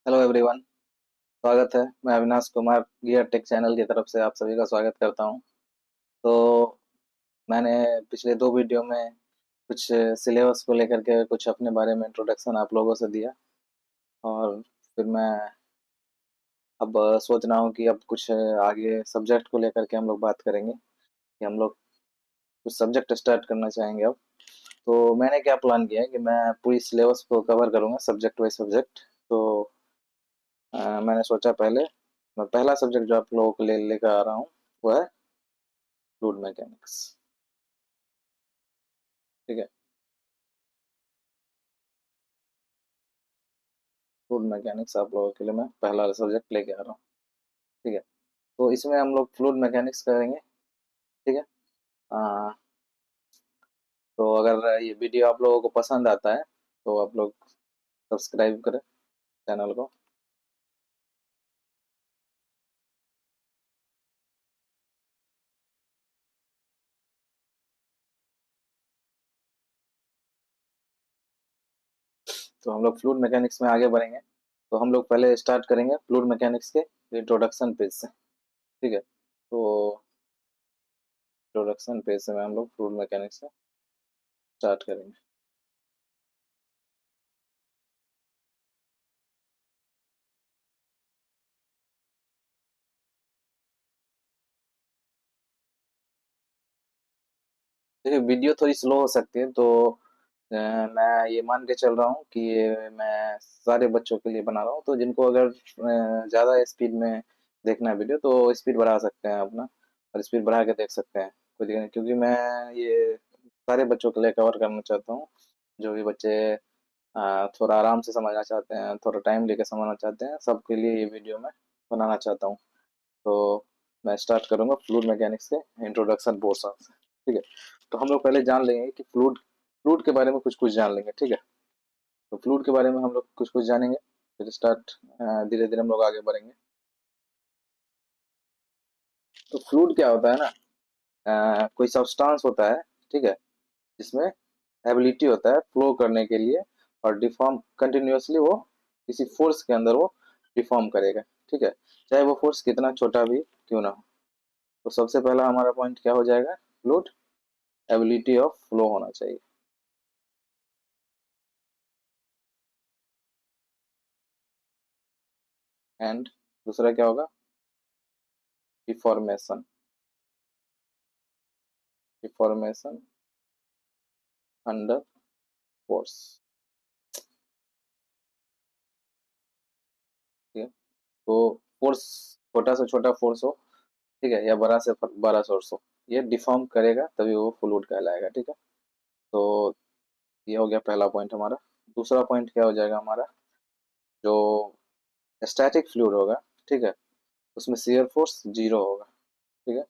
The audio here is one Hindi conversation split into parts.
Hello everyone. स्वागत है। मैं Avinash Kumar gear take channel की तरफ से आप सभी का स्वागत करता हूं। तो मैंने पिछले दो वीडियो में कुछ सिलेबस को लेकर के कुछ अपने बारे में इंट्रोडक्शन आप लोगों से दिया। और फिर मैं अब सोच रहा हूं कि अब कुछ आगे सब्जेक्ट को लेकर के हम लोग बात करेंगे कि हम लोग कुछ सब्जेक्ट स्टार्ट करना चाहेंगे अब। तो मैंने क्या प्लान किया है कि मैं पूरी सिलेबस को कवर करूंगा सब्जेक्ट बाई सब्जेक्ट। तो मैंने सोचा पहले मैं पहला सब्जेक्ट जो आप लोगों को लेकर आ रहा हूँ वो है फ्लूइड मैकेनिक्स। ठीक है। फ्लूइड मैकेनिक्स आप लोगों के लिए मैं पहला सब्जेक्ट लेके आ रहा हूँ। ठीक है। तो इसमें हम लोग फ्लूइड मैकेनिक्स करेंगे। ठीक है। आ, तो अगर ये वीडियो आप लोगों को पसंद आता है तो आप लोग सब्सक्राइब करें चैनल को। तो हम लोग फ्लूइड मैकेनिक्स में आगे बढ़ेंगे। तो हम लोग पहले स्टार्ट करेंगे फ्लूइड मैकेनिक्स के इंट्रोडक्शन पेज से। ठीक है। तो इंट्रोडक्शन पेज से हम लोग फ्लूइड मैकेनिक्स से स्टार्ट करेंगे। देखिए वीडियो थोड़ी स्लो हो सकती है तो मैं ये मान के चल रहा हूँ कि ये मैं सारे बच्चों के लिए बना रहा हूँ। तो जिनको अगर ज़्यादा स्पीड में देखना है वीडियो तो स्पीड बढ़ा सकते हैं अपना, और स्पीड बढ़ा के देख सकते हैं। कोई दिक्कत नहीं, क्योंकि मैं ये सारे बच्चों के लिए कवर करना चाहता हूँ। जो भी बच्चे थोड़ा आराम से समझना चाहते हैं, थोड़ा टाइम लेके समझना चाहते हैं, सबके लिए ये वीडियो मैं बनाना चाहता हूँ। तो मैं स्टार्ट करूँगा फ्लूइड मैकेनिक्स के इंट्रोडक्शन पोर्शन से। ठीक है। तो हम लोग पहले जान लेंगे कि फ्लूइड फ्लूइड के बारे में कुछ कुछ जान लेंगे। ठीक है। तो फ्लूइड के बारे में हम लोग कुछ कुछ जानेंगे, फिर स्टार्ट धीरे धीरे हम लोग आगे बढ़ेंगे। तो फ्लूइड क्या होता है ना, कोई सब्सटेंस होता है। ठीक है। जिसमें एबिलिटी होता है फ्लो करने के लिए, और डिफॉर्म कंटिन्यूअसली वो किसी फोर्स के अंदर वो डिफॉर्म करेगा। ठीक है। चाहे वो फोर्स कितना छोटा भी क्यों ना हो। तो सबसे पहला हमारा पॉइंट क्या हो जाएगा, फ्लूइड एबिलिटी ऑफ फ्लो होना चाहिए। एंड दूसरा क्या होगा, डिफॉर्मेशन। Deformation under force. ठीक है। तो फोर्स छोटा से छोटा फोर्स हो, ठीक है, या बड़ा से बड़ा सोर्स हो, ये डिफॉर्म करेगा तभी वो फ्लूइड कहलाएगा। ठीक है। तो ये हो गया पहला पॉइंट हमारा। दूसरा पॉइंट क्या हो जाएगा हमारा, जो स्टैटिक फ्लूइड होगा, ठीक है, उसमें शियर फोर्स जीरो होगा। ठीक है।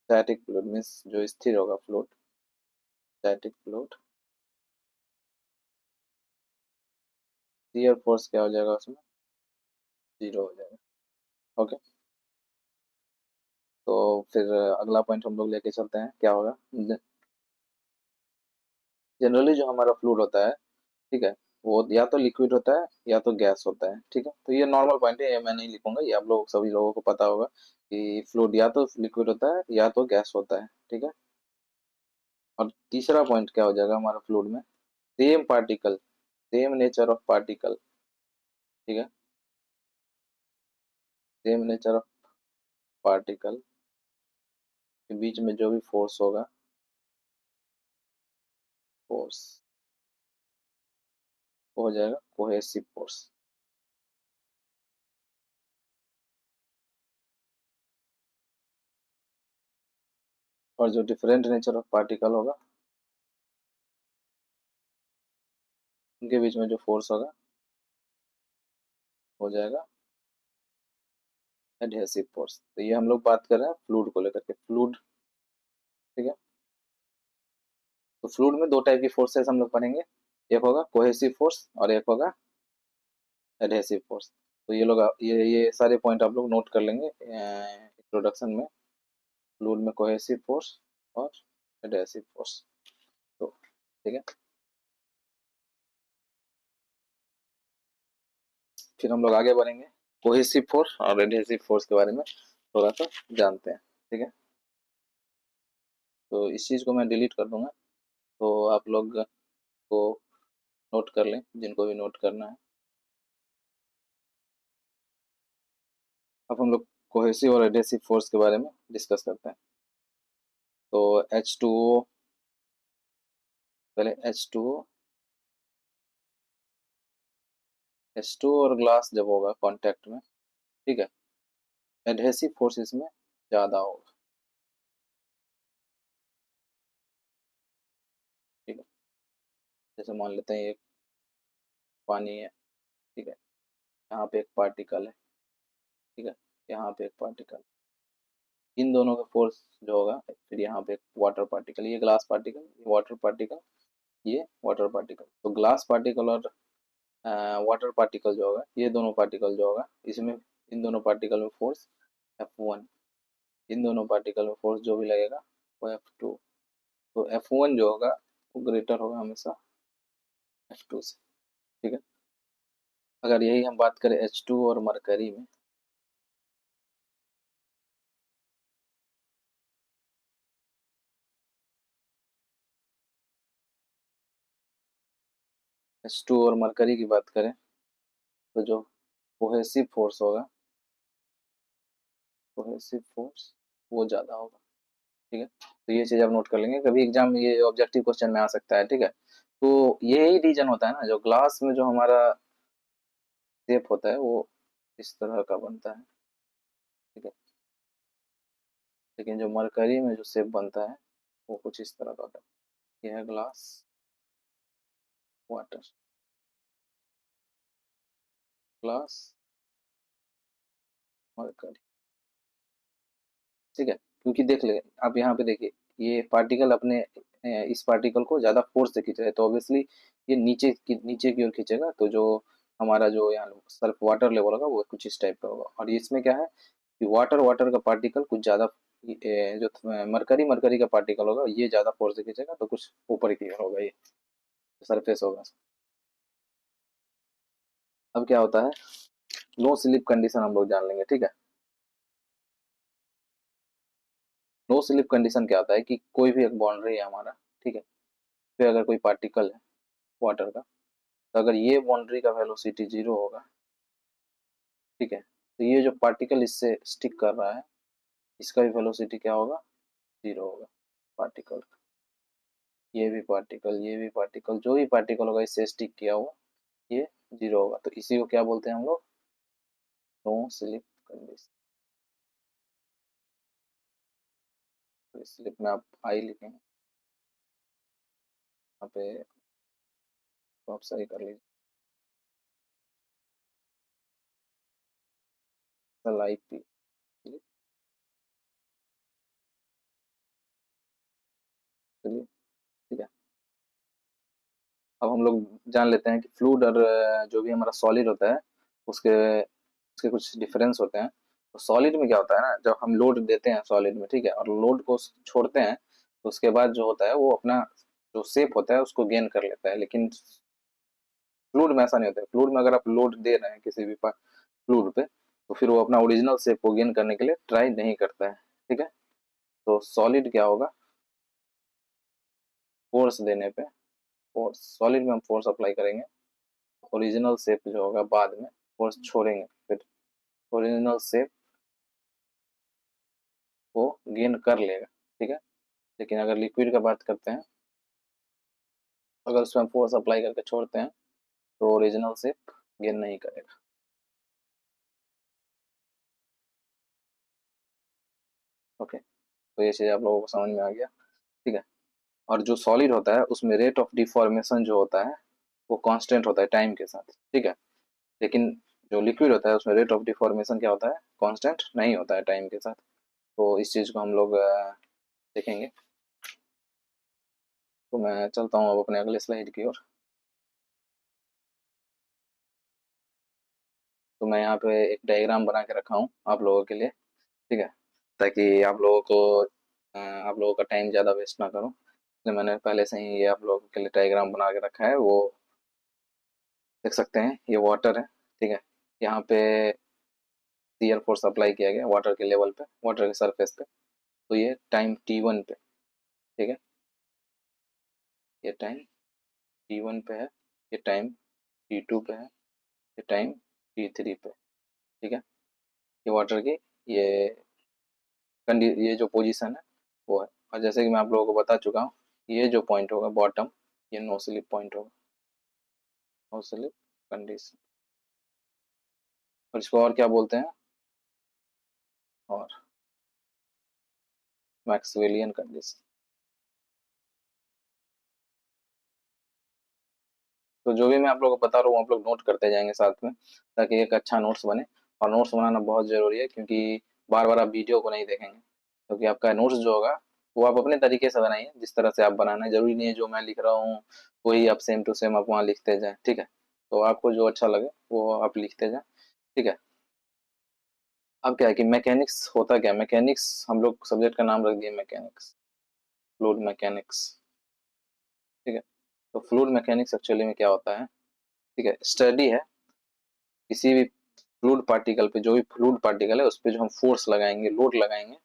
स्टैटिक फ्लूइड मीन्स जो स्थिर होगा fluid, static fluid, shear force क्या हो जाएगा उसमें, जीरो हो जाएगा। ओके। तो फिर अगला पॉइंट हम लोग लेके चलते हैं, क्या होगा, जनरली जो हमारा फ्लूइड होता है, ठीक है, वो या तो लिक्विड होता है या तो गैस होता है। ठीक है। तो ये नॉर्मल पॉइंट है, ये मैं नहीं लिखूंगा, ये आप लोग सभी लोगों को पता होगा कि फ्लूइड या तो लिक्विड होता है या तो गैस होता है। ठीक है। और तीसरा पॉइंट क्या हो जाएगा हमारा फ्लूइड में, same particle, same nature of particle. ठीक है। सेम नेचर ऑफ पार्टिकल के बीच में जो भी फोर्स होगा, फोर्स, वो हो जाएगा कोहेसिव फोर्स। और जो डिफरेंट नेचर ऑफ पार्टिकल होगा, उनके बीच में जो फोर्स होगा हो जाएगा एडहेसिव फोर्स। तो ये हम लोग बात कर रहे हैं फ्लूइड को लेकर के, फ्लूइड। ठीक है। तो फ्लूइड में दो टाइप की फोर्सेस हम लोग पढ़ेंगे, एक होगा कोहेसिव फोर्स और एक होगा एडहेसिव फोर्स। तो ये लोग ये सारे पॉइंट आप लोग नोट कर लेंगे इंट्रोडक्शन में, फ्लूइड में कोहेसिव फोर्स और एडहेसिव फोर्स। तो ठीक है। फिर हम लोग आगे बढ़ेंगे, कोहेसिव फोर्स और एडहेसिव फोर्स के बारे में थोड़ा सा जानते हैं। ठीक है, तो इस चीज़ को मैं डिलीट कर दूंगा, तो आप लोग को नोट कर लें, जिनको भी नोट करना है। अब हम लोग कोहेसिव और एडहेसिव फोर्स के बारे में डिस्कस करते हैं। तो H2O, पहले H2O और ग्लास जब होगा कांटेक्ट में, ठीक है, एडहेसिव फोर्स इसमें ज़्यादा होगा। ठीक है, जैसे मान लेते हैं ये पानी है, ठीक है, यहाँ पे एक पार्टिकल है, ठीक है, यहाँ पे एक पार्टिकल, इन दोनों का फोर्स जो होगा, फिर यहाँ पे एक वाटर पार्टिकल, ये ग्लास पार्टिकल, ये वाटर पार्टिकल, ये वाटर पार्टिकल, तो ग्लास पार्टिकल और वाटर पार्टिकल जो होगा, ये दोनों पार्टिकल जो होगा, इसमें इन दोनों पार्टिकल में फोर्स F1, इन दोनों पार्टिकल में फोर्स जो भी लगेगा वो F2, तो F1 जो होगा वो ग्रेटर होगा हमेशा F2 से। ठीक है, अगर यही हम बात करें H2 और मरकरी में, H2 और मरकरी की बात करें, तो जो कोहेसिव फोर्स होगा, कोहेसिव फोर्स वो ज़्यादा होगा। ठीक है, तो ये चीज़ आप नोट कर लेंगे, कभी एग्जाम में ये ऑब्जेक्टिव क्वेश्चन में आ सकता है। ठीक है, तो यही रीजन होता है ना, जो ग्लास में जो हमारा शेप होता है वो इस तरह का बनता है। ठीक है, लेकिन जो मरकरी में जो शेप बनता है वो कुछ इस तरह का होता है। यह है ग्लास, वाटर, ग्लास, मरकरी। ठीक है, क्योंकि देख ले आप यहाँ पे देखिए, ये पार्टिकल अपने इस पार्टिकल को ज्यादा फोर्स से खींच रहा है, तो ऑब्वियसली ये नीचे की ओर खींचेगा, तो जो हमारा जो यहाँ सल्फ वाटर लेवल होगा वो कुछ इस टाइप का होगा। और इसमें क्या है कि वाटर वाटर का पार्टिकल कुछ ज्यादा, जो मरकरी मरकरी का पार्टिकल होगा ये ज्यादा फोर्स से खींचेगा, तो कुछ ऊपर की ओर होगा, ये सरफेस होगा। अब क्या होता है, नो स्लिप कंडीशन हम लोग जान लेंगे। ठीक है, नो स्लिप कंडीशन क्या होता है कि कोई भी एक बाउंड्री है हमारा, ठीक है, फिर अगर कोई पार्टिकल है वाटर का, तो अगर ये बाउंड्री का वेलोसिटी 0 होगा, ठीक है, तो ये जो पार्टिकल इससे स्टिक कर रहा है इसका भी वेलोसिटी क्या होगा, 0 होगा। पार्टिकल का, ये भी पार्टिकल, जो भी पार्टिकल होगा इससे स्टिक किया हुआ, ये 0 होगा। तो इसी को क्या बोलते हैं हम लोग, नो स्लिप कंडीशन। तो स्लिप में आप आई लिखेंगे यहाँ पे, तो आप सही कर लीजिए, आई पी। चलिए, ठीक है, अब हम लोग जान लेते हैं कि फ्लूइड और जो भी हमारा सॉलिड होता है उसके उसके कुछ डिफरेंस होते हैं। तो सॉलिड में क्या होता है ना, जब हम लोड देते हैं सॉलिड में, ठीक है, और लोड को छोड़ते हैं, तो उसके बाद जो होता है वो अपना जो शेप होता है उसको गेन कर लेता है। लेकिन फ्लूइड में ऐसा नहीं होता है, फ्लूइड में अगर आप लोड दे रहे हैं किसी भी फ्लूइड पे, तो फिर वो अपना ओरिजिनल शेप को गेन करने के लिए ट्राई नहीं करता है। ठीक है, तो सॉलिड क्या होगा, फोर्स देने पे, फोर्स सॉलिड में हम फोर्स अप्लाई करेंगे, ओरिजिनल शेप जो होगा बाद में फोर्स छोड़ेंगे, फिर ओरिजिनल शेप को गेन कर लेगा। ठीक है, लेकिन अगर लिक्विड का बात करते हैं, अगर उसमें फोर्स अप्लाई करके छोड़ते हैं तो ओरिजिनल शेप गेन नहीं करेगा। ओके, तो ये चीज़ आप लोगों को समझ में आ गया। ठीक है, और जो सॉलिड होता है उसमें रेट ऑफ डिफॉर्मेशन जो होता है वो कांस्टेंट होता है टाइम के साथ। ठीक है, लेकिन जो लिक्विड होता है उसमें रेट ऑफ डिफॉर्मेशन क्या होता है, कांस्टेंट नहीं होता है टाइम के साथ। तो इस चीज़ को हम लोग देखेंगे। तो मैं चलता हूँ अब अपने अगले स्लाइड की ओर। तो मैं यहाँ पे एक डायग्राम बना के रखा हूँ आप लोगों के लिए। ठीक है, ताकि आप लोगों का टाइम ज़्यादा वेस्ट ना करूँ, इसलिए मैंने पहले से ही ये आप लोगों के लिए डायग्राम बना के रखा है। वो देख सकते हैं, ये वाटर है, ठीक है, यहाँ पे शियर फोर्स अप्लाई किया गया वाटर के लेवल पे, वाटर के सरफेस पे। तो ये टाइम T1 पे, ठीक है, ये टाइम T1 पे है, ये टाइम T2 पे है, ये टाइम T3 पे, ठीक है। ये वाटर की ये ये जो पोजीशन है वो है। और जैसे कि मैं आप लोगों को बता चुका हूँ, ये जो पॉइंट होगा बॉटम, ये नो स्लिप पॉइंट होगा, नो स्लिप कंडीशन। और इसको और क्या बोलते हैं, और मैक्सवेलियन कंडीशन। तो जो भी मैं आप लोगों को बता रहा हूँ आप लोग नोट करते जाएंगे साथ में, ताकि एक अच्छा नोट्स बने। और नोट्स बनाना बहुत ज़रूरी है, क्योंकि बार बार आप वीडियो को नहीं देखेंगे, क्योंकि आपका नोट्स जो होगा वो आप अपने तरीके से बनाइए, जिस तरह से आप बनाना है। ज़रूरी नहीं है जो मैं लिख रहा हूँ वही आप सेम टू सेम आप वहाँ लिखते जाएं, ठीक है। तो आपको जो अच्छा लगे वो आप लिखते जाएं, ठीक है। अब क्या है कि मैकेनिक्स होता क्या, मैकेनिक्स हम लोग सब्जेक्ट का नाम रख दिए मैकेनिक्स, फ्लूइड मैकेनिक्स, ठीक है। तो फ्लूइड मैकेनिक्स एक्चुअली में क्या होता है, ठीक है, स्टडी है किसी भी फ्लूइड पार्टिकल पे, जो भी फ्लूइड पार्टिकल है उस पे जो हम फोर्स लगाएंगे, लोड लगाएंगे,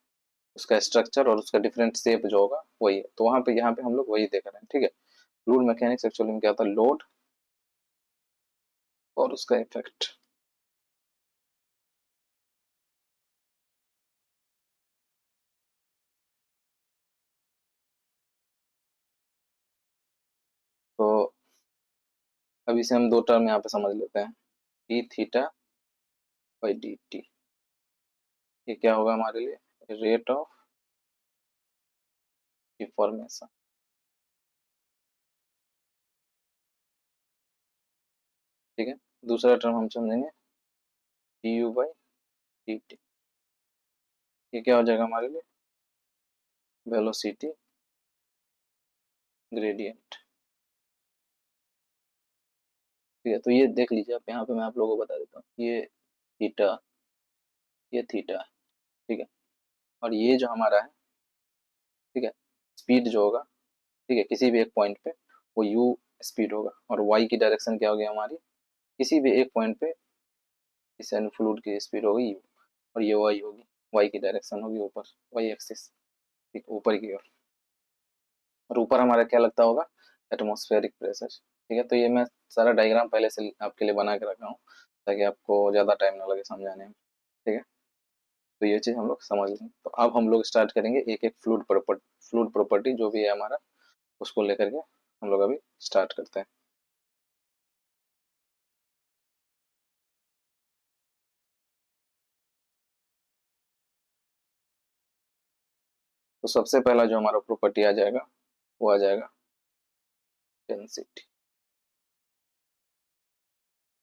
उसका स्ट्रक्चर और उसका डिफरेंट शेप जो होगा वही है। तो वहां पे यहाँ पे हम लोग वही देख रहे हैं, ठीक है। फ्लूइड मैकेनिक्स एक्चुअली में क्या होता है, लोड और उसका इफेक्ट। तो अब इसे हम दो टर्म यहाँ पे समझ लेते हैं, D theta by D T. ये क्या होगा हमारे लिए, रेट ऑफ डिफॉर्मेशन, ठीक है। दूसरा टर्म हम समझेंगे D U by D T. ये क्या हो जाएगा हमारे लिए, वेलोसिटी ग्रेडियंट, ठीक है। तो ये देख लीजिए आप, यहाँ पे मैं आप लोगों को बता देता हूँ, ये थीटा, ये थीटा, ठीक है। और ये जो हमारा है, ठीक है, स्पीड जो होगा, ठीक है, किसी भी एक पॉइंट पे वो u स्पीड होगा, और y की डायरेक्शन क्या होगी हमारी, किसी भी एक पॉइंट पे इस फ्लूइड की स्पीड होगी u, और ये y होगी, y की डायरेक्शन होगी ऊपर, y एक्सिस, ठीक, ऊपर की ओर। और ऊपर हमारा क्या लगता होगा, एटमॉस्फेरिक प्रेशर, ठीक है। तो ये मैं सारा डायग्राम पहले से आपके लिए बना के रखा हूँ, ताकि आपको ज़्यादा टाइम ना लगे समझाने में, ठीक है। तो ये चीज़ हम लोग समझ लें। तो अब हम लोग स्टार्ट करेंगे एक एक फ्लूइड प्रॉपर्टी जो भी है हमारा, उसको लेकर के हम लोग अभी स्टार्ट करते हैं। तो सबसे पहला जो हमारा प्रॉपर्टी आ जाएगा वो आ जाएगा डेंसिटी,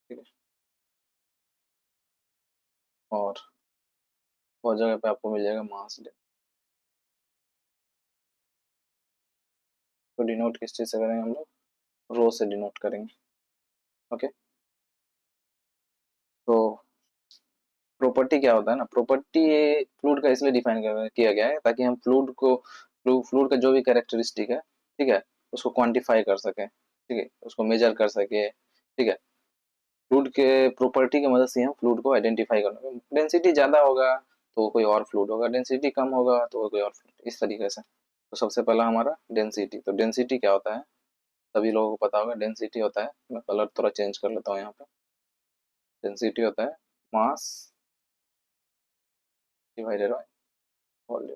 ठीक है। और वो जगह पे आपको मिल जाएगा मास डेंसिटी। तो डिनोट किस चीज़ से करेंगे हम लोग, रो से डिनोट करेंगे, ओके। तो प्रॉपर्टी क्या होता है ना, प्रॉपर्टी ये फ्लूइड का इसलिए डिफाइन किया गया है ताकि हम फ्लूइड का जो भी कैरेक्टरिस्टिक है, ठीक है, उसको क्वांटिफाई कर सके, ठीक है, उसको मेजर कर सके, ठीक है। फ्लूइड के प्रॉपर्टी की मदद से हम फ्लूइड को आइडेंटिफाई कर, डेंसिटी ज़्यादा होगा तो कोई और फ्लूइड होगा, डेंसिटी कम होगा तो कोई और फ्लूइड, इस तरीके से। तो सबसे पहला हमारा डेंसिटी। तो डेंसिटी क्या होता है, सभी लोगों को पता होगा, डेंसिटी होता है, मैं कलर थोड़ा चेंज कर लेता हूँ यहाँ पे। डेंसिटी होता है mass divided by volume,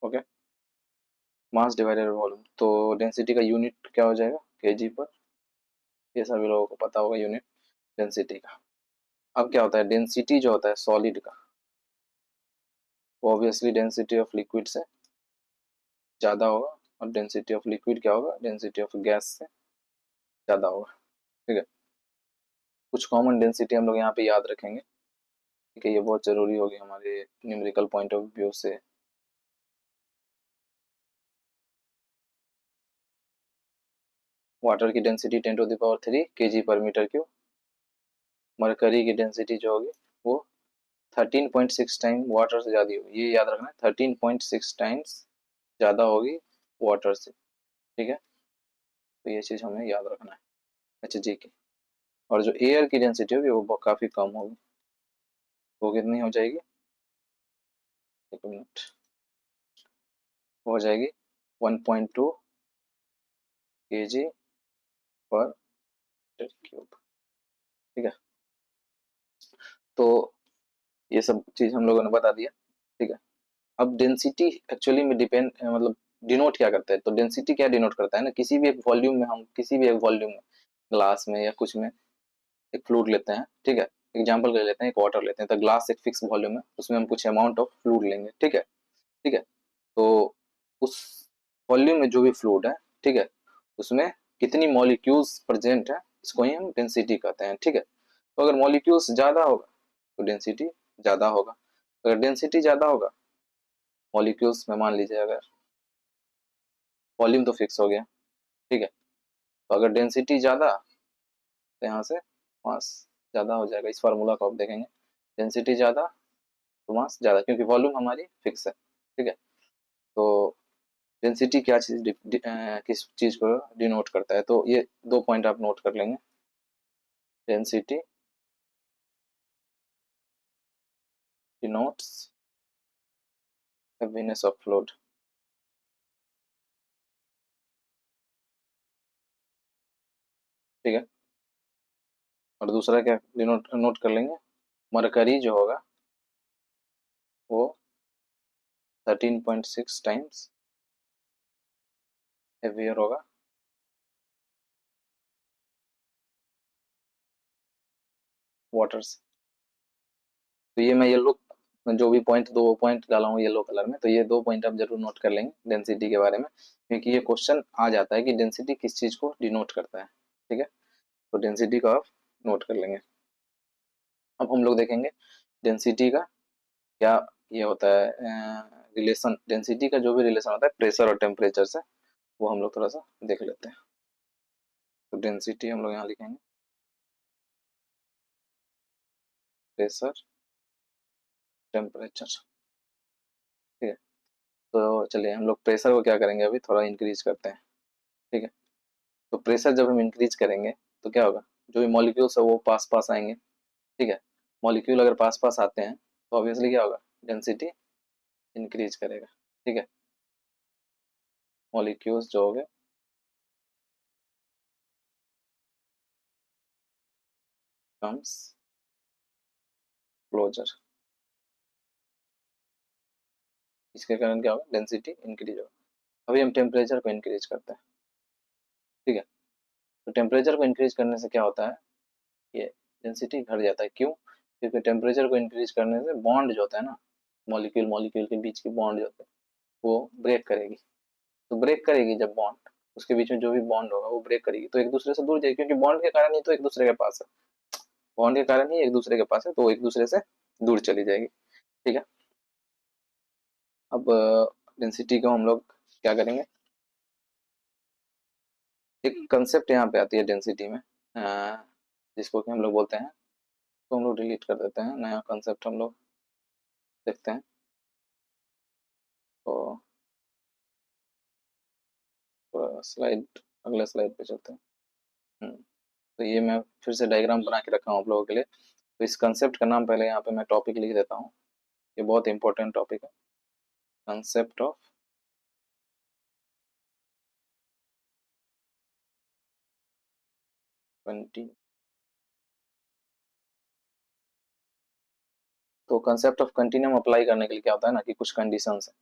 okay. Mass divided by volume, तो डेंसिटी का यूनिट क्या हो जाएगा, केजी पर। ये सभी लोगों को पता होगा यूनिट डेंसिटी का। अब क्या होता है, डेंसिटी जो होता है सॉलिड का, वो ऑब्वियसली डेंसिटी ऑफ लिक्विड से ज़्यादा होगा, और डेंसिटी ऑफ लिक्विड क्या होगा, डेंसिटी ऑफ गैस से ज़्यादा होगा, ठीक है। कुछ कॉमन डेंसिटी हम लोग यहाँ पे याद रखेंगे, ठीक है, ये बहुत ज़रूरी होगी हमारे न्यूमेरिकल पॉइंट ऑफ व्यू से। वाटर की डेंसिटी 10⁻³ kg पर मीटर क्यूब। मरकरी की डेंसिटी जो होगी वो 13.6 टाइम वाटर से ज़्यादा होगी, ये याद रखना है, 13.6 टाइम्स ज़्यादा होगी वाटर से, ठीक है। तो ये चीज़ हमें याद रखना है, अच्छा जी की। और जो एयर की डेंसिटी होगी वो काफ़ी कम होगी। वो कितनी हो जाएगी, एक मिनट, हो जाएगी 1.2 kg पर मीटर क्यूब। ठीक है, तो ये सब चीज़ हम लोगों ने बता दिया। ठीक है, अब डेंसिटी एक्चुअली में डिपेंड मतलब डिनोट क्या करता है, तो डेंसिटी क्या डिनोट करता है ना, किसी भी एक वॉल्यूम में, हम किसी भी एक वॉल्यूम में, ग्लास में या कुछ में एक फ्लूइड लेते हैं। ठीक है, एग्जांपल ले लेते हैं, एक वाटर लेते हैं, तो ग्लास एक फिक्स वॉल्यूम है, उसमें हम कुछ अमाउंट ऑफ फ्लूइड लेंगे। ठीक है, ठीक है, तो उस वॉल्यूम में जो भी फ्लूइड है, ठीक है, उसमें कितनी मॉलिक्यूल्स प्रेजेंट है, इसको ही हम डेंसिटी कहते हैं। ठीक है, तो अगर मॉलिक्यूल्स ज़्यादा होगा तो डेंसिटी ज़्यादा होगा, अगर डेंसिटी ज़्यादा होगा, मॉलिक्यूल्स में मान लीजिए अगर वॉल्यूम तो फिक्स हो गया। ठीक है, तो अगर डेंसिटी ज़्यादा तो यहाँ से मास ज़्यादा हो जाएगा, इस फार्मूला को आप देखेंगे, डेंसिटी ज़्यादा तो मास ज़्यादा, क्योंकि वॉल्यूम हमारी फिक्स है। ठीक है, तो डेंसिटी क्या चीज़ किस चीज़ को डिनोट करता है, तो ये दो पॉइंट आप नोट कर लेंगे। Density denotes heaviness of fluid। ठीक है, और दूसरा क्या डिनोट नोट कर लेंगे, मरकरी जो होगा वो 13.6 टाइम्स हेवियर होगा वाटर से। तो ये मैं येलो, जो भी पॉइंट, दो पॉइंट डाला हूँ येलो कलर में, तो ये दो पॉइंट आप जरूर नोट कर लेंगे डेंसिटी के बारे में, क्योंकि ये क्वेश्चन आ जाता है कि डेंसिटी किस चीज को डिनोट करता है। ठीक है, तो डेंसिटी को आप नोट कर लेंगे। अब हम लोग देखेंगे डेंसिटी का क्या ये होता है रिलेशन, डेंसिटी का जो भी रिलेशन होता है प्रेशर और टेम्परेचर से, वो हम लोग थोड़ा सा देख लेते हैं। तो डेंसिटी हम लोग यहाँ लिखेंगे प्रेशर टेम्परेचर। ठीक है, तो चलिए हम लोग प्रेशर को क्या करेंगे, अभी थोड़ा इंक्रीज करते हैं। ठीक है, तो प्रेशर जब हम इंक्रीज करेंगे तो क्या होगा, जो भी मॉलिक्यूल्स है वो पास पास आएंगे। ठीक है, मॉलिक्यूल अगर पास पास आते हैं तो ऑब्वियसली क्या होगा, डेंसिटी इंक्रीज करेगा। ठीक है, मॉलिक्यूल्स जो हो गए कम्स क्लोजर, इसके कारण क्या होगा, डेंसिटी इंक्रीज होगा। अभी हम टेम्परेचर को इंक्रीज करते हैं। ठीक है, तो टेम्परेचर को इंक्रीज करने से क्या होता है, ये डेंसिटी घट जाता है। क्यों, क्योंकि टेम्परेचर को इंक्रीज करने से बॉन्ड जो होता है ना, मॉलिक्यूल मॉलिक्यूल के बीच की बॉन्ड जो होता है वो ब्रेक करेगी। तो ब्रेक करेगी जब बॉन्ड, उसके बीच में जो भी बॉन्ड होगा वो ब्रेक करेगी, तो एक दूसरे से दूर जाएगी, क्योंकि बॉन्ड के कारण ही तो एक दूसरे के पास है, बॉन्ड के कारण ही एक दूसरे के पास है, तो एक दूसरे से दूर चली जाएगी। ठीक है, अब डेंसिटी को हम लोग क्या करेंगे, एक कंसेप्ट यहाँ पे आती है डेंसिटी में, जिसको कि हम लोग बोलते हैं, तो हम लोग डिलीट कर देते हैं, नया कंसेप्ट हम लोग देखते हैं। तो स्लाइड, अगले स्लाइड पे चलते हैं। तो ये मैं फिर से डायग्राम बना के रखा हूँ आप लोगों के लिए। तो इस कंसेप्ट का नाम पहले यहाँ पे मैं टॉपिक लिख देता हूँ, ये बहुत इंपॉर्टेंट टॉपिक है, कंसेप्ट ऑफ कंटिन्यू। तो कंसेप्ट ऑफ कंटिन्यूम अप्लाई करने के लिए क्या होता है ना, कि कुछ कंडीशंस है,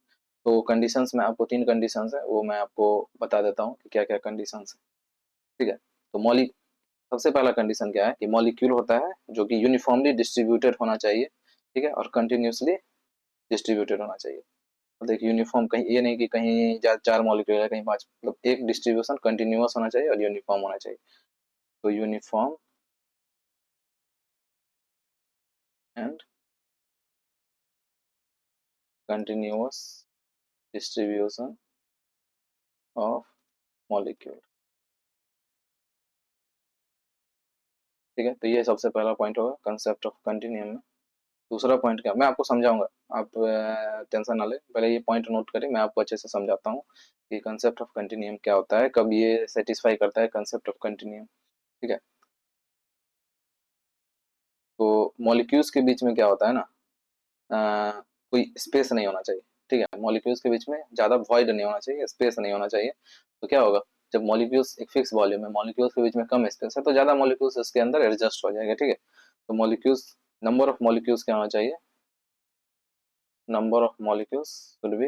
तो कंडीशंस में आपको तीन कंडीशंस है, वो मैं आपको बता देता हूँ कि क्या क्या कंडीशंस है। ठीक है, तो मॉलिक सबसे पहला कंडीशन क्या है कि मॉलिक्यूल होता है जो कि यूनिफॉर्मली डिस्ट्रीब्यूटेड होना चाहिए। ठीक है, और कंटिन्यूसली डिस्ट्रीब्यूटेड होना चाहिए। तो देखिए यूनिफॉर्म, कहीं ये नहीं कि कहीं चार मॉलिक्यूल है, कहीं पांच, मतलब एक डिस्ट्रीब्यूशन कंटिन्यूअस होना चाहिए और यूनिफॉर्म होना चाहिए। तो uniform and continuous distribution of molecule. ठीक है, तो ये सबसे पहला पॉइंट होगा कंसेप्ट ऑफ कंटिन्यूम में। दूसरा पॉइंट क्या, मैं आपको समझाऊंगा, आप टेंशन ना ले, पहले ये पॉइंट नोट करें, मैं आपको अच्छे से समझाता हूँ कि कंसेप्ट ऑफ कंटिन्यूम क्या होता है, कब ये सेटिस्फाई करता है कंसेप्ट ऑफ कंटिन्यूम। ठीक है, तो मॉलिक्यूल्स के बीच में क्या होता है ना, कोई स्पेस नहीं होना चाहिए, ठीक है। मॉलिक्यूल्स के बीच में ज़्यादा वॉइड नहीं होना चाहिए, स्पेस नहीं होना चाहिए। तो क्या होगा, जब मॉलिक्यूल्स एक फिक्स वॉल्यूम है, मॉलिक्यूल्स के बीच में कम स्पेस है, तो ज़्यादा मॉलिक्यूल्स इसके अंदर एडजस्ट हो जाएगा, ठीक है। तो मॉलिक्यूल्स, नंबर ऑफ मॉलिक्यूल्स क्या होना चाहिए, number of molecules should be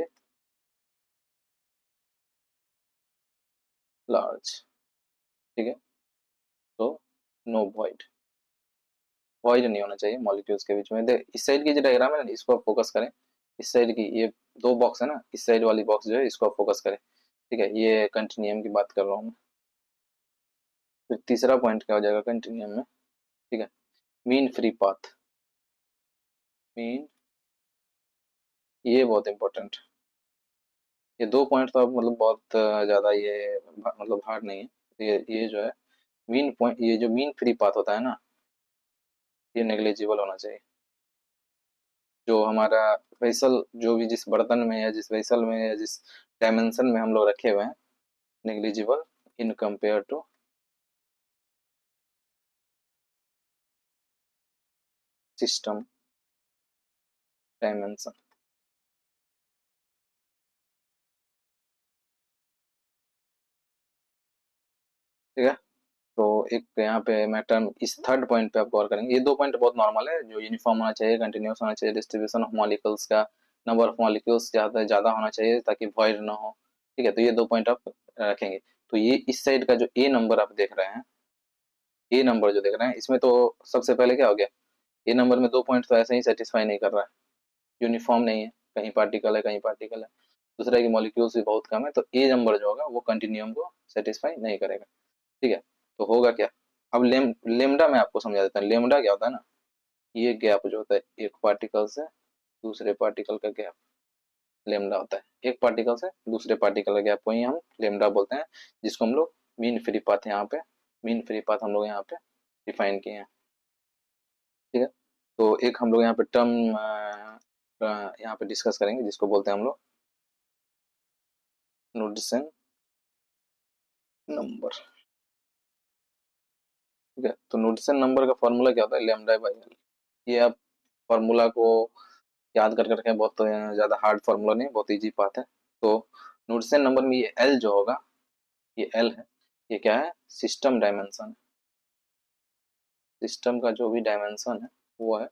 large, ठीक है। तो नो वॉइड, वॉइड नहीं होना चाहिए मॉलिक्यूल्स के बीच में। इस साइड की जो डायग्राम है ना, इसको आप फोकस करें। इस साइड की ये दो बॉक्स है ना, इस साइड वाली बॉक्स जो है इसको आप फोकस करें, ठीक है। ये कंटिन्यूम की बात कर रहा हूँ मैं। फिर तीसरा पॉइंट क्या हो जाएगा कंटिन्यूम में, ठीक है, मीन फ्री पाथ। मीन, ये बहुत इंपॉर्टेंट। ये दो पॉइंट तो अब मतलब बहुत ज्यादा ये मतलब हार्ड नहीं है। ये जो है मीन पॉइंट, ये जो मीन फ्री पाथ होता है ना, ये नेग्लिजिबल होना चाहिए। जो हमारा वेसल, जो भी जिस बर्तन में या जिस वेसल में या जिस डायमेंशन में हम लोग रखे हुए हैं, negligible in compare to system dimension, ठीक है। तो एक यहाँ पे मैं टर्म, इस थर्ड पॉइंट पे आप गौर करेंगे। ये दो पॉइंट बहुत नॉर्मल है, जो यूनिफॉर्म होना चाहिए, कंटिन्यूस होना चाहिए, डिस्ट्रीब्यूशन ऑफ मॉलिक्यूल्स का, नंबर ऑफ मॉलिक्यूल्स ज़्यादा ज़्यादा होना चाहिए ताकि वॉइड ना हो, ठीक है। तो ये दो पॉइंट आप रखेंगे। तो ये इस साइड का जो ए नंबर आप देख रहे हैं, ए नंबर जो देख रहे हैं, इसमें तो सबसे पहले क्या हो गया, ए नंबर में दो पॉइंट तो ऐसे ही सेटिस्फाई नहीं कर रहा है, यूनिफॉर्म नहीं है, कहीं पार्टिकल है कहीं पार्टिकल है। दूसरा की मॉलिक्यूल्स भी बहुत कम है, तो ए नंबर जो होगा वो कंटिन्यूम को सेटिस्फाई नहीं करेगा, ठीक है। तो होगा क्या, अब लेमडा में आपको समझा देता हूँ। लेमडा क्या होता है ना, ये गैप जो होता है एक पार्टिकल से दूसरे पार्टिकल का गैप, लेमडा होता है। एक पार्टिकल से दूसरे पार्टिकल का गैप, वही हम लेमडा बोलते हैं, जिसको हम लोग मीन फ्री पाथ यहाँ पे, मीन फ्री पाथ हम लोग यहाँ पे डिफाइन किए हैं, ठीक है। तो एक हम लोग यहाँ पे टर्म यहाँ पे डिस्कस करेंगे, जिसको बोलते हैं हम लोग नोडिसन नंबर, ठीक है। तो नोडिसन नंबर का फॉर्मूला क्या होता है, लेमडा बाई एल। ये आप फॉर्मूला को याद करके रखें, बहुत ज़्यादा हार्ड फार्मूला नहीं, बहुत इजी बात है। तो नोड्सन नंबर में ये एल जो होगा, ये एल है, ये क्या है, सिस्टम डायमेंशन। सिस्टम का जो भी डायमेंशन है वो है।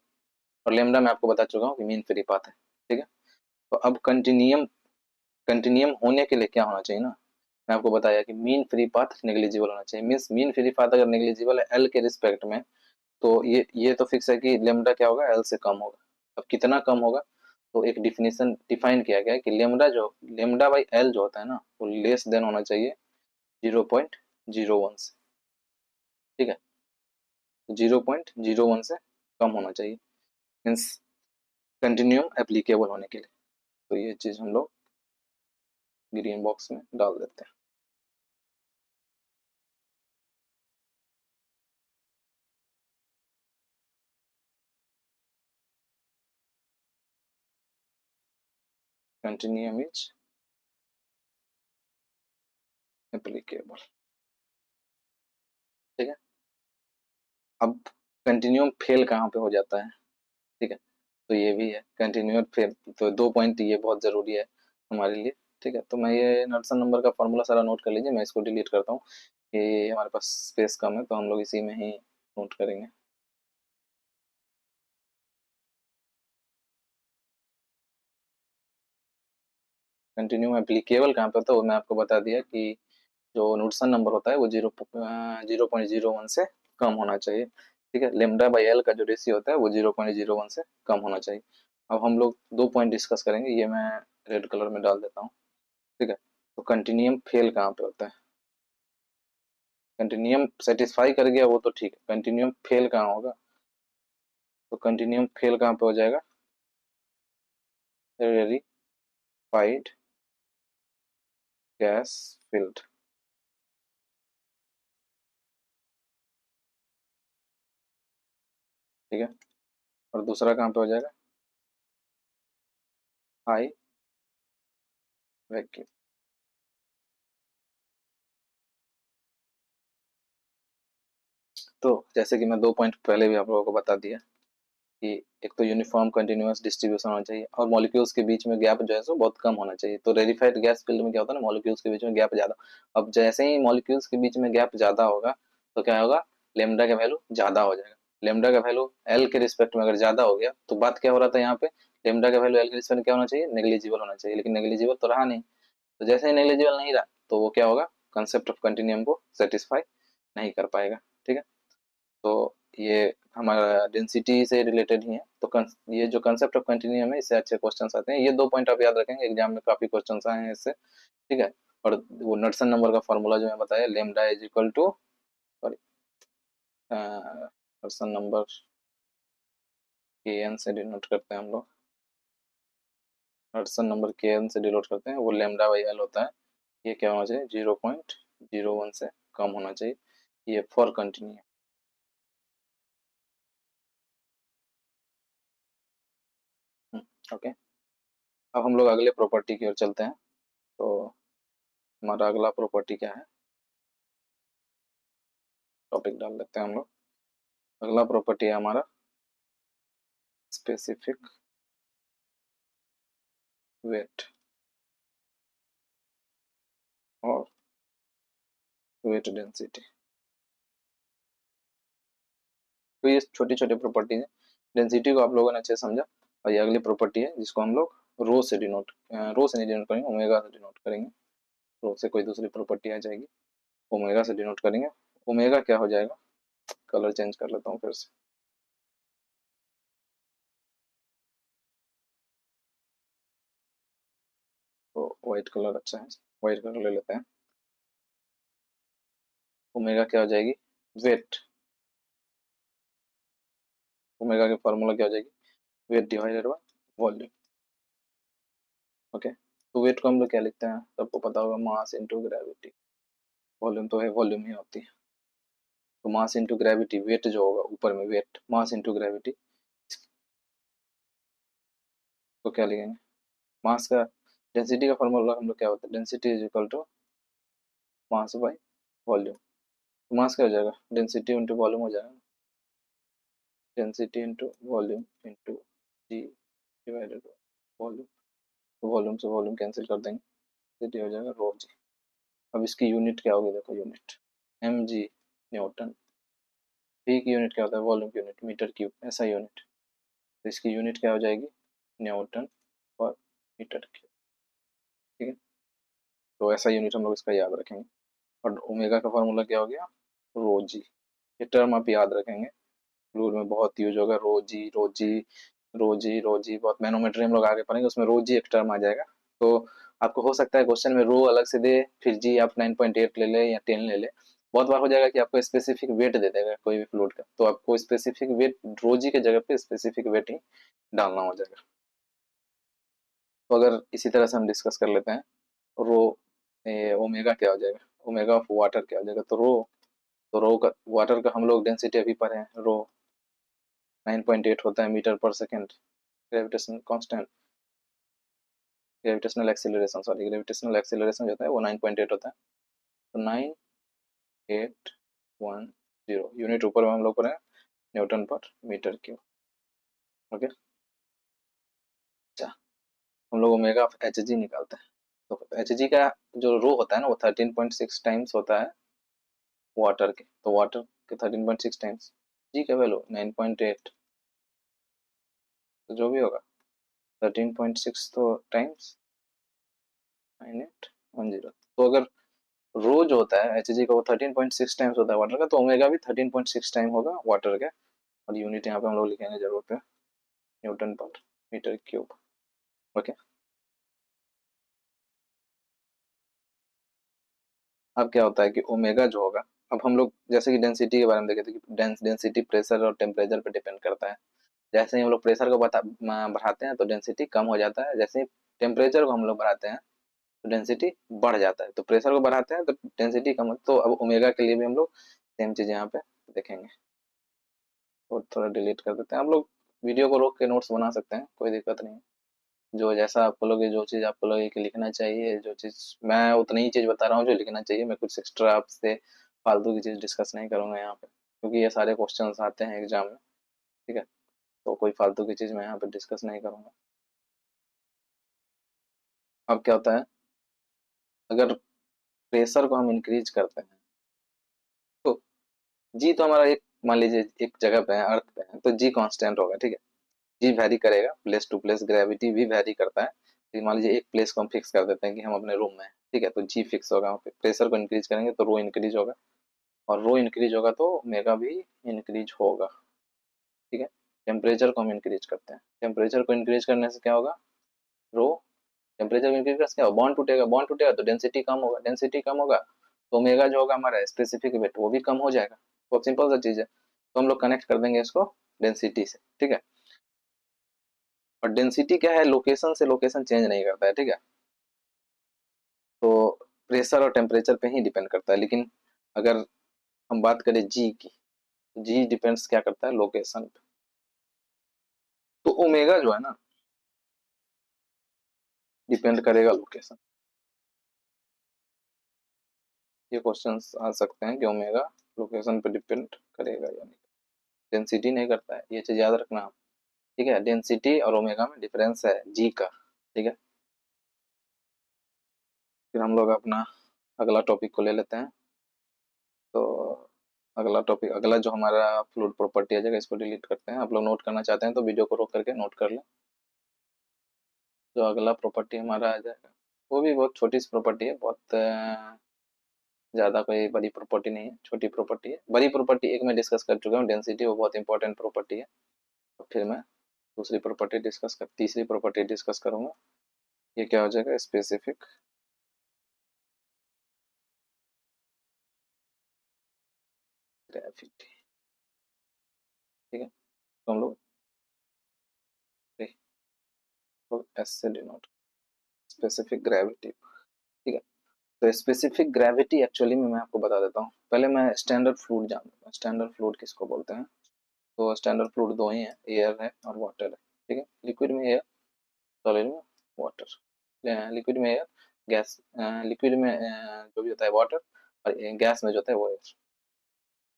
और लेमडा मैं आपको बता चुका हूँ कि मीन फ्री पाथ है, ठीक है। तो अब कंटिन्यूम, कंटिन्यूम होने के लिए क्या होना चाहिए ना, मैं आपको बताया कि मीन फ्री पाथ नेग्लिजिबल होना चाहिए। मीन्स मीन फ्री पाथ अगर नेग्लिजिबल है एल के रिस्पेक्ट में, तो ये तो फिक्स है कि लेमडा क्या होगा, एल से कम होगा। अब कितना कम होगा, तो एक डिफिनेशन डिफाइन किया गया है कि लेमडा बाई एल जो होता है ना, वो लेस देन होना चाहिए 0.01 से, ठीक है। 0.01 से कम होना चाहिए, मीन्स कंटिन्यूम एप्लीकेबल होने के लिए। तो ये चीज हम लोग ग्रीन बॉक्स में डाल देते हैं। कंटिन्यूम इज एप्लीकेबल, ठीक है। अब कंटिन्यूम फेल कहाँ पे हो जाता है, ठीक है। तो ये भी है कंटिन्यूअर फेल, तो दो पॉइंट ये बहुत जरूरी है हमारे लिए, ठीक है। तो मैं ये नॉड्सन नंबर का फॉर्मूला सारा नोट कर लीजिए, मैं इसको डिलीट करता हूँ कि हमारे पास स्पेस कम है, तो हम लोग इसी में ही नोट करेंगे। कंटिन्यूम एप्लीकेबल कहाँ पे होता है वो मैं आपको बता दिया कि जो नोड्सन नंबर होता है वो 0.01 से कम होना चाहिए, ठीक है। लेमडा बाई एल का जो रेशियो होता है वो 0.01 से कम होना चाहिए। अब हम लोग दो पॉइंट डिस्कस करेंगे, ये मैं रेड कलर में डाल देता हूँ, ठीक है। तो कंटिन्यूम फेल कहाँ पे होता है, कंटिन्यूम सेटिस्फाई कर गया वो तो ठीक है, कंटिन्यूम फेल कहाँ होगा, तो कंटिन्यूम फेल कहाँ पे हो जाएगा, रेरिफाइड गैस फील्ड, ठीक है। और दूसरा कहाँ पे हो जाएगा, हाई वैक्यूम। तो जैसे कि मैं 2 पॉइंट पहले भी आप लोगों को बता दिया कि एक तो यूनिफॉर्म कंटिन्यूअस डिस्ट्रीब्यूशन होना चाहिए और मॉलिक्यूल्स के बीच में गैप जो है सो बहुत कम होना चाहिए। तो रेरिफाइड गैस फील्ड में क्या होता है ना, मॉलिक्यूल्स के बीच में गैप ज़्यादा। अब जैसे ही मॉलिक्यूल्स के बीच में गैप ज़्यादा होगा तो क्या होगा, लेमडा का वैल्यू ज़्यादा हो जाएगा। लेमडा का वैल्यू एल के रिस्पेक्ट में अगर ज़्यादा हो गया तो बात क्या हो रहा था यहाँ पे, लेमडा का वैल्यू एल के रिस्पेक्ट में क्या होना चाहिए, नेग्लिजिबल होना चाहिए, लेकिन नेग्लिजिबल तो रहा नहीं। तो जैसे ही नेग्लिजिबल नहीं रहा तो वो क्या होगा, कंसेप्ट ऑफ कंटिन्यूम को सेटिस्फाई नहीं कर पाएगा। ठीक है, तो ये हमारा डेंसिटी से रिलेटेड ही है। तो ये जो कंसेप्ट ऑफ कंटिन्यूम है इससे अच्छे क्वेश्चंस आते हैं। ये 2 पॉइंट आप याद रखेंगे, एग्जाम में काफी क्वेश्चंस आए हैं इससे। ठीक है, और वो नॉल्सन नंबर का फॉर्मूला जो मैं बताया, lambda is equal to, sorry, Knudsen number K N से डिनोट करते हैं हम लोग, नॉल्सन नंबर के एन से डिनोट करते हैं, वो लेमडा बाई एल होता है। ये क्या होना चाहिए, 0.01 से कम होना चाहिए, ये फॉर कंटिन्यू। ओके, अब हम लोग अगले प्रॉपर्टी की ओर चलते हैं। तो हमारा अगला प्रॉपर्टी क्या है, टॉपिक डाल लेते हैं हम लोग। अगला प्रॉपर्टी है हमारा स्पेसिफिक वेट और वेट डेंसिटी। तो ये छोटी छोटी प्रॉपर्टी है, डेंसिटी को आप लोगों ने अच्छे समझा। और ये अगली प्रॉपर्टी है जिसको हम लोग रो से डिनोट, रो से नहीं डिनोट करेंगे, ओमेगा से डिनोट करेंगे। रो से कोई दूसरी प्रॉपर्टी आ जाएगी, ओमेगा से डिनोट करेंगे। ओमेगा क्या हो जाएगा, कलर चेंज कर लेता हूँ फिर से। तो व्हाइट कलर अच्छा है, व्हाइट कलर ले लेते हैं। ओमेगा क्या हो जाएगी, वेट। ओमेगा की फॉर्मूला क्या हो जाएगी, weight divided by volume. Okay, तो वेट को हम लोग क्या लिखते हैं, सबको पता होगा, मास इनटू ग्रेविटी। वॉल्यूम तो है, वॉल्यूम ही होती है। तो मास इनटू ग्रेविटी, वेट जो होगा ऊपर में वेट, मास इनटू ग्रेविटी, तो क्या लिखेंगे, मास का डेंसिटी का फॉर्मूला हम लोग क्या होता है, density is equal to mass by volume. तो मास क्या हो जाएगा, डेंसिटी इंटू वॉल्यूम हो जाएगा, density into volume into G divided by volume. तो वॉल्यूम से वॉल्यूम कैंसिल कर देंगे, डेंसिटी हो जाएगा रो जी। अब इसकी यूनिट क्या होगी, देखो unit M G newton. V की यूनिट क्या होता है, वॉल्यूम की यूनिट मीटर क्यूब, ऐसा यूनिट। तो इसकी यूनिट क्या हो जाएगी, न्यूटन पर मीटर क्यूब। ठीक है, तो ऐसा यूनिट हम लोग इसका याद रखेंगे। और ओमेगा का फॉर्मूला क्या हो गया, रो जी। ये टर्म आप याद रखेंगे, फ्लूइड में बहुत यूज होगा, रो जी रो जी रो जी रो जी, बहुत मैनोमेट्री हम लोग आगे पढ़ेंगे, उसमें रो जी एक टर्म आ जाएगा। तो आपको हो सकता है क्वेश्चन में रो अलग से दे, फिर जी आप 9.8 ले ले या 10 ले ले। बहुत बार हो जाएगा कि आपको स्पेसिफिक वेट दे देगा कोई भी फ्लूइड का, तो आपको स्पेसिफिक वेट रो जी के जगह पे स्पेसिफिक वेट ही डालना हो जाएगा। तो अगर इसी तरह से हम डिस्कस कर लेते हैं, रो ओमेगा क्या हो जाएगा, ओमेगा ऑफ वाटर क्या हो जाएगा, तो रो का, वाटर का हम लोग डेंसिटी अभी पढ़े हैं, रो 9.8 होता है मीटर पर second. Gravitation constant, gravitational acceleration, sorry gravitational acceleration जो होता है वो 9.8 होता है। तो 9810 यूनिट ऊपर में हम लोग पढ़े न्यूटन पर मीटर क्यूब। ओके, अच्छा, हम लोग ओमेगा ऑफ एच जी निकालते हैं। तो एच जी का जो रो होता है ना वो 13.6 टाइम्स होता है वाटर के, तो वाटर के 13.6 टाइम्स, जी का वैल्यू 9.8, तो जो भी होगा 13.6 तो टाइम्स 9810। तो अगर रो जो होता है एच जी का वो 13.6 टाइम्स होता है वाटर का, तो ओमेगा भी 13.6 टाइम होगा वाटर का। और यूनिट यहाँ पे हम लोग लिखेंगे जरूरत है, न्यूटन पर मीटर क्यूब। ओके, अब क्या होता है कि ओमेगा जो होगा, अब हम लोग जैसे कि डेंसिटी के बारे में देखे थे कि डेंसिटी प्रेशर और टेम्परेचर पे डिपेंड करता है। जैसे ही हम लोग प्रेशर को बढ़ाते हैं तो डेंसिटी कम हो जाता है, जैसे ही टेम्परेचर को हम लोग बढ़ाते हैं तो डेंसिटी बढ़ जाता है। तो प्रेशर को बढ़ाते हैं तो डेंसिटी कम, तो अब ओमेगा के लिए भी हम लोग सेम चीज यहाँ पे देखेंगे। और थोड़ा डिलीट कर देते हैं, हम लोग वीडियो को रोक के नोट्स बना सकते हैं, कोई दिक्कत नहीं है। जो जैसा आपको लगे, जो चीज़ आपको लगे कि लिखना चाहिए, जो चीज़ मैं उतनी ही चीज़ बता रहा हूँ जो लिखना चाहिए, मैं कुछ एक्स्ट्रा आपसे फालतू की चीज़ डिस्कस नहीं करूँगा यहाँ पे। क्योंकि ये सारे क्वेश्चंस आते हैं एग्जाम में, ठीक है। तो कोई फालतू की चीज़ मैं यहाँ पे डिस्कस नहीं करूँगा। अब क्या होता है, अगर प्रेशर को हम इंक्रीज करते हैं तो जी तो हमारा एक, मान लीजिए एक जगह पे है, अर्थ पे है, तो जी कांस्टेंट होगा, ठीक है। जी वैरी करेगा, प्लेस टू प्लेस ग्रेविटी भी वैरी करता है। तो मान लीजिए एक प्लेस को हम फिक्स कर देते हैं कि हम अपने रूम में हैं, ठीक है, तो जी फिक्स होगा वहाँ पे। प्रेशर को इंक्रीज करेंगे तो रो इंक्रीज होगा, और रो इंक्रीज होगा तो मेगा भी इंक्रीज होगा, ठीक है। टेम्परेचर को हम इंक्रीज करते हैं, टेम्परेचर को इंक्रीज करने से क्या होगा, रो, टेम्परेचर को इंक्रीज करने से क्या होगा, बॉन्ड टूटेगा, बॉन्ड टूटेगा तो डेंसिटी कम होगा, डेंसिटी कम होगा तो ओमेगा जो होगा हमारा स्पेसिफिक वेट वो भी कम हो जाएगा। बहुत सिंपल सा चीज है, तो हम लोग कनेक्ट कर देंगे इसको डेंसिटी से, ठीक है। और डेंसिटी क्या है, लोकेशन से लोकेशन चेंज नहीं करता है, ठीक है। तो प्रेशर और टेम्परेचर पे ही डिपेंड करता है, लेकिन अगर हम बात करें जी की, जी डिपेंड्स क्या करता है, लोकेशन पे। तो ओमेगा जो है ना, डिपेंड करेगा लोकेशन। ये क्वेश्चंस आ सकते हैं कि ओमेगा लोकेशन पे डिपेंड करेगा या नहीं, डेंसिटी नहीं करता है, ये चीज याद रखना आप, ठीक है। डेंसिटी और ओमेगा में डिफरेंस है जी का, ठीक है। फिर हम लोग अपना अगला टॉपिक को ले लेते हैं। तो अगला टॉपिक, अगला जो हमारा फ्लूइड प्रॉपर्टी आ जाएगा, इसको डिलीट करते हैं। आप लोग नोट करना चाहते हैं तो वीडियो को रोक करके नोट कर लें। जो अगला प्रॉपर्टी हमारा आ जाएगा वो भी बहुत छोटी सी प्रॉपर्टी है, बहुत ज़्यादा कोई बड़ी प्रॉपर्टी नहीं है, छोटी प्रॉपर्टी है। बड़ी प्रॉपर्टी एक मैं डिस्कस कर चुका हूँ, डेंसिटी, वो बहुत इंपॉर्टेंट प्रॉपर्टी है। तो फिर मैं तीसरी प्रॉपर्टी डिस्कस करूंगा। ये क्या हो जाएगा, स्पेसिफिक ग्रेविटी, ठीक है। तो हम लोग एस से डिनोट, स्पेसिफिक ग्रेविटी, ठीक है। तो स्पेसिफिक ग्रेविटी एक्चुअली में मैं आपको बता देता हूँ। पहले मैं स्टैंडर्ड फ्लूइड जान लेता हूँ, स्टैंडर्ड फ्लूइड किसको बोलते हैं। तो स्टैंडर्ड फ्लूइड दो ही है, एयर है और वाटर है, ठीक है। लिक्विड में एयर, सॉलिड में वाटर। लिक्विड में एयर, गैस, लिक्विड में जो भी होता है वाटर, और गैस में जो होता है वो एयर।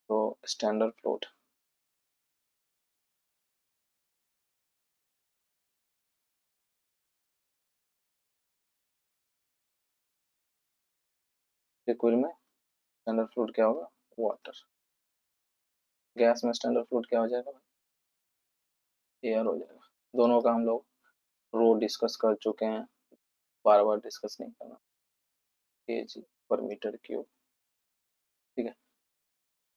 तो स्टैंडर्ड फ्लूइड, लिक्विड में स्टैंडर्ड फ्लूइड क्या होगा, वाटर। गैस में स्टैंडर्ड फ्लूइड क्या हो जाएगा, एयर हो जाएगा। दोनों का हम लोग रो डिस्कस कर चुके हैं, बार बार डिस्कस नहीं करना। केजी पर मीटर क्यूब, ठीक है।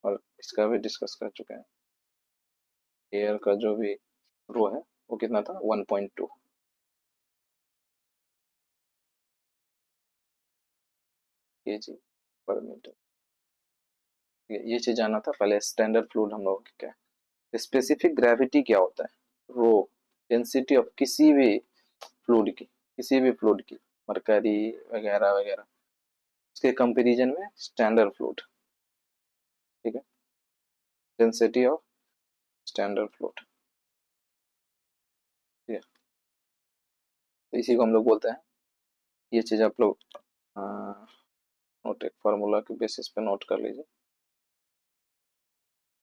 और इसका भी डिस्कस कर चुके हैं। एयर का जो भी रो है वो कितना था, 1.2 केजी पर मीटर, ठीक है। ये चीज जाना था पहले। स्टैंडर्ड फ्लूइड हम लोग क्या है, स्पेसिफिक ग्रेविटी क्या होता है, रो, डेंसिटी ऑफ किसी भी फ्लूइड की, किसी भी फ्लूइड की, मरकरी वगैरह वगैरह, उसके कंपैरिजन में स्टैंडर्ड फ्लूइड, ठीक है। डेंसिटी ऑफ स्टैंडर्ड फ्लूइड, ठीक है। तो इसी को हम लोग बोलते हैं, ये चीज आप लोग नोट, एक फार्मूला के बेसिस पे नोट कर लीजिए।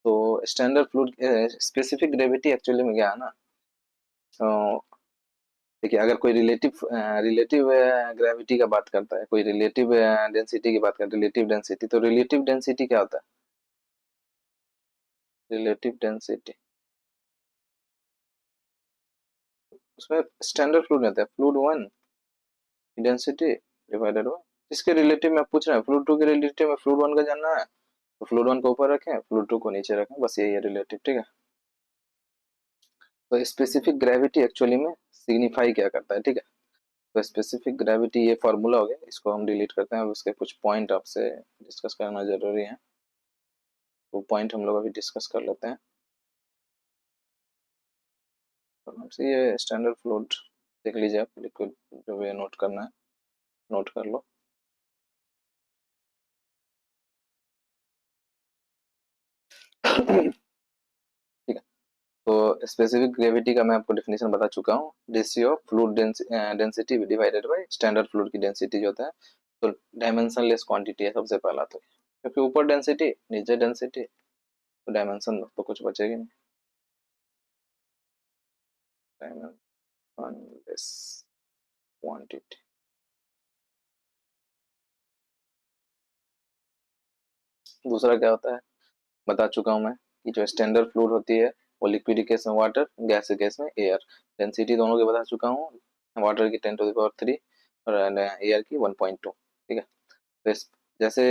तो standard fluid, specific gravity actually में क्या है ना, देखिए अगर कोई रिलेटिव रिलेटिव ग्रेविटी का बात करता है, कोई रिलेटिव डेंसिटी की बात करता है, रिलेटिव डेंसिटी, तो रिलेटिव डेंसिटी क्या होता है, रिलेटिव डेंसिटी, उसमें स्टैंडर्ड फ्लूइड रहता है, fluid one density divided by, इसके रिलेटिव में पूछ रहे हैं, फ्लूइड टू के रिलेटिव में फ्लूइड वन का जानना है, तो फ्लूइड वन को ऊपर रखें, फ्लूइड टू को नीचे रखें, बस यही है रिलेटिव, ठीक है। तो स्पेसिफिक ग्रेविटी एक्चुअली में सिग्निफाई क्या करता है, ठीक है। तो स्पेसिफिक ग्रेविटी, ये फॉर्मूला हो गया, इसको हम डिलीट करते हैं। अब उसके कुछ पॉइंट आपसे डिस्कस करना जरूरी है, वो पॉइंट हम लोग अभी डिस्कस कर लेते हैं। तो हमसे ये स्टैंडर्ड फ्लूइड देख लीजिए आप, लिक्विड जो भी नोट करना है नोट कर लो। ठीक है। तो स्पेसिफिक ग्रेविटी का मैं आपको डेफिनेशन बता चुका हूँ, ratio fluid density divided by standard fluid की डेंसिटी जो होता है। तो डायमेंशनलेस क्वांटिटी है सबसे पहला, तो क्योंकि ऊपर डेंसिटी नीचे डेंसिटी, तो डायमेंशन तो कुछ बचेगी नहीं। Dimensionless quantity. दूसरा क्या होता है बता चुका हूँ मैं कि जो स्टैंडर्ड फ्लूइड होती है वो लिक्विड केस में वाटर, गैस के केस में एयर। डेंसिटी दोनों की बता चुका हूँ, वाटर की 10⁻³ और एयर की 1.2। ठीक है। तो जैसे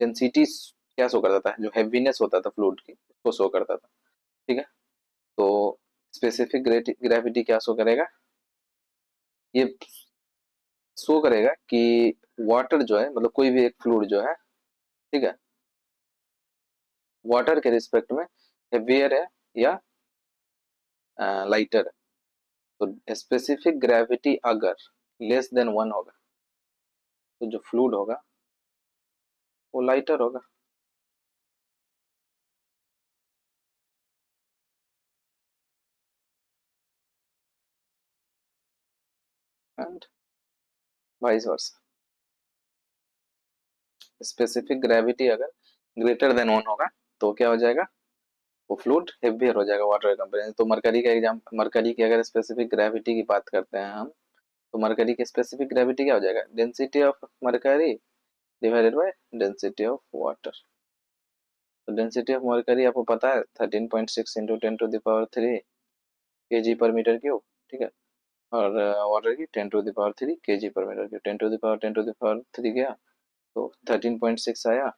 डेंसिटी क्या शो करता था, जो हैवीनेस होता था फ्लूइड की उसको शो करता था। ठीक है। तो स्पेसिफिक ग्रेविटी क्या शो करेगा, ये शो करेगा कि वाटर जो है मतलब कोई भी एक फ्लूइड जो है, ठीक है, वाटर के रिस्पेक्ट में हेवियर है या लाइटर है। तो स्पेसिफिक ग्रेविटी अगर लेस देन 1 होगा तो जो फ्लूइड होगा वो लाइटर होगा। And vice versa. Specific gravity अगर ग्रेटर देन 1 होगा तो क्या हो जाएगा, वो फ्लूइड हेवियर हो जाएगा वाटर कंपेरिजन। तो मरकरी का एग्जाम, मरकरी की अगर स्पेसिफिक ग्रेविटी की बात करते हैं हम, तो मरकरी की स्पेसिफिक ग्रेविटी क्या हो जाएगा, density of mercury divided by density of water. तो डेंसिटी ऑफ मरकरी आपको पता है 13.6 इंटू 10⁻³ kg पर मीटर क्यूब। ठीक है। और वाटर की 10⁻³ kg पर मीटर क्यूब। 10⁻10⁻³ गया तो 13.6 आया,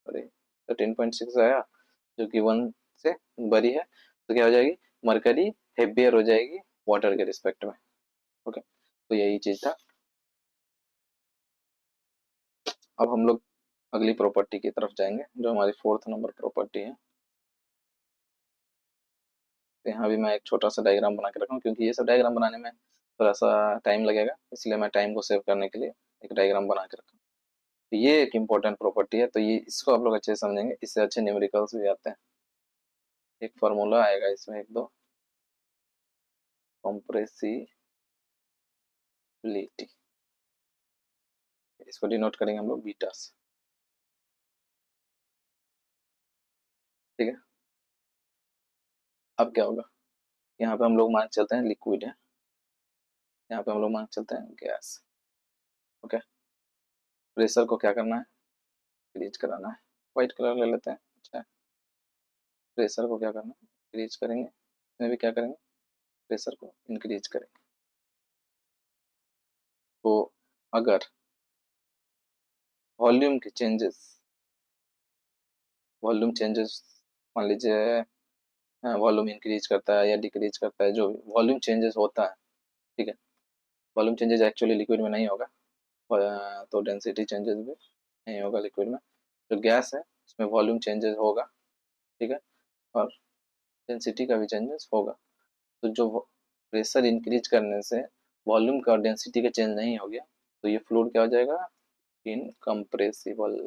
सॉरी 13.6 आया, जो कि 1 से बड़ी है। तो क्या हो जाएगी, मरकरी हेवियर हो जाएगी वाटर के रिस्पेक्ट में। ओके, तो यही चीज था। अब हम लोग अगली प्रॉपर्टी की तरफ जाएंगे जो हमारी 4th नंबर प्रॉपर्टी है। तो यहाँ भी मैं एक छोटा सा डायग्राम बना के रखा हूँ, क्योंकि ये सब डायग्राम बनाने में थोड़ा सा टाइम लगेगा, इसलिए मैं टाइम को सेव करने के लिए एक डायग्राम बना के रखा हूँ। तो ये एक इम्पोर्टेंट प्रॉपर्टी है, तो ये इसको आप लोग अच्छे से समझेंगे, इससे अच्छे न्यूमेरिकल्स भी आते हैं। एक फार्मूला आएगा इसमें, एक दो, कॉम्प्रेसिबिलिटी, इसको डिनोट करेंगे हम लोग बीटा से। ठीक है। अब क्या होगा, यहाँ पे हम लोग मान चलते हैं लिक्विड है, यहाँ पे हम लोग मान चलते हैं गैस। ओके। प्रेशर को क्या करना है, इंक्रीज कराना है। व्हाइट कलर ले लेते हैं। अच्छा, प्रेशर को क्या करना है, इंक्रीज करेंगे। इसमें भी क्या करेंगे, प्रेशर को इंक्रीज करेंगे। तो अगर वॉल्यूम के चेंजेस, वॉल्यूम चेंजेस मान लीजिए वॉल्यूम इंक्रीज करता है या डिक्रीज करता है, जो वॉल्यूम चेंजेस होता है, ठीक है, वॉल्यूम चेंजेस एक्चुअली लिक्विड में नहीं होगा, तो डेंसिटी चेंजेस भी नहीं होगा लिक्विड में। जो गैस है उसमें वॉल्यूम चेंजेस होगा, ठीक है, और डेंसिटी का भी चेंजेस होगा। तो जो प्रेशर इंक्रीज करने से वॉल्यूम का और डेंसिटी का चेंज नहीं हो गया तो ये फ्लूइड क्या हो जाएगा, इनकम्प्रेसिबल।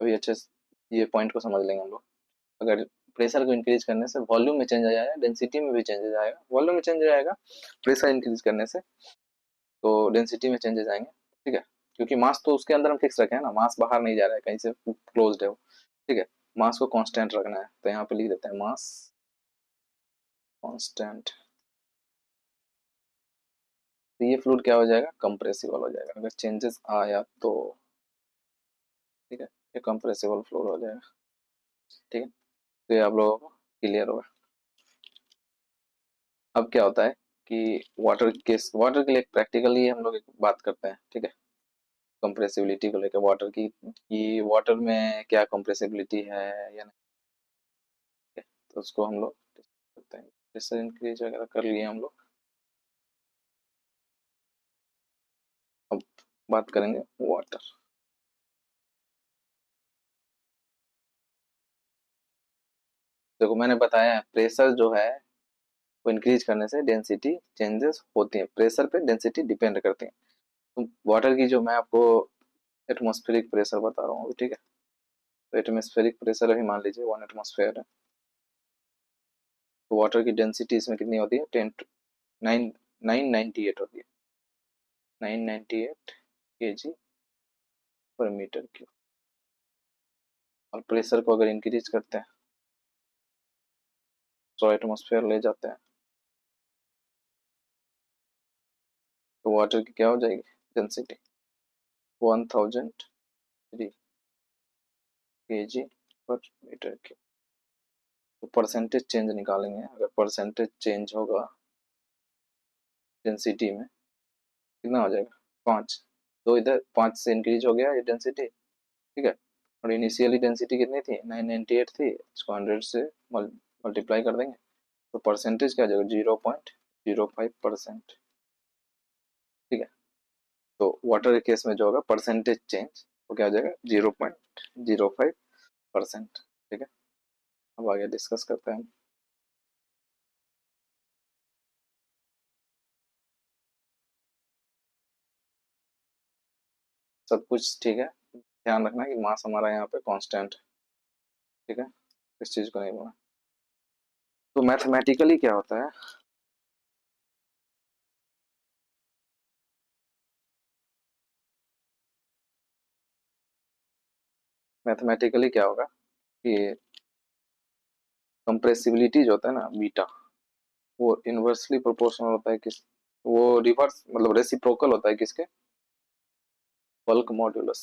अभी अच्छे से ये पॉइंट को समझ लेंगे हम लोग। अगर प्रेशर को इंक्रीज करने से वॉल्यूम में चेंज आ जाएगा, डेंसिटी में भी चेंजेस आएगा, वॉल्यूम में चेंज आएगा प्रेशर इंक्रीज करने से, तो डेंसिटी में चेंजेस आएंगे। ठीक है, क्योंकि मास तो उसके अंदर हम फिक्स रखे हैं ना, मास बाहर नहीं जा रहा है कहीं से, क्लोज्ड है वो। ठीक है, मास को कांस्टेंट रखना है, तो यहाँ पे लिख देते हैं मास कांस्टेंट। तो ये फ्लूइड क्या हो जाएगा, कंप्रेसिबल हो जाएगा अगर चेंजेस आया तो। ठीक है, ये कंप्रेसिबल फ्लूइड हो जाएगा। ठीक है, तो ये आप लोगों को क्लियर होगा। अब क्या होता है कि वाटर के लिए प्रैक्टिकली हम लोग एक बात करते हैं। ठीक है, कंप्रेसिबिलिटी को लेकर वाटर की, कि वाटर में क्या कंप्रेसिबिलिटी है या नहीं है, तो उसको हम लोग करते हैं। प्रेशर इंक्रीज वगैरह कर लिए हम लोग। अब बात करेंगे वाटर। देखो मैंने बताया प्रेशर जो है वो इंक्रीज करने से डेंसिटी चेंजेस होती है, प्रेशर पे डेंसिटी डिपेंड करती है। तो वाटर की जो मैं आपको एटमॉस्फेरिक प्रेशर बता रहा हूँ, ठीक है, तो एटमॉस्फेरिक प्रेशर अभी मान लीजिए 1 एटमॉस्फेयर है, तो वाटर की डेंसिटी इसमें कितनी होती है, 998 होती है, 998 kg पर मीटर क्यूब। और प्रेशर को अगर इंक्रीज करते हैं 100 एटमॉस्फेयर ले जाते हैं तो वाटर की क्या हो जाएगी डेंसिटी 1003 kg पर मीटर क्यूब। तो परसेंटेज चेंज निकालेंगे, अगर परसेंटेज चेंज होगा डेंसिटी में कितना हो जाएगा 5। तो इधर 5 से इंक्रीज हो गया ये डेंसिटी, ठीक है। और इनिशियली डेंसिटी कितनी थी 998 थी, इसको 100 से मल्टीप्लाई कर देंगे तो परसेंटेज क्या आ जाएगा 0.05%, ठीक है। तो वाटर के केस में जो होगा परसेंटेज चेंज वो क्या हो जाएगा 0.05%, ठीक है। अब आगे डिस्कस करते हैं हम। सब कुछ ठीक है, ध्यान रखना कि मास हमारा यहाँ पे कांस्टेंट है, ठीक है, इस चीज को नहीं बोलना। तो मैथमेटिकली क्या होता है, मैथमेटिकली क्या होगा कि कंप्रेसिबिलिटी जो होता है ना बीटा, वो इनवर्सली प्रोपोर्शनल होता है किस, वो रिवर्स मतलब रेसिप्रोकल होता है किसके, बल्क मॉड्यूलस।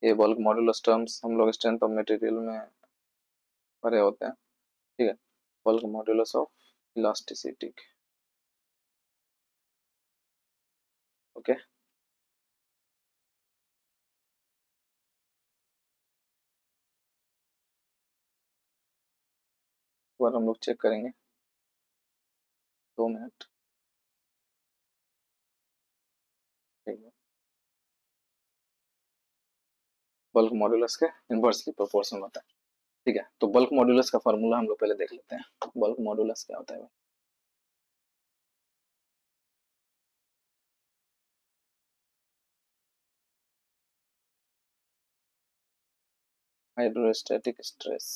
ये बल्क मॉड्यूलस टर्म्स हम लोग स्ट्रेंथ ऑफ मटेरियल में पढ़े होते हैं, ठीक है। Bulk modulus of elasticity, okay. एक बार हम लोग चेक करेंगे, 2 मिनट, ठीक है। बल्क मॉड्यूलस के इनवर्सली प्रोपोर्शनल होता है, ठीक है। तो बल्क मॉड्यूलस का फार्मूला हम लोग पहले देख लेते हैं, बल्क मॉड्यूलस क्या होता है। Hydrostatic stress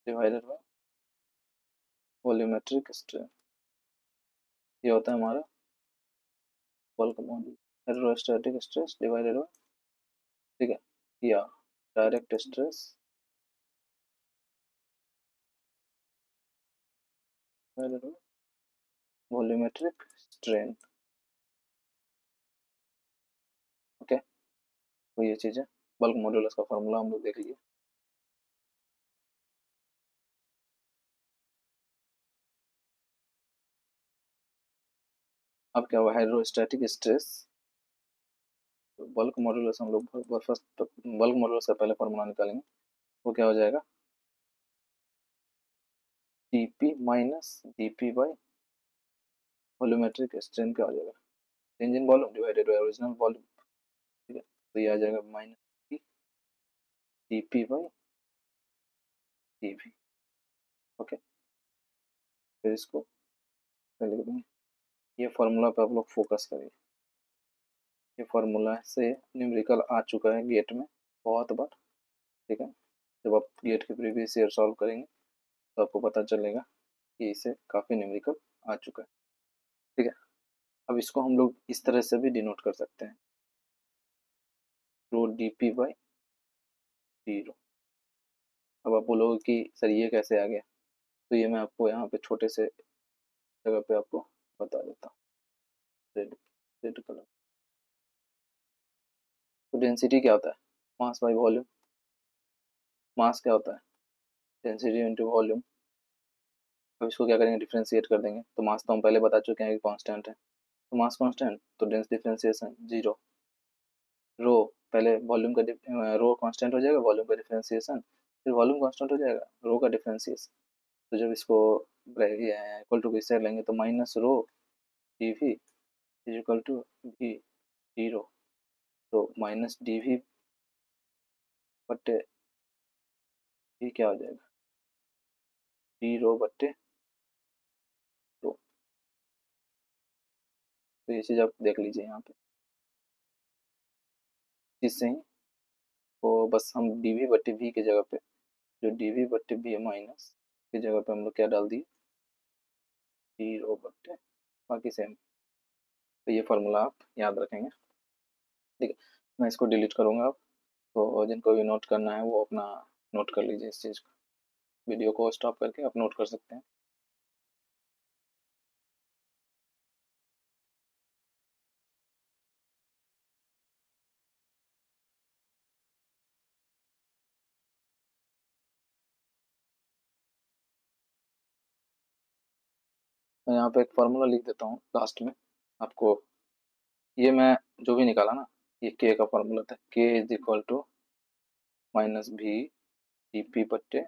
divided by volumetric strain, ये होता है हमारा bulk module. Hydrostatic stress divided by, ठीक है, या direct stress divided by volumetric strain, okay. तो ये चीज है, बल्क मॉड्यूलस का फार्मूला हम लोग देख लीजिए। अब क्या हुआ हाइड्रोस्टैटिक स्ट्रेस, बल्क मॉड्यूलस हम लोग फर्स्ट बल्क मॉड्यूलस का पहले फार्मूला निकालेंगे, वो क्या हो जाएगा dp minus dp by volumetric strain क्या हो जाएगा change in volume divided by original volume, ठीक है। तो ये आ जाएगा minus dp by dv, okay. फिर इसको लिख देंगे, ये फार्मूला पे आप लोग फोकस करिए, ये फार्मूला से न्यूमेरिकल आ चुका है गेट में बहुत बार, ठीक है। जब आप गेट के प्रीवियस ईयर सॉल्व करेंगे तो आपको पता चलेगा कि इसे काफ़ी न्यूमेरिकल आ चुका है, ठीक है। अब इसको हम लोग इस तरह से भी डिनोट कर सकते हैं, rho D P by D रो। अब आप बोलोगे कि सर ये कैसे आ गया, तो ये मैं आपको यहाँ पे छोटे से जगह पे आपको बता देता हूँ, रेड रेड कलर। तो डेंसिटी क्या होता है मास बाई वॉल्यूम, मास क्या होता है डेंसिटी इंटू वॉल्यूम। अब इसको क्या करेंगे डिफ्रेंशिएट कर देंगे, तो मास तो हम पहले बता चुके हैं कि कांस्टेंट है, तो मास कांस्टेंट तो डेंस डिफ्रेंशिएशन 0, रो पहले वॉल्यूम का रो कांस्टेंट हो जाएगा, वॉल्यूम का डिफरेंशिएशन फिर वॉल्यूम कांस्टेंट हो जाएगा, रो का डिफरेंशिएशन। तो जब इसको इक्वल टू इस साइड लेंगे तो minus rho d V is equal to V d rho, तो माइनस डी वी बट्टे वी क्या हो जाएगा डी रो बट्टे रो। तो ये चीज़ आप देख लीजिए यहाँ पे, इससे ही तो बस हम डी वी बट्टे वी की जगह पे जो डी वी बट्टे वी है माइनस की जगह पे हम लोग क्या डाल दिए टी रो बट्टे बाकी सेम। तो ये फार्मूला आप याद रखेंगे, ठीक है। मैं इसको डिलीट करूँगा अब, तो जिनको भी नोट करना है वो अपना नोट कर लीजिए इस चीज़ को। वीडियो को स्टॉप करके आप नोट कर सकते हैं। मैं यहाँ पे एक फार्मूला लिख देता हूँ लास्ट में आपको। ये मैं जो भी निकाला ना, ये के का फार्मूला था, K is equal to minus V D P बट्टे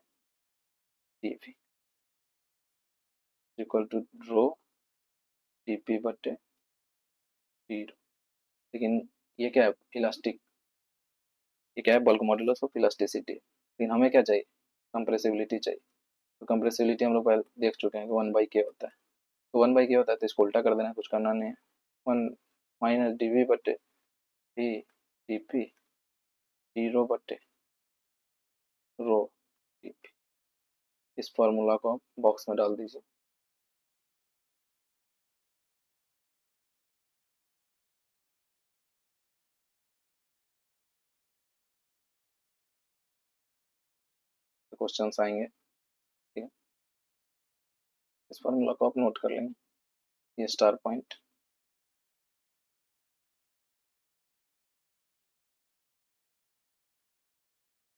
D V equal to rho D P बट्टे डी रो। लेकिन ये क्या है, इलास्टिक, ये क्या है, बल्क मॉड्यूलस ऑफ इलास्टिसिटी। लेकिन हमें क्या चाहिए, कंप्रेसिबिलिटी चाहिए। तो कंप्रेसिबिलिटी हम लोग पहले देख चुके हैं कि 1/k होता है। तो 1/k होता है तो इसको उल्टा कर देना है, कुछ करना नहीं है। 1 माइनस डी वी बट्टे डी डी पी डी रो बट्टे रो डी पी। इस फॉर्मूला को आप बॉक्स में डाल दीजिए। तो क्वेश्चंस आएंगे, ठीक है। इस फॉर्मूला को आप नोट कर लेंगे, ये स्टार पॉइंट।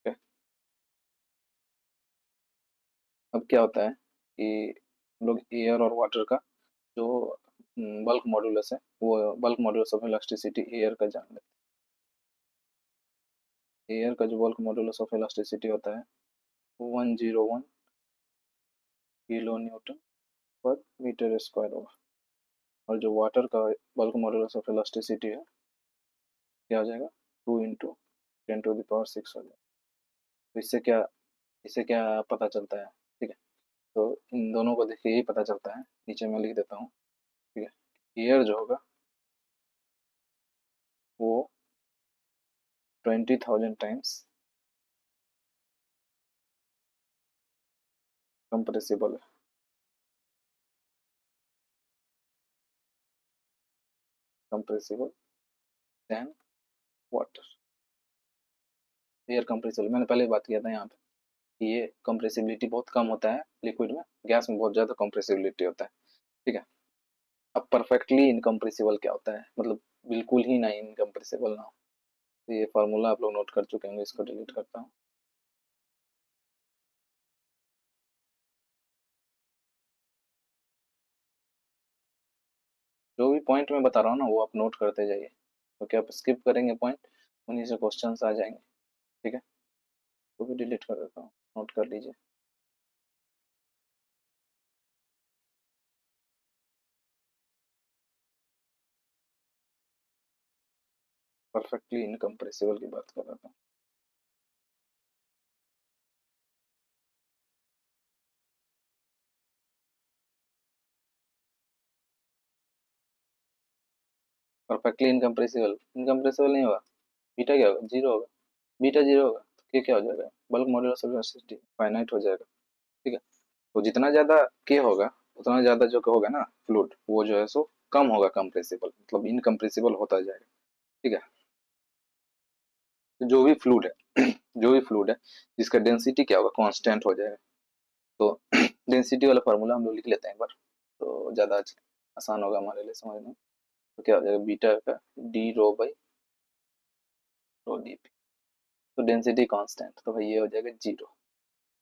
ठीक है। अब क्या होता है कि हम लोग एयर और वाटर का जो बल्क मॉड्यूलस है, वो bulk modulus of elasticity air का जान लेते हैं। एयर का जो बल्क मॉड्यूलस ऑफ इलास्टिसिटी होता है वो 101 किलो न्यूटन पर मीटर स्क्वायर होगा। और जो वाटर का बल्क मॉड्यूलस ऑफ इलास्टिसिटी है, क्या हो जाएगा, 2 × 10⁻⁶ हो जाएगा। तो इससे क्या पता चलता है, ठीक है। तो इन दोनों को देखिए यही पता चलता है, नीचे मैं लिख देता हूँ, ठीक है। एयर जो होगा वो 20,000 टाइम्स कंप्रेसिबल है, compressible than water. Air compressible, मैंने पहले बात किया था यहाँ पे कि ये कंप्रेसिबिलिटी बहुत कम होता है लिक्विड में, गैस में बहुत ज़्यादा कंप्रेसिबिलिटी होता है, ठीक है। अब परफेक्टली इनकम्प्रेसिबल क्या होता है, मतलब बिल्कुल ही नहीं इनकम्प्रेसिबल ना हो। तो ये फार्मूला आप लोग नोट कर चुके होंगे, इसको डिलीट करता हूँ। जो भी पॉइंट मैं बता रहा हूँ ना वो आप नोट करते जाइए, क्योंकि आप स्किप करेंगे पॉइंट, उन्हीं से क्वेश्चन आ जाएंगे, ठीक है। तो भी डिलीट कर देता हूँ, नोट कर लीजिए। परफेक्टली इनकम्प्रेसिबल की बात कर रहा था। परफेक्टली इनकम्प्रेसिबल, इनकम्प्रेसिबल नहीं होगा, बीटा क्या होगा, जीरो होगा। बीटा जीरो होगा तो के क्या हो जाएगा, bulk modulus of velocity finite हो जाएगा, ठीक है। तो जितना ज़्यादा के होगा उतना ज़्यादा जो होगा ना फ्लूइड, वो जो है सो कम होगा कंप्रेसिबल, मतलब इनकम्प्रेसिबल होता जाएगा, ठीक है। तो जो भी फ्लूइड है जो भी फ्लूइड है जिसका डेंसिटी क्या होगा, कांस्टेंट हो जाएगा। तो डेंसिटी वाला फार्मूला हम लोग लिख लेते हैं एक बार, तो ज़्यादा आसान होगा हमारे लिए समझना। तो क्या हो जाएगा, बीटा का D rho by rho D P. तो डेंसिटी कांस्टेंट, तो भाई ये हो जाएगा जीरो,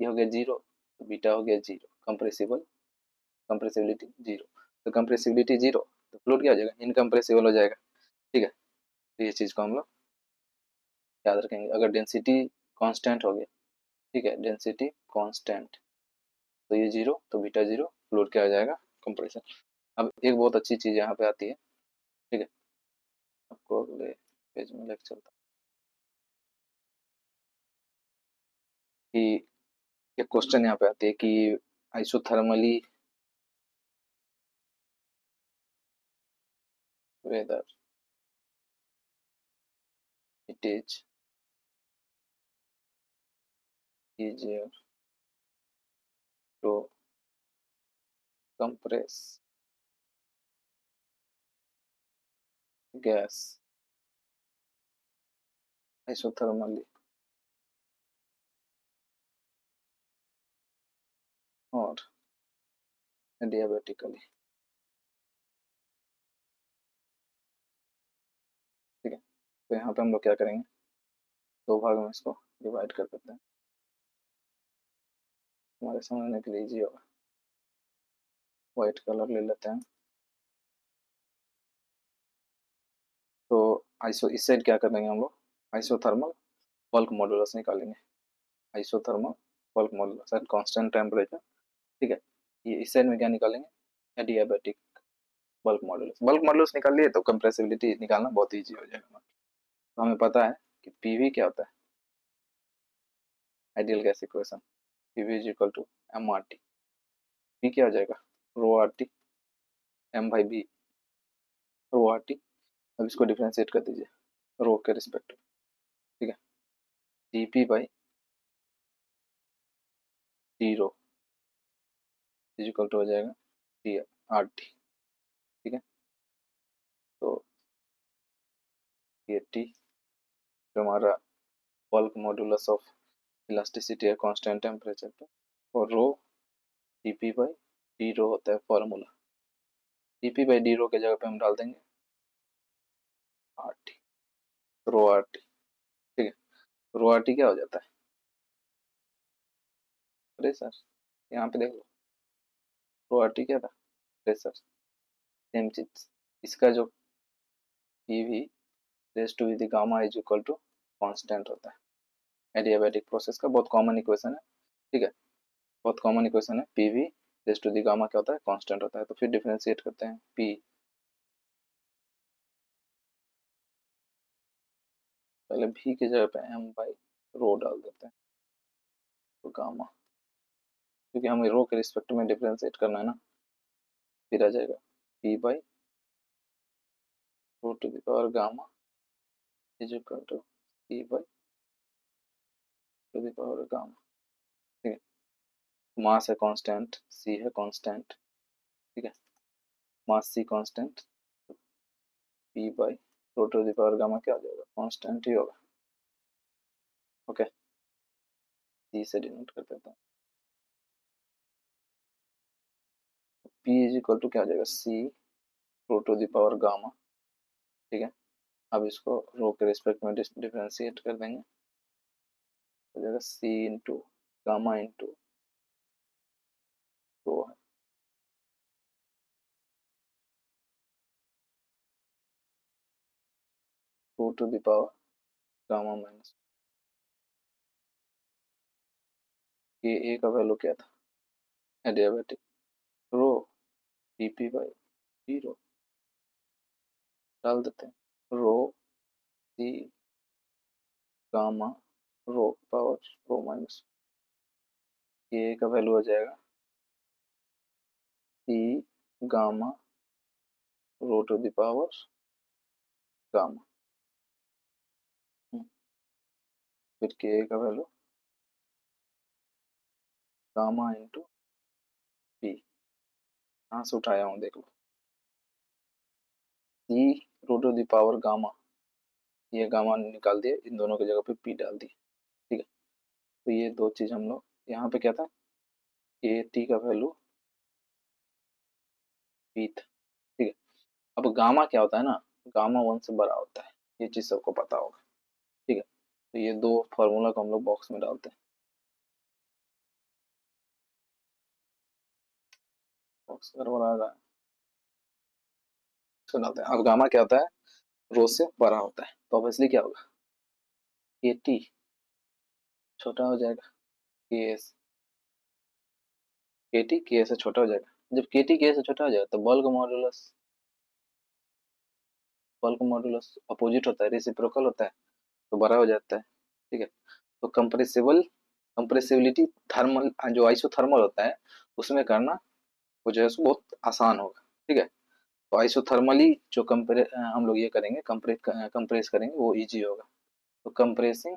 ये हो गया जीरो, तो बीटा हो गया जीरो, कंप्रेसिबल कंप्रेसिबिलिटी जीरो। तो कंप्रेसिबिलिटी जीरो तो फ्लूइड क्या हो जाएगा, इनकम्प्रेसिबल हो जाएगा, ठीक है। तो ये चीज़ को हम लोग याद रखेंगे। अगर डेंसिटी कांस्टेंट हो गया, ठीक है, डेंसिटी कांस्टेंट, तो ये जीरो, तो बीटा जीरो, फ्लूइड क्या हो जाएगा, कंप्रेशन। अब एक बहुत अच्छी चीज़ यहाँ पे आती है, ठीक है। आपको अगले पेज में लेकर चलता कि एक क्वेश्चन यहाँ पे आती है कि isothermally whether it is easier to compress gas isothermally और एडियाबेटिकली। ठीक है, तो यहाँ पे हम लोग क्या करेंगे, दो भाग में इसको डिवाइड कर देते हैं, हमारे समझने के लिए इजी होगा। व्हाइट कलर ले लेते हैं। तो आइसो इस साइड क्या करेंगे हम लोग, आइसोथर्मल बल्क मॉडुलस निकालेंगे। Isothermal bulk modulus at constant temperature. ठीक है, ये इस साइड में क्या निकालेंगे, adiabatic bulk modulus. Bulk modulus निकाल लिए तो कंप्रेसिबिलिटी निकालना बहुत ईजी हो जाएगा। तो हमें पता है कि पीवी क्या होता है, ideal gas equation, PV is equal to M R T. P क्या हो जाएगा, rho R T, M by B rho R T. अब इसको डिफ्रेंशिएट कर दीजिए रो के रिस्पेक्ट। ठीक है, D P by D rho is equal to हो जाएगा डी आर टी। ठीक है, तो ये टी जो हमारा बल्क मॉडुलस ऑफ इलास्टिसिटी है कांस्टेंट टेम्परेचर पे, और rho D P by D rho होता है formula. D P by D rho के जगह पे हम डाल देंगे R T, rho R T. ठीक है, रो आर टी क्या हो जाता है, प्रेशर। यहाँ पे देख लो, रो आर टी क्या था, प्रेशर। सेम चीज, इसका जो P V raise to the gamma is equal to constant होता है। एडियाबैटिक प्रोसेस का बहुत कॉमन इक्वेशन है। ठीक है, बहुत कॉमन इक्वेशन है, P V raise to the gamma क्या होता है, कांस्टेंट होता है। तो फिर डिफरेंशिएट करते हैं, पी पहले भी की जगह पे एम बाई रो डाल देते हैं, तो गामा, क्योंकि हमें रो के रिस्पेक्ट में डिफरेंशिएट करना है ना, फिर आ जाएगा P by rho to the power gamma is equal to P by to the power gamma. ठीक है, मास है कांस्टेंट, सी है कांस्टेंट। ठीक है, mass C constant, P by rho to the power gamma क्या हो जाएगा, कांस्टेंट ही होगा। ओके, सी से डिनोट कर देता हूँ, पी इज इक्वल टू क्या हो जाएगा, सी रो टू द पावर गामा। ठीक है, अब इसको रो के रिस्पेक्ट में डिफरेंशिएट कर देंगे, हो जाएगा C into gamma into rho to the power gamma minus. ये ए का वैल्यू क्या था, adiabatic, rho D P by D rho डाल देते हैं, rho C gamma rho power rho minus, ये ए का वैल्यू हो जाएगा C gamma rho to the power gamma. फिर के ए का वैल्यू गामा इंटू पी, कहाँ से उठाया हूँ देख लो, सी रो टू द पावर गामा, ये गामा निकाल दिए, इन दोनों की जगह पे पी डाल दिए। ठीक है, तो ये दो चीज हम लोग, यहाँ पे क्या था, ए टी का वैल्यू पी था। ठीक है, अब गामा क्या होता है ना, गामा वन से बड़ा होता है, ये चीज सबको पता होगा। ठीक है, तो ये दो फार्मूला को हम लोग बॉक्स में डालते हैं, बॉक्स बराबर आ रहा है, इसको डालते हैं। अब गामा क्या होता है, रो से बड़ा होता है, तो ऑब्वियसली क्या होगा, ए टी छोटा हो जाएगा, के एस, के टी के से छोटा हो जाएगा। जब के टी के से छोटा हो जाएगा तो बल्क मॉडुलस अपोजिट होता है, रेसिप्रोकल होता है, तो बड़ा हो जाता है। ठीक है, तो कंप्रेसिबिलिटी थर्मल जो आइसोथर्मल होता है उसमें करना वो जो है बहुत आसान होगा। ठीक है, तो आइसोथर्मली जो हम लोग ये करेंगे, कंप्रेस करेंगे, वो इजी होगा। तो कंप्रेसिंग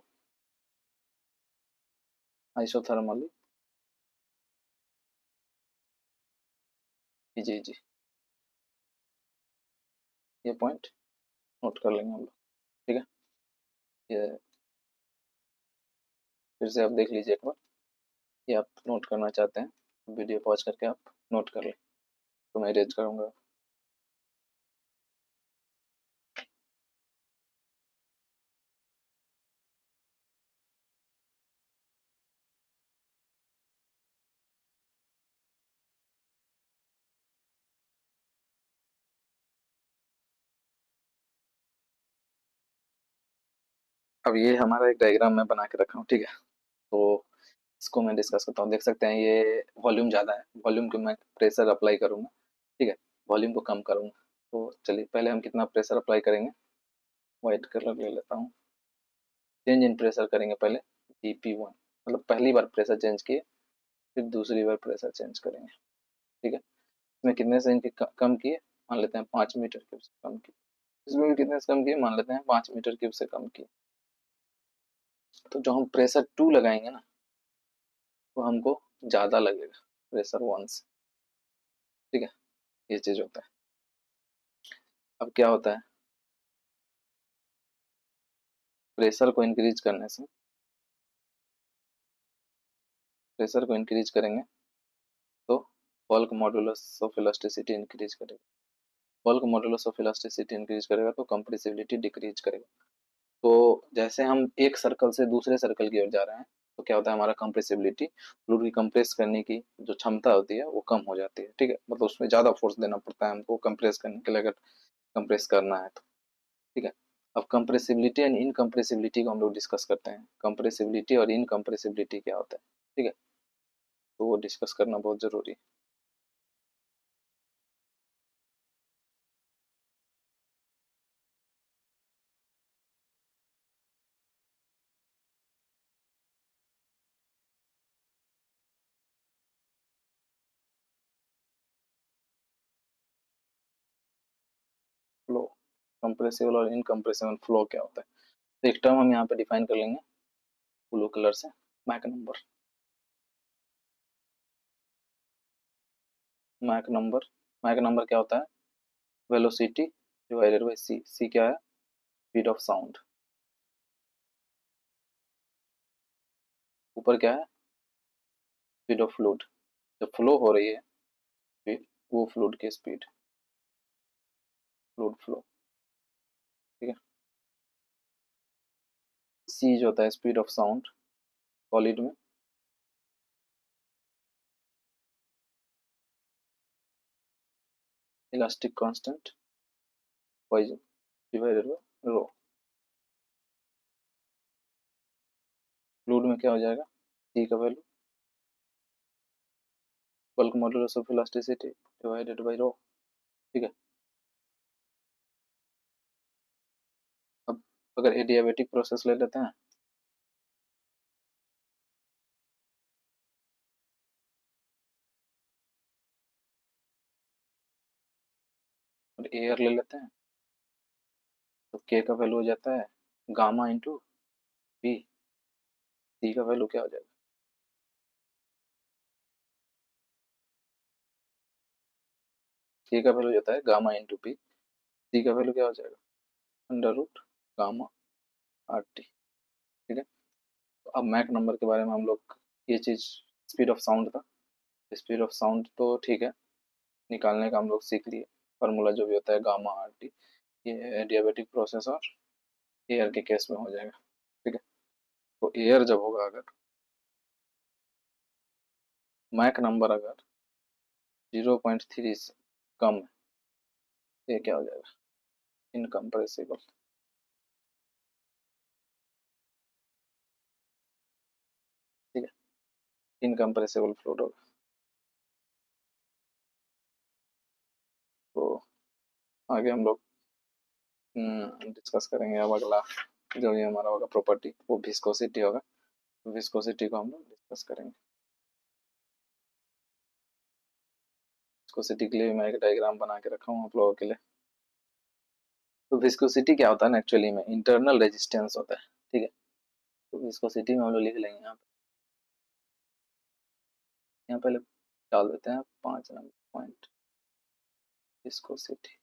आइसोथर्मली जी, जी। ये पॉइंट नोट कर लेंगे हम लोग, ठीक है? ये फिर से आप देख लीजिए एक बार, ये आप नोट करना चाहते हैं, वीडियो पॉज़ करके आप नोट कर लें, तो मैं इरेज़ करूँगा। अब ये हमारा एक डायग्राम मैं बना के रखा हूँ, ठीक है? तो इसको मैं डिस्कस करता हूँ। देख सकते हैं ये वॉल्यूम ज़्यादा है, वॉल्यूम को मैं प्रेशर अप्लाई करूँगा, ठीक है? वॉल्यूम को कम करूँगा। तो चलिए पहले हम कितना प्रेशर अप्लाई करेंगे, व्हाइट कलर ले लेता हूँ। चेंज इन प्रेशर करेंगे पहले, dp1 मतलब पहली बार प्रेशर चेंज किए, फिर दूसरी बार प्रेशर चेंज करेंगे, ठीक है? इसमें कितने से इनके कम किए, मान लेते हैं 5 मीटर क्यूब से कम किए। इसमें भी कितने से कम किए, मान लेते हैं 5 मीटर क्यूब से कम किए। तो जो हम प्रेशर 2 लगाएंगे ना, तो हमको ज़्यादा लगेगा प्रेशर 1 से, ठीक है? ये चीज़ होता है। अब क्या होता है, प्रेशर को इंक्रीज करने से, प्रेशर को इंक्रीज करेंगे तो bulk modulus of elasticity increase करेगा। Bulk modulus of elasticity increase करेगा तो कंप्रेसिबिलिटी डिक्रीज करेगा। तो जैसे हम एक सर्कल से दूसरे सर्कल की ओर जा रहे हैं, तो क्या होता है, हमारा कंप्रेसिबिलिटी, फ्लूइड की कंप्रेस करने की जो क्षमता होती है वो कम हो जाती है, ठीक है? मतलब उसमें ज़्यादा फोर्स देना पड़ता है हमको कंप्रेस करने के लिए, अगर कंप्रेस करना है तो, ठीक है? अब कंप्रेसिबिलिटी एंड इनकंप्रेसिबिलिटी को हम लोग डिस्कस करते हैं। कंप्रेसिबिलिटी और इनकंप्रेसिबिलिटी क्या होता है, ठीक है? तो वो डिस्कस करना बहुत ज़रूरी है। फ्लो, कंप्रेसिबल और इनकंप्रेसिबल फ्लो क्या होता है, तो एक टर्म हम यहाँ पे डिफाइन कर लेंगे ब्लू कलर से, मैक नंबर। मैक नंबर क्या होता है, वेलोसिटी डिवाइडेड बाय सी। सी क्या है, स्पीड ऑफ साउंड। ऊपर क्या है, स्पीड ऑफ फ्लूइड, जब फ्लो हो रही है स्पीड, वो फ्लूइड की स्पीड, फ्लूइड फ्लो, ठीक है? सी जो होता है स्पीड ऑफ साउंड सॉलिड में, इलास्टिक कांस्टेंट पॉइजन डिवाइडेड बाय रो। फ्लूइड में क्या हो जाएगा, सी का value bulk modulus of elasticity divided by rho, ठीक है? अब अगर एडियाबेटिक प्रोसेस ले लेते हैं, और एयर ले लेते हैं, तो के का वैल्यू हो जाता है गामा इंटू पी। सी का वैल्यू क्या हो जाएगा, के का वैल्यू जाता है गामा इंटू पी, सी का वैल्यू क्या हो जाएगा, under root gamma R T, ठीक है? तो अब मैक नंबर के बारे में हम लोग, ये चीज़ स्पीड ऑफ साउंड था, स्पीड ऑफ साउंड तो ठीक है, निकालने का हम लोग सीख लिए, फार्मूला जो भी होता है गामा आर टी, ये एडियाबेटिक प्रोसेस और एयर के केस में हो जाएगा, ठीक है? तो एयर जब होगा, अगर मैक नंबर अगर 0.3 से कम है, ये क्या हो जाएगा, इनकम्प्रेसिबल, ठीक है? इनकम्प्रेसिबल फ्लूइड होगा। तो आगे हम लोग डिस्कस करेंगे अब अगला, जो ये हमारा होगा प्रॉपर्टी, वो विस्कोसिटी होगा। विस्कोसिटी को हम लोग डिस्कस करेंगे। विस्कोसिटी के लिए मैं एक डायग्राम बना के रखा हूँ आप लोगों के लिए। तो विस्कोसिटी क्या होता है ना, एक्चुअली में इंटरनल रेजिस्टेंस होता है, ठीक है? तो विस्कोसिटी में हम लोग लिख लेंगे यहाँ पे, यहाँ पहले डाल देते हैं 5 नंबर पॉइंट। विस्कोसिटी।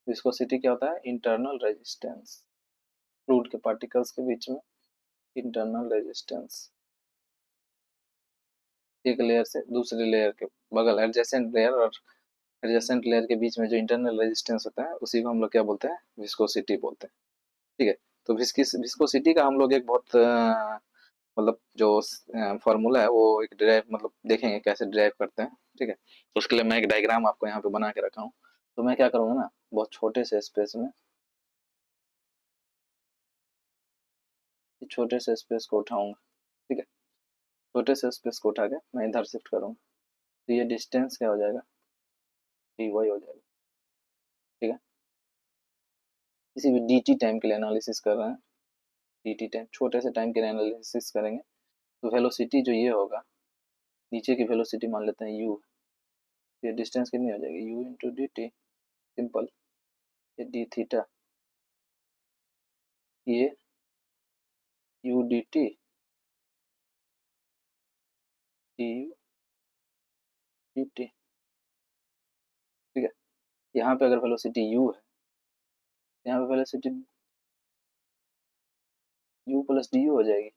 विस्कोसिटी क्या होता है? इंटरनल रेजिस्टेंस, फ्लूइड के पार्टिकल्स के बीच में इंटरनल रेजिस्टेंस, एक लेयर से दूसरे लेयर के बगल, एडजेसेंट लेयर और एडजेसेंट लेयर के बीच में जो इंटरनल रेजिस्टेंस होता है उसी को हम लोग क्या बोलते हैं? विस्कोसिटी बोलते हैं। ठीक है, तो विस्कोसिटी का हम लोग एक बहुत मतलब जो फॉर्मूला है वो एक ड्राइव, मतलब देखेंगे कैसे ड्राइव करते हैं। ठीक है, तो उसके लिए मैं एक डायग्राम आपको यहाँ पे बना के रखा हूँ। तो मैं क्या करूँगा ना, बहुत छोटे से स्पेस में, छोटे से स्पेस को उठाऊंगा। ठीक है, छोटे से स्पेस को उठा के मैं इधर शिफ्ट करूँगा, तो ये डिस्टेंस क्या हो जाएगा? dy हो जाएगा। ठीक है, किसी भी dt टाइम के लिए एनालिसिस कर रहे हैं, dt टाइम, छोटे से टाइम के लिए एनालिसिस करेंगे, तो वेलोसिटी जो ये होगा, नीचे की वेलोसिटी मान लेते हैं u, ये डिस्टेंस कितनी हो जाएगी? u into D T, simple. ये डी थीटा, ये u D T, D U D T. ठीक है, यहाँ पे अगर वेलोसिटी u है, यहाँ पे velocity u plus D you हो जाएगी।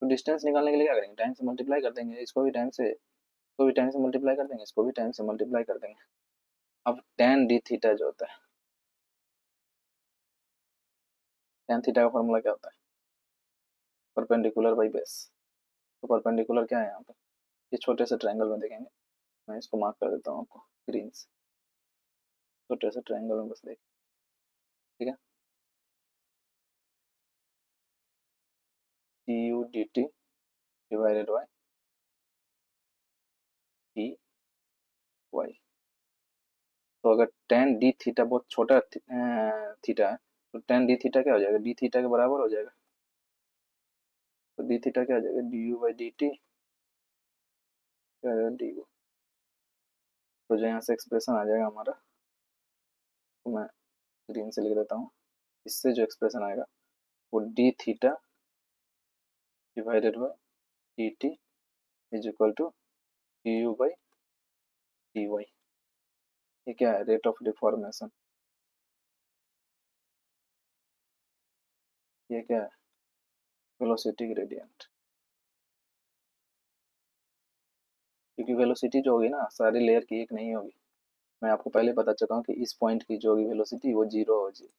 तो डिस्टेंस निकालने के लिए क्या करेंगे? टाइम से मल्टीप्लाई कर देंगे, इसको भी टाइम से, इसको भी टाइम से मल्टीप्लाई कर देंगे, इसको भी टाइम से मल्टीप्लाई कर देंगे। अब tan डी थीटा जो होता है, tan थीटा का फॉर्मूला क्या होता है? Perpendicular by base. तो परपेंडिकुलर क्या है यहाँ पे? ये छोटे से ट्रायंगल में देखेंगे, मैं इसको मार्क कर देता हूँ आपको ग्रीन से, छोटे से ट्रायंगल में बस देखिए। ठीक है, D U D T divided by D Y. तो अगर tan डी थीटा बहुत छोटा थीटा है, तो tan डी थीटा क्या हो जाएगा? डी थीटा के बराबर हो जाएगा। तो डी थीटा क्या हो जाएगा? D U by D T D you. तो जो यहाँ से एक्सप्रेशन आ जाएगा हमारा, तो मैं ग्रीन से लिख देता हूँ, इससे जो एक्सप्रेशन आएगा वो D theta divided by D T is equal to D U by D Y. ये क्या है? Rate of deformation. ये क्या है? Velocity gradient. क्योंकि वेलोसिटी जो होगी ना, सारी लेयर की एक नहीं होगी। मैं आपको पहले बता चुका हूँ कि इस पॉइंट की जो होगी वेलोसिटी वो जीरो हो जाएगी,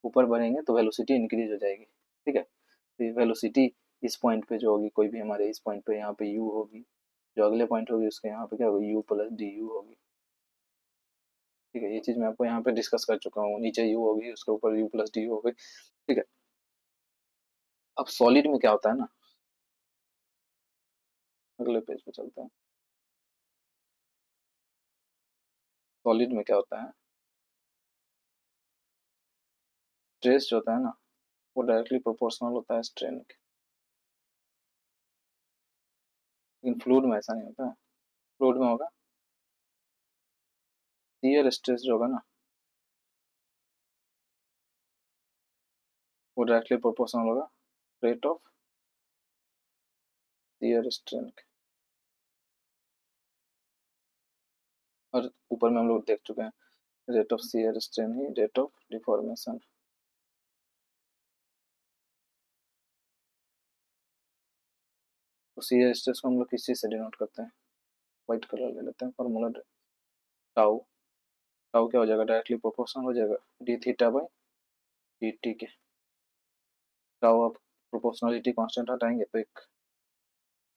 ऊपर बढ़ेंगे तो वेलोसिटी इंक्रीज हो जाएगी। ठीक है, तो वेलोसिटी इस पॉइंट पे जो होगी, कोई भी हमारे इस पॉइंट पे यहाँ पे u होगी, जो अगले पॉइंट होगी उसके यहाँ पे क्या होगी? u प्लस डी यू होगी। ठीक है, ये चीज़ मैं आपको यहाँ पे डिस्कस कर चुका हूँ, नीचे u होगी, उसके ऊपर u प्लस डी यू होगी। ठीक है, अब सॉलिड में क्या होता है ना, अगले पेज पे चलते हैं। सॉलिड में क्या होता है? स्ट्रेस जो होता है ना, वो डायरेक्टली प्रोपोर्शनल होता है स्ट्रेन के। लेकिन फ्लूइड में ऐसा नहीं होता है। फ्लूइड में होगा शियर स्ट्रेस जो होगा ना, वो डायरेक्टली प्रोपोर्शनल होगा रेट ऑफ शियर स्ट्रेन के। और ऊपर में हम लोग देख चुके हैं rate of shear strain he rate of deformation. तो शियर स्ट्रेस को हम लोग किस चीज़ से डिनोट करते हैं? व्हाइट कलर ले लेते हैं, फॉर्मूला टाउ। टाउ क्या हो जाएगा? डायरेक्टली प्रोपोर्शनल हो जाएगा D theta by D T के। टाउ आप प्रोपोर्शनलिटी कांस्टेंट हटाएंगे तो एक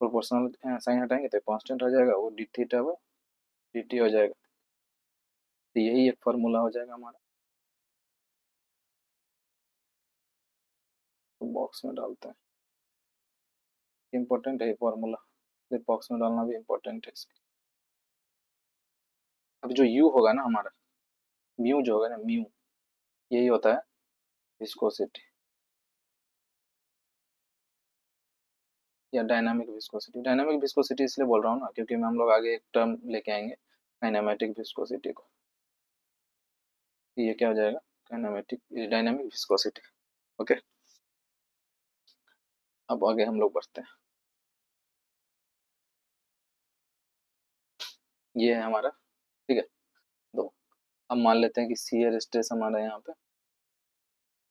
प्रोपोर्शनल साइन हटाएंगे तो कांस्टेंट हो जाएगा, वो D theta by D T हो जाएगा। तो यही एक फार्मूला हो जाएगा हमारा। तो बॉक्स में डालते हैं, इम्पोर्टेंट है फार्मूला, फिर बॉक्स में डालना भी इम्पोर्टेंट है इसके। अब जो u होगा ना हमारा, म्यू जो होगा ना, म्यू, यही होता है विस्कोसिटी या डायनामिक विस्कोसिटी। डायनामिक विस्कोसिटी इसलिए बोल रहा हूँ ना, क्योंकि मैं हम लोग आगे एक टर्म लेके आएंगे काइनेमेटिक विस्कोसिटी को। ये क्या हो जाएगा? Kinematic dynamic viscosity. ओके, अब आगे हम लोग बढ़ते हैं। ये है हमारा, ठीक है। तो अब मान लेते हैं कि शियर स्ट्रेस हमारा यहाँ पे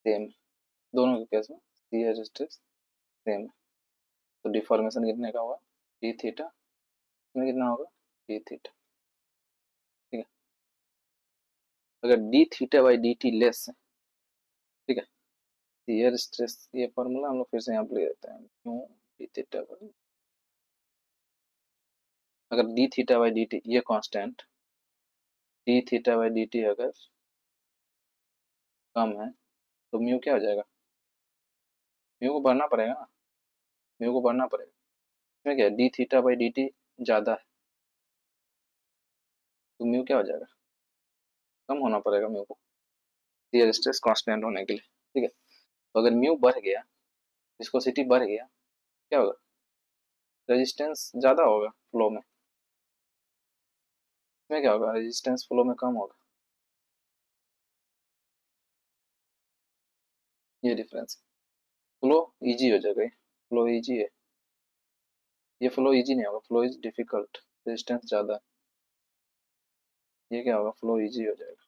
सेम, दोनों के केस में शियर स्ट्रेस सेम है। तो डिफॉर्मेशन कितने का होगा, डी थीटा, इसमें कितना होगा, डी थीटा, ठीक है। अगर d theta by D T less है, ठीक है, शियर स्ट्रेस, ये फॉर्मूला हम लोग फिर से यहाँ पे ले देते हैं, क्यों डी थीटा बाई, अगर d theta by D T ये constant, d theta by D T अगर कम है तो म्यू क्या हो जाएगा, म्यू को बढ़ना पड़ेगा ना, म्यू को बढ़ना पड़ेगा। इसमें क्या है, D theta by D T ज़्यादा है तो म्यू क्या हो जाएगा, कम होना पड़ेगा म्यू को, शियर स्ट्रेस कांस्टेंट होने के लिए, ठीक है। तो अगर म्यू बढ़ गया, विस्कोसिटी बढ़ गया, क्या होगा, रेजिस्टेंस ज़्यादा होगा फ्लो में, इसमें क्या होगा, रेजिस्टेंस फ्लो में कम होगा, ये डिफरेंस, फ्लो इजी हो जाएगा, फ्लो इजी है, ये फ्लो इजी नहीं होगा, फ्लो इज डिफिकल्ट, रेजिस्टेंस ज़्यादा है, ये क्या होगा, फ्लो इजी हो जाएगा।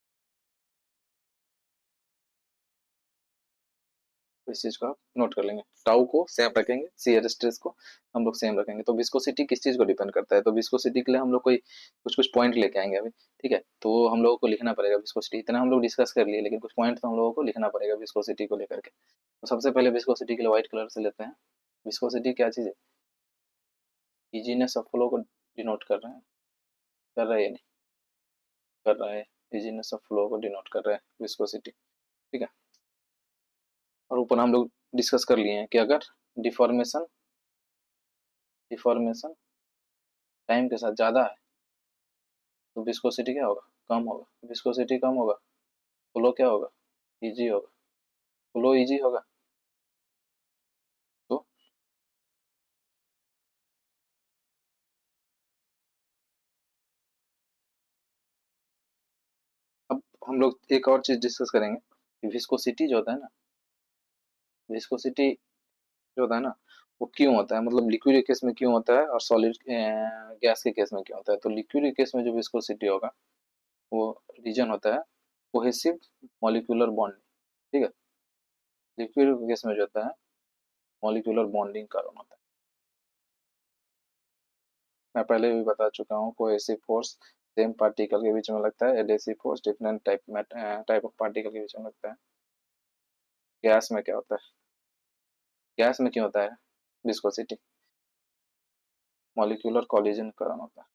तो इस चीज़ को आप नोट कर लेंगे, टाउ को सेम रखेंगे, शियर स्ट्रेस को हम लोग सेम रखेंगे। तो विस्कोसिटी किस चीज़ को डिपेंड करता है, तो विस्कोसिटी के लिए हम लोग कोई कुछ कुछ पॉइंट लेके आएंगे अभी, ठीक है। तो हम लोगों को लिखना पड़ेगा विस्कोसिटी, इतना हम लोग डिस्कस कर लिए, लेकिन कुछ पॉइंट तो हम लोगों को लिखना पड़ेगा विस्कोसिटी को लेकर के। तो सबसे पहले विस्कोसिटी के लिए व्हाइट कलर से लेते हैं। विस्कोसिटी क्या चीज़ है, इजीनेस ऑफ फ्लो को डिनोट कर रहे हैं, कर रहा है या नहीं कर रहा है, इजीनेस ऑफ फ्लो को डिनोट कर रहा है विस्कोसिटी, ठीक है। और ऊपर हम लोग डिस्कस कर लिए हैं कि अगर डिफॉर्मेशन डिफॉर्मेशन टाइम के साथ ज़्यादा है तो विस्कोसिटी क्या होगा, कम होगा, विस्कोसिटी कम होगा, फ्लो क्या होगा, इजी होगा, फ्लो इजी होगा। तो अब हम लोग एक और चीज़ डिस्कस करेंगे कि विस्कोसिटी जो होता है ना, विस्कोसिटी जो होता है ना, वो क्यों होता है, मतलब लिक्विड के केस में क्यों होता है और सॉलिड गैस के केस में क्यों होता है। तो लिक्विड के केस में जो विस्कोसिटी होगा वो रीजन होता है कोहेसिव मॉलिक्यूलर बॉन्ड, ठीक है। लिक्विड के केस में जो होता है मॉलिक्यूलर बॉन्डिंग कारण होता है। मैं पहले भी बता चुका हूँ, कोहेसिव फोर्स सेम पार्टिकल के बीच में लगता है, adhesive force different type of particle के बीच में लगता है। गैस में क्या होता है, गैस में क्यों होता है विस्कोसिटी, मॉलिक्यूलर कॉलिजन कारण होता है,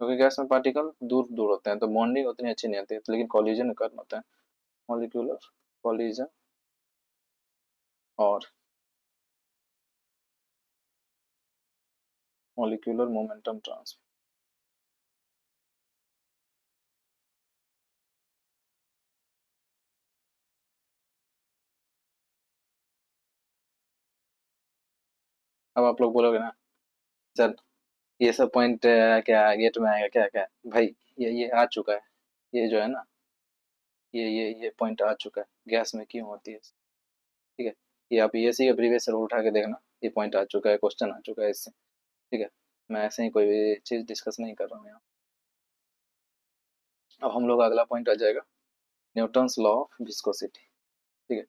क्योंकि गैस में पार्टिकल दूर दूर होते हैं तो बॉन्डिंग उतनी अच्छी नहीं होती है, तो लेकिन कॉलिजन कारण होता है, मॉलिक्यूलर कॉलिजन और मॉलिक्यूलर मोमेंटम ट्रांसफर। अब आप लोग बोलोगे ना सर ये सब पॉइंट क्या गेट में आएगा, क्या क्या भाई, ये आ चुका है, ये जो है ना, ये पॉइंट आ चुका है, गैस में क्यों होती है, ठीक है। ये आप ईएससी के प्रीवियस ईयर उठा के देखना, ये पॉइंट आ चुका है, क्वेश्चन आ चुका है इससे, ठीक है। मैं ऐसे ही कोई भी चीज़ डिस्कस नहीं कर रहा हूँ यहाँ। अब हम लोग अगला पॉइंट आ जाएगा न्यूटन्स लॉ ऑफ विस्कोसिटी, ठीक है।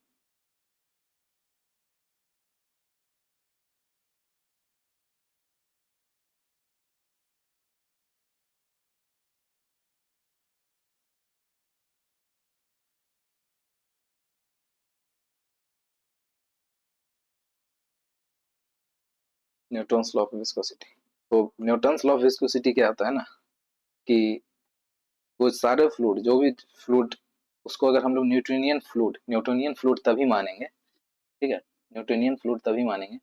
न्यूटन्स लॉ ऑफ विस्कोसिटी, तो न्यूटन्स लॉ ऑफ विस्कोसिटी क्या होता है ना कि वो सारे फ्लूइड, जो भी फ्लूइड, उसको अगर हम लोग न्यूटोनियन फ्लूइड तभी मानेंगे, ठीक है, न्यूटोनियन फ्लूइड तभी मानेंगे,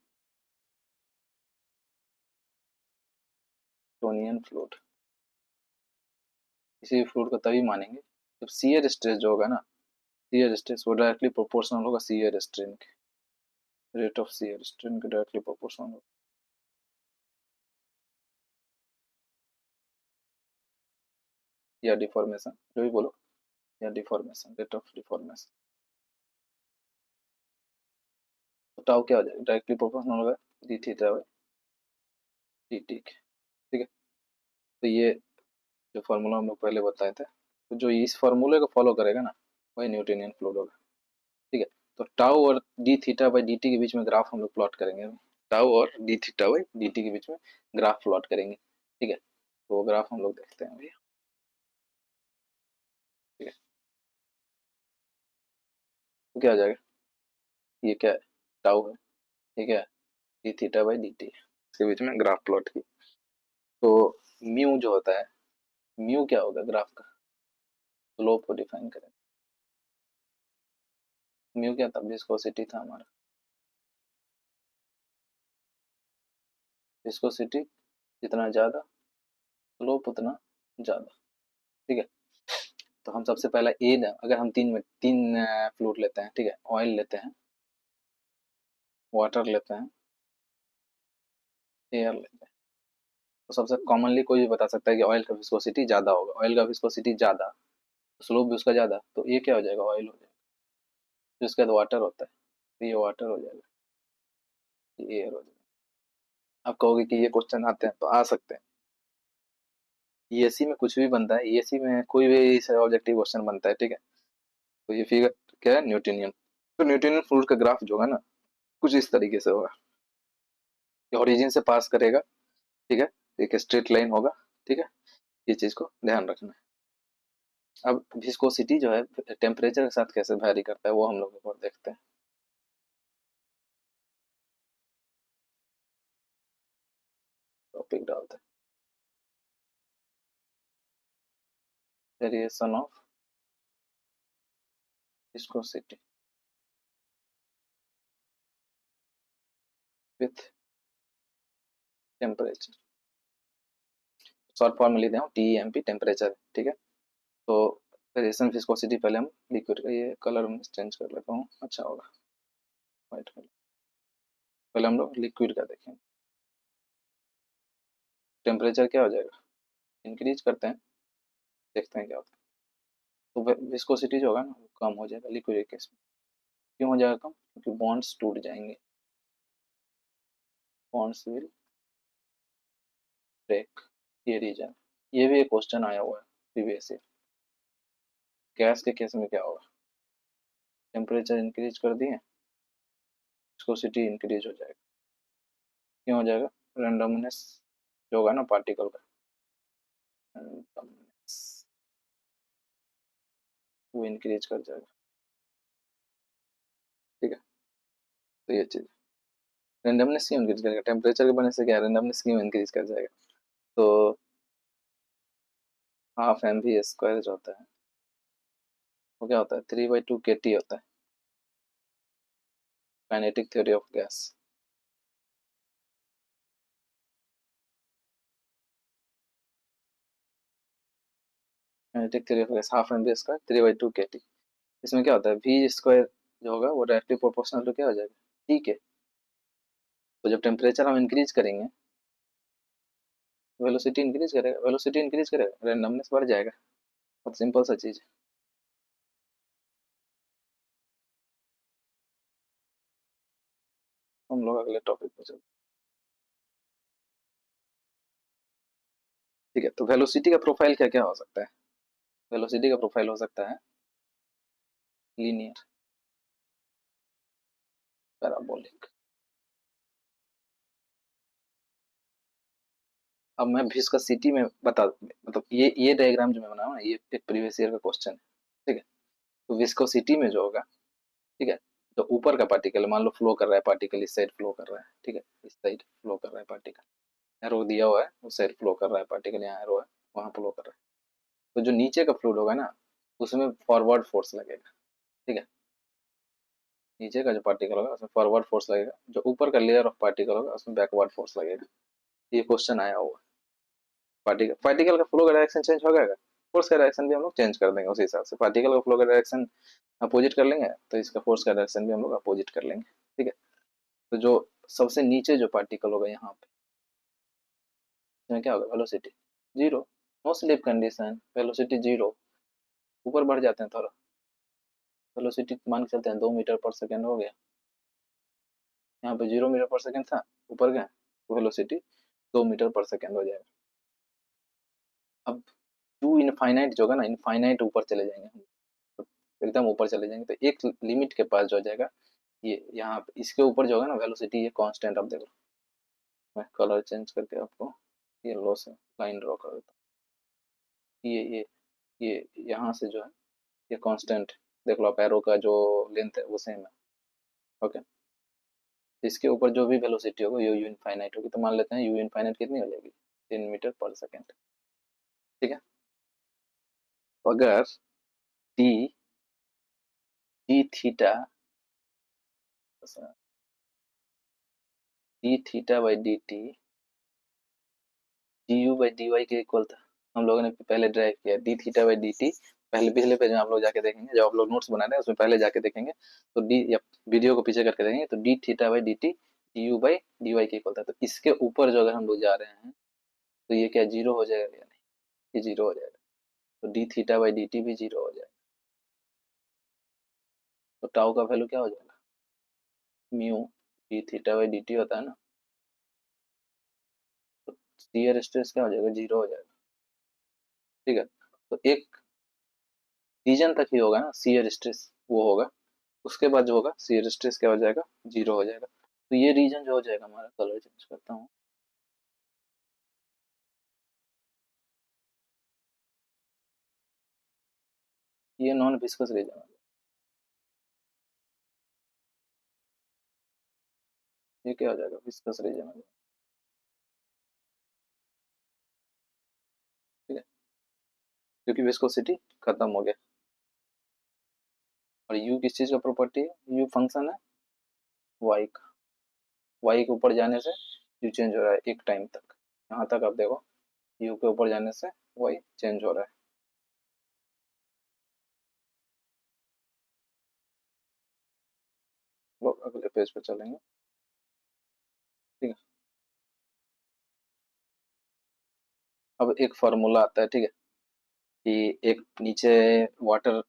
न्यूटोनियन फ्लूइड, किसी भी फ्लूइड को तभी मानेंगे जब शियर स्ट्रेस जो होगा ना, शियर स्ट्रेस वो डायरेक्टली प्रोपोर्शनल होगा शियर स्ट्रेन के, रेट ऑफ शियर स्ट्रेन के डायरेक्टली प्रोपोर्शनल होगा, या डिफॉर्मेशन जो भी बोलो, या डिफॉर्मेशन, रेट ऑफ डिफॉर्मेशन, तो टाउ क्या हो जाएगा, डायरेक्टली प्रोपोर्शनल होगा D theta by D T के, ठीक है। तो ये जो फार्मूला हम लोग पहले बताए थे, तो जो इस फार्मूले को फॉलो करेगा ना, वही न्यूटोनियन फ्लूइड होगा। ठीक है, तो टाउ और D theta by D T के बीच में ग्राफ हम लोग प्लॉट करेंगे। टाउ और D theta by D T के बीच में ग्राफ प्लॉट करेंगे। ठीक है, तो वो ग्राफ हम लोग देखते हैं भैया। ठीक है, तो क्या हो जाएगा, ये क्या है, टाउ है, ठीक है, D theta by D T, इसके बीच में ग्राफ प्लॉट की। तो म्यू जो होता है, म्यू क्या होगा ग्राफ का, स्लोप को डिफाइन करें। म्यू क्या था, विस्कोसिटी था हमारा, विस्कोसिटी जितना ज़्यादा स्लोप उतना ज़्यादा। ठीक है, तो हम सबसे पहला ए ना, अगर हम तीन फ्लूइड लेते हैं, ठीक है, ऑयल लेते हैं, वाटर लेते हैं, एयर लेते हैं, तो सबसे कॉमनली कोई भी बता सकता है कि ऑयल का विस्कोसिटी ज़्यादा होगा। ऑयल का विस्कोसिटी ज़्यादा, स्लोप भी उसका ज़्यादा, तो ये क्या हो जाएगा, ऑयल हो जाएगा। फिर उसके बाद वाटर होता है, तो ये वाटर हो जाएगा, ये एयर हो जाएगा। आप कहोगे कि ये क्वेश्चन आते हैं, तो आ सकते हैं। ईएससी में कुछ भी बनता है, ईएससी में कोई भी ऑब्जेक्टिव क्वेश्चन बनता है। ठीक है, तो ये फिगर क्या है, न्यूटोनियन। तो न्यूटोनियन फ्लूइड का ग्राफ जो है ना, कुछ इस तरीके से होगा, ये ओरिजिन से पास करेगा। ठीक है, एक स्ट्रेट लाइन होगा। ठीक है, ये चीज को ध्यान रखना है। अब विस्कोसिटी जो है टेम्परेचर के साथ कैसे वैरी करता है, वो हम लोग एक बार देखते हैं। टॉपिक डालते हैं, variation of viscosity with temperature. Short form में लेते हैं टीएमपी, टेम्परेचर। ठीक है, तो वेरिएशन विस्कोसिटी, पहले हम लिक्विड का ये कलर में चेंज कर लेता हूँ, अच्छा होगा व्हाइट कलर। पहले हम लोग लिक्विड का देखें, टेम्परेचर क्या हो जाएगा, इंक्रीज करते हैं, देखते हैं क्या होता है। तो विस्कोसिटी जो होगा ना, वो कम हो जाएगा लिक्विड के केस में। क्यों हो जाएगा कम, क्योंकि बॉन्ड्स टूट जाएंगे, बॉन्ड्स विल ब्रेक, ये रीजन। ये भी एक क्वेश्चन आया हुआ है प्रीवियस ईयर। गैस के केस में क्या होगा, टेम्परेचर इंक्रीज कर दिए, विस्कोसिटी इंक्रीज हो जाएगा। क्यों हो जाएगा, रेंडमनेस जो होगा ना पार्टिकल का, randomness, वो इंक्रीज कर जाएगा। ठीक है, तो ये चीज रेंडमनेस क्यों इंक्रीज करेगा, टेम्परेचर के बनने से क्या रेंडमनेस क्यों इंक्रीज कर जाएगा। तो हाफ एम वी स्क्वायर जो होता है, वो क्या होता है, 3/2 के टी होता है, kinetic theory of gas. Kinetic theory of gas, half M V square 3/2 K T. इसमें क्या होता है, वी स्क्वायर जो होगा वो डायरेक्टली प्रोपोर्शनल टू क्या हो जाएगा, टी के। तो जब टेम्परेचर हम इंक्रीज करेंगे, वेलोसिटी इंक्रीज करेगा, वेलोसिटी इंक्रीज करेगा, रेंडमनेस बढ़ जाएगा। बहुत सिंपल सा चीज है। हम लोग अगले टॉपिक पे चलते। ठीक है, तो वेलोसिटी का प्रोफाइल क्या क्या हो सकता है, वेलोसिटी का प्रोफाइल हो सकता है लीनियर, पैराबोलिक। अब मैं विस्कोसिटी में बता, मतलब ये डायग्राम जो मैं बनाऊँ ना, ये एक प्रीवियस ईयर का क्वेश्चन है। ठीक है, तो विस्कोसिटी में जो होगा, ठीक है, तो ऊपर का पार्टिकल मान लो फ्लो कर रहा है, पार्टिकल इस साइड फ्लो कर रहा है। ठीक है, इस साइड फ्लो कर रहा है पार्टिकल, एरो दिया हुआ है, उस साइड फ्लो कर रहा है पार्टिकल, यहाँ एरो है, वहाँ फ्लो कर रहा है। तो जो नीचे का फ्लूइड होगा ना, उसमें फॉरवर्ड फोर्स लगेगा। ठीक है, नीचे का जो पार्टिकल होगा उसमें फॉरवर्ड फोर्स लगेगा, जो ऊपर का लेयर ऑफ पार्टिकल होगा उसमें बैकवर्ड फोर्स लगेगा। ये क्वेश्चन आया हुआ, पार्टिकल पार्टिकल का फ्लो का डायरेक्शन चेंज हो जाएगा, फोर्स का डायरेक्शन भी हम लोग चेंज कर देंगे उसी हिसाब से। पार्टिकल का फ्लो का डायरेक्शन अपोजिट कर लेंगे, तो इसका फोर्स का डायरेक्शन भी हम लोग अपोजिट कर लेंगे। ठीक है, तो जो सबसे नीचे जो पार्टिकल होगा यहाँ पे, इसमें क्या होगा, velocity zero, no slip condition, velocity zero. ऊपर बढ़ जाते हैं थोड़ा, वेलोसिटी मान के चलते हैं 2 मीटर पर सेकेंड हो गया, यहाँ पे 0 मीटर पर सेकेंड था, ऊपर गए तो वेलोसिटी 2 मीटर पर सेकेंड हो जाएगा। अब टू इनफाइनाइट जो होगा ना, इनफाइनाइट ऊपर चले जाएंगे हम, तो एकदम ऊपर चले जाएंगे, तो एक लिमिट के पास जो हो जाएगा, ये यहाँ पे इसके ऊपर जो होगा ना वेलोसिटी, ये कांस्टेंट। आप देख लो, मैं कलर चेंज करके आपको येलो से लाइन ड्रॉ कर देता हूँ। ये यहाँ से जो है ये कांस्टेंट, देख लो आप, एरो का जो लेंथ है वो सेम है। ओके, इसके ऊपर जो भी वेलोसिटी होगा ये यू इनफाइनाइट होगी, तो मान लेते हैं यू इनफाइनाइट कितनी हो जाएगी, 10 मीटर पर सेकेंड। ठीक है, तो अगर D D theta D theta by D T D U by D Y के इक्वल था, हम लोगों ने पहले ड्राइव किया D theta by D T, पहले पिछले पेज में आप लोग जाके देखेंगे, जब आप लोग नोट्स बना रहे हैं उसमें पहले जाके देखेंगे, तो डी या वीडियो को पीछे करके देखेंगे, तो D theta by D T D U by D Y के इक्वल था। तो इसके ऊपर जो अगर हम लोग जा रहे हैं तो ये क्या जीरो हो जाएगा या नहीं, ये जीरो हो जाएगा, तो D theta by D T भी जीरो हो जाएगा। तो टाउ का वैल्यू क्या हो जाएगा, mu D theta by D T होता है ना, तो शियर स्ट्रेस क्या हो जाएगा, जीरो हो जाएगा। ठीक है, तो एक रीजन तक ही होगा ना शियर स्ट्रेस, वो होगा, उसके बाद जो होगा शियर स्ट्रेस क्या हो जाएगा, जीरो हो जाएगा। तो ये रीजन जो हो जाएगा, हमारा कलर चेंज करता हूँ, ये नॉन विस्कस रीजन हो जाएगा। ये क्या हो जाएगा, विस्कस रीजन हो जाएगा। ठीक है, क्योंकि विस्कोसिटी खत्म हो गया। और यू किस चीज का प्रॉपर्टी है, यू फंक्शन है वाई का, वाई के ऊपर जाने से यू चेंज हो रहा है एक टाइम तक, यहाँ तक आप देखो, यू के ऊपर जाने से वाई चेंज हो रहा है। वो अगले पेज पे चलेंगे। ठीक है, अब एक फार्मूला आता है, ठीक है, कि एक नीचे वाटर,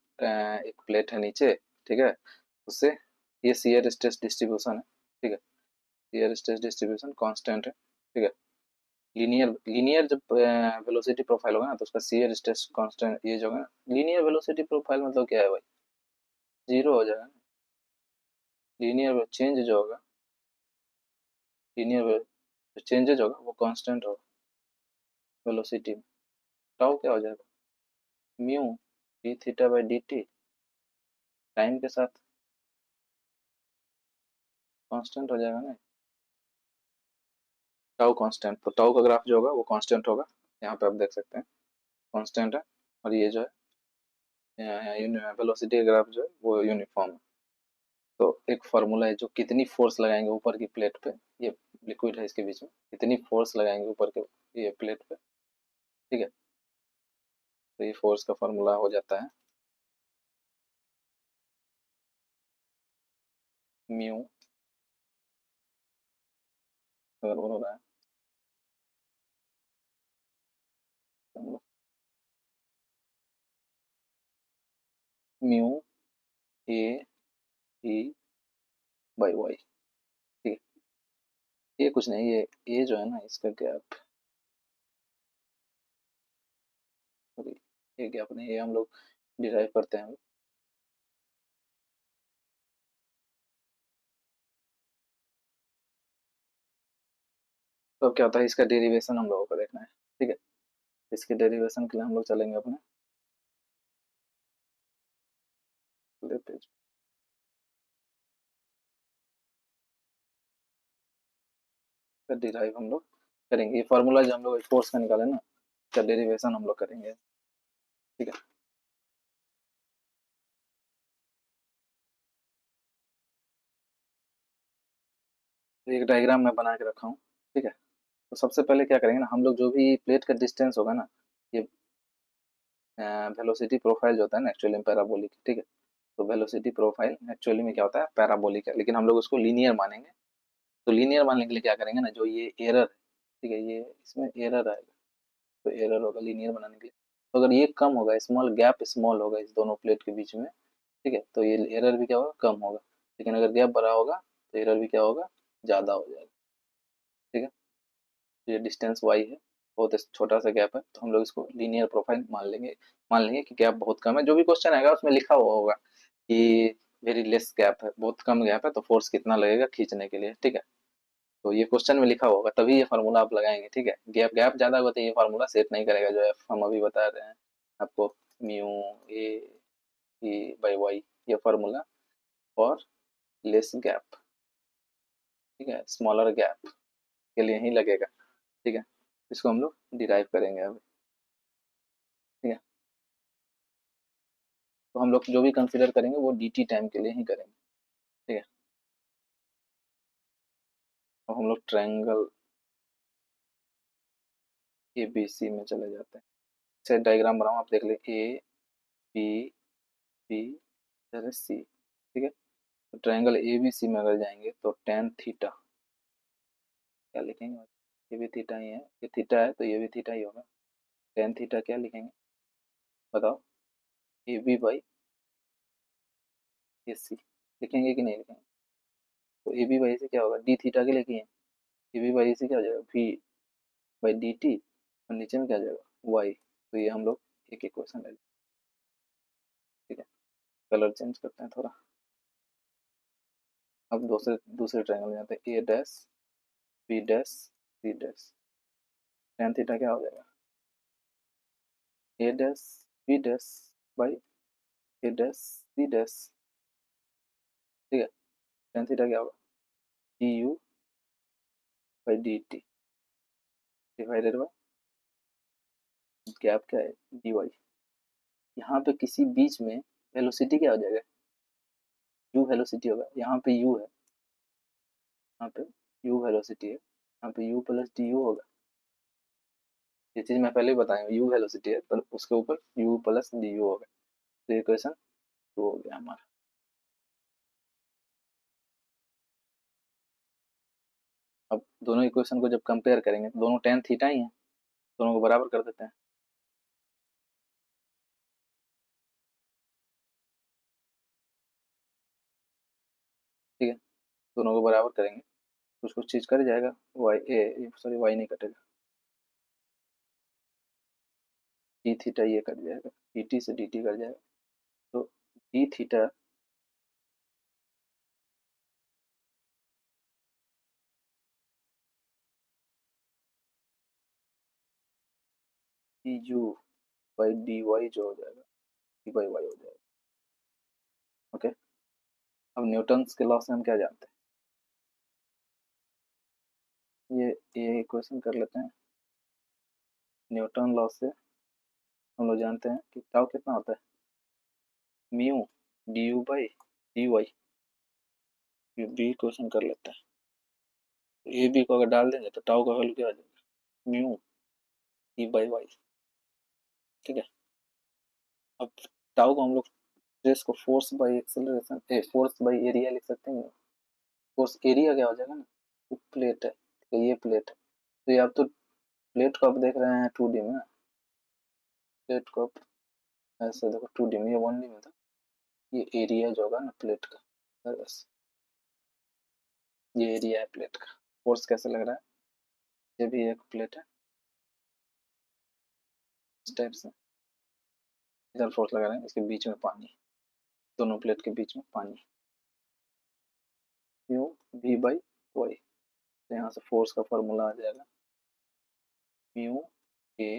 एक प्लेट है नीचे, ठीक है, उससे ये शियर स्ट्रेस डिस्ट्रीब्यूशन है। ठीक है, शियर स्ट्रेस डिस्ट्रीब्यूशन कांस्टेंट है। ठीक है, लीनियर लीनियर जब वेलोसिटी प्रोफाइल होगा ना, तो उसका शियर स्ट्रेस कांस्टेंट ये जो है ना, लीनियर वेलोसिटी प्रोफाइल मतलब क्या है भाई, जीरो हो जाएगा ना। लीनियर चेंज जो होगा, लीनियर जो चेंजेज होगा वो कांस्टेंट होगा वेलोसिटी में। टाउ क्या हो जाएगा, mu D theta by D T, time के साथ कांस्टेंट हो जाएगा ना, टाउ कांस्टेंट, तो टाउ का ग्राफ जो होगा वो कांस्टेंट होगा, यहाँ पे आप देख सकते हैं कांस्टेंट है। और ये जो है वेलोसिटी ग्राफ जो है वो यूनिफॉर्म है। तो एक फार्मूला है, जो कितनी फोर्स लगाएंगे ऊपर की प्लेट पे, ये लिक्विड है इसके बीच में, कितनी फोर्स लगाएंगे ऊपर के ये प्लेट पे, ठीक है, तो ये फोर्स का फार्मूला हो जाता है म्यू, अगर हो रहा है mu A E by Y. ठीक है, ये कुछ नहीं, ये जो है ना इसका गैप, सॉरी, ये गैप नहीं, ये हम लोग डिराइव करते हैं। तो अब क्या होता है, इसका डेरिवेशन हम लोगों को देखना है। ठीक है, इसके डेरिवेशन के लिए हम लोग चलेंगे अपने अगले पेज पे, डिराइव हम लोग करेंगे, ये फार्मूला जो हम लोग फोर्स का निकाले ना, इसका डेरिवेशन हम लोग करेंगे। ठीक है, तो एक डायग्राम मैं बना के रखा हूँ। ठीक है, तो सबसे पहले क्या करेंगे ना, हम लोग जो भी प्लेट का डिस्टेंस होगा ना, ये वेलोसिटी प्रोफाइल जो होता है ना एक्चुअली में पैराबोलिक, ठीक है, तो वेलोसिटी प्रोफाइल एक्चुअली में क्या होता है, पैराबोलिक है, लेकिन हम लोग उसको लीनियर मानेंगे। तो लीनियर मानने के लिए क्या करेंगे ना, जो ये एरर, ठीक है, ये इसमें एरर आएगा, तो एरर होगा लीनियर बनाने के लिए, तो अगर ये कम होगा, स्मॉल गैप स्मॉल होगा इस दोनों प्लेट के बीच में, ठीक है, तो ये एरर भी क्या होगा, कम होगा। लेकिन अगर गैप बड़ा होगा तो एरर भी क्या होगा, ज़्यादा हो जाएगा। ठीक है, तो ये डिस्टेंस वाई है, बहुत छोटा सा गैप है, तो हम लोग इसको लीनियर प्रोफाइल मान लेंगे कि गैप बहुत कम है। जो भी क्वेश्चन आएगा उसमें लिखा हुआ होगा कि वेरी लेस गैप है, बहुत कम गैप है, तो फोर्स कितना लगेगा खींचने के लिए, ठीक है। तो ये क्वेश्चन में लिखा होगा, तभी ये फार्मूला आप लगाएंगे, ठीक है। गैप गैप ज्यादा होगा तो ये फार्मूला सेट नहीं करेगा, जो एफ हम अभी बता रहे हैं आपको, mu A E by Y, ये फार्मूला फॉर लेस गैप, ठीक है, स्मॉलर गैप के लिए ही लगेगा, ठीक है। इसको हम लोग डिराइव करेंगे अभी, ठीक है। तो हम लोग जो भी कंसिडर करेंगे वो डी टी टाइम के लिए ही करेंगे, ठीक है। तो हम लोग ट्रायंगल ए बी सी में चले जाते हैं। सेट डायग्राम बनाओ, आप देख ले, ए बी बी सी, ठीक है। तो ट्रायंगल ए बी सी में अगर जाएंगे तो टेन थीटा क्या लिखेंगे, ये भी थीटा ही है, ये थीटा है तो ये भी थीटा ही होगा। टेन थीटा क्या लिखेंगे बताओ, ए बी बाई ए सी लिखेंगे कि नहीं लिखेंगे। तो ए बी बाई से क्या होगा, डी थीटा के लिए ए बी बाई से क्या हो जाएगा, वी बाई डी टी, और नीचे में क्या आ जाएगा वाई। तो ये हम लोग एक इक्वेशन ले लेंगे, ठीक है। कलर चेंज करते हैं थोड़ा। अब दूसरे दूसरे ट्रायंगल में जाते हैं, A dash B dash C dash. Tan theta क्या हो जाएगा, A dash B dash by A dash C dash, ठीक है। टेन थीटा क्या होगा, d U by D T divided by gap क्या है, डी वाई। यहाँ पे किसी बीच में वेलोसिटी क्या हो जाएगा, यू वेलोसिटी होगा, यहाँ पे यू है, यहाँ पे यू वेलोसिटी है, यहाँ पे यू प्लस डी यू होगा। ये चीज मैं पहले ही बताया, यू वेलोसिटी है तो उसके ऊपर यू प्लस डी यू होगा। तो ये क्वेश्चन टू हो गया हमारा। अब दोनों इक्वेशन को जब कंपेयर करेंगे तो दोनों टेन थीटा ही है, दोनों को बराबर कर देते हैं, ठीक है। दोनों को बराबर करेंगे कुछ कुछ चीज कट जाएगा, वाई ए सॉरी वाई नहीं कटेगा, डी थीटा ये कट जाएगा, डी टी से डी टी कट जाएगा। तो D theta D U by D Y जो हो जाएगा, डी बाई वाई हो जाएगा, ओके। अब न्यूटन्स के लॉ से हम क्या जानते हैं, ये इक्वेशन कर लेते हैं। न्यूटन लॉ से हम लोग जानते हैं कि टाउ कितना होता है, mu D U by D Y. ये बी इक्वेशन कर लेते हैं, ए बी को अगर डाल देंगे तो टाउ का वैल्यू क्या आ जाएगा, म्यू ई बाई वाई, ठीक है। अब टाउ को हम लोग स्ट्रेस को force by acceleration force by area लिख सकते हैं। फोर्स एरिया क्या हो जाएगा ना, वो प्लेट है, तो ये प्लेट है, तो ये आप तो प्लेट को आप देख रहे हैं टू डी में, प्लेट को आप ऐसे देखो टू डी में, ये वन डी में था। ये एरिया जो होगा ना प्लेट का, बस ये एरिया है प्लेट का। फोर्स कैसे लग रहा है, ये भी एक प्लेट है, इस टाइप से इधर फोर्स लगा रहे हैं, इसके बीच में पानी, दोनों प्लेट के बीच में पानी, म्यू वी बाई वाई। तो यहाँ से फोर्स का फॉर्मूला आ जाएगा म्यू ए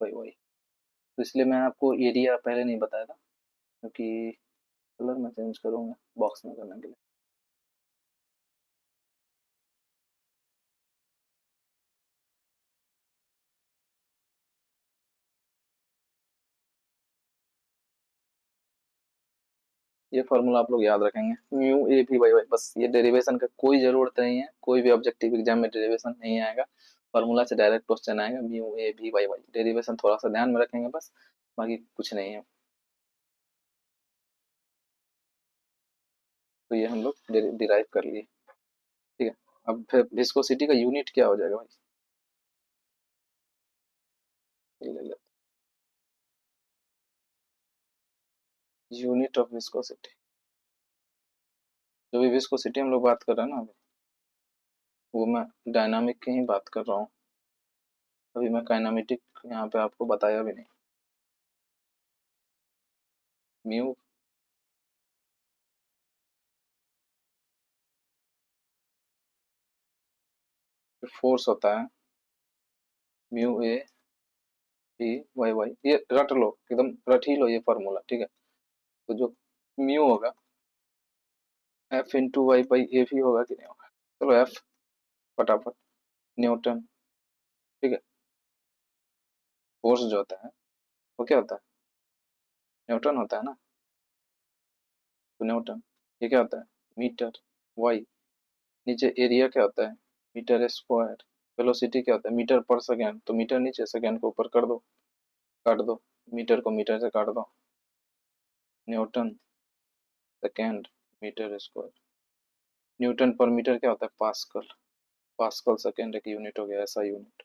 बाई वाई। तो इसलिए मैं आपको एरिया पहले नहीं बताया था, क्योंकि कलर मैं चेंज करूँगा बॉक्स में करने के लिए। ये फॉर्मूला आप लोग याद रखेंगे, म्यू ए भी बाई वाई, बस ये डेरिवेशन का कोई जरूरत नहीं है, कोई भी ऑब्जेक्टिव एग्जाम में डेरिवेशन नहीं आएगा, फॉर्मूला से डायरेक्ट क्वेश्चन आएगा, म्यू ए भी बाई वाई। डेरिवेशन थोड़ा सा ध्यान में रखेंगे बस, बाकी कुछ नहीं है। तो ये हम लोग डिराइव कर लिए, ठीक है। अब फिर विस्कोसिटी का यूनिट क्या हो जाएगा भाई, ले ले यूनिट ऑफ विस्कोसिटी, जो भी विस्कोसिटी हम लोग बात कर रहे हैं ना अभी, वो मैं डायनामिक की ही बात कर रहा हूँ, अभी मैं काइनेमेटिक यहाँ पे आपको बताया भी नहीं। म्यू फोर्स होता है mu A T Y Y, ये रट लो, एकदम रट ही लो ये फॉर्मूला, ठीक है। तो जो म्यू होगा एफ इंटू वाई बाई ए भी होगा कि नहीं होगा, चलो एफ फटाफट, न्यूटन, ठीक है। फोर्स जो होता है वो क्या होता है, न्यूटन होता है ना, तो न्यूटन। ये क्या होता है, मीटर, वाई। नीचे एरिया क्या होता है, मीटर स्क्वायर। वेलोसिटी क्या होता है, मीटर पर सेकेंड, तो मीटर नीचे, सेकेंड को ऊपर कर दो, काट दो, मीटर को मीटर से काट दो, newton second metre square. Newton पर मीटर क्या होता है, पास्कल। पास्कल सेकेंड एक यूनिट हो गया, ऐसा यूनिट।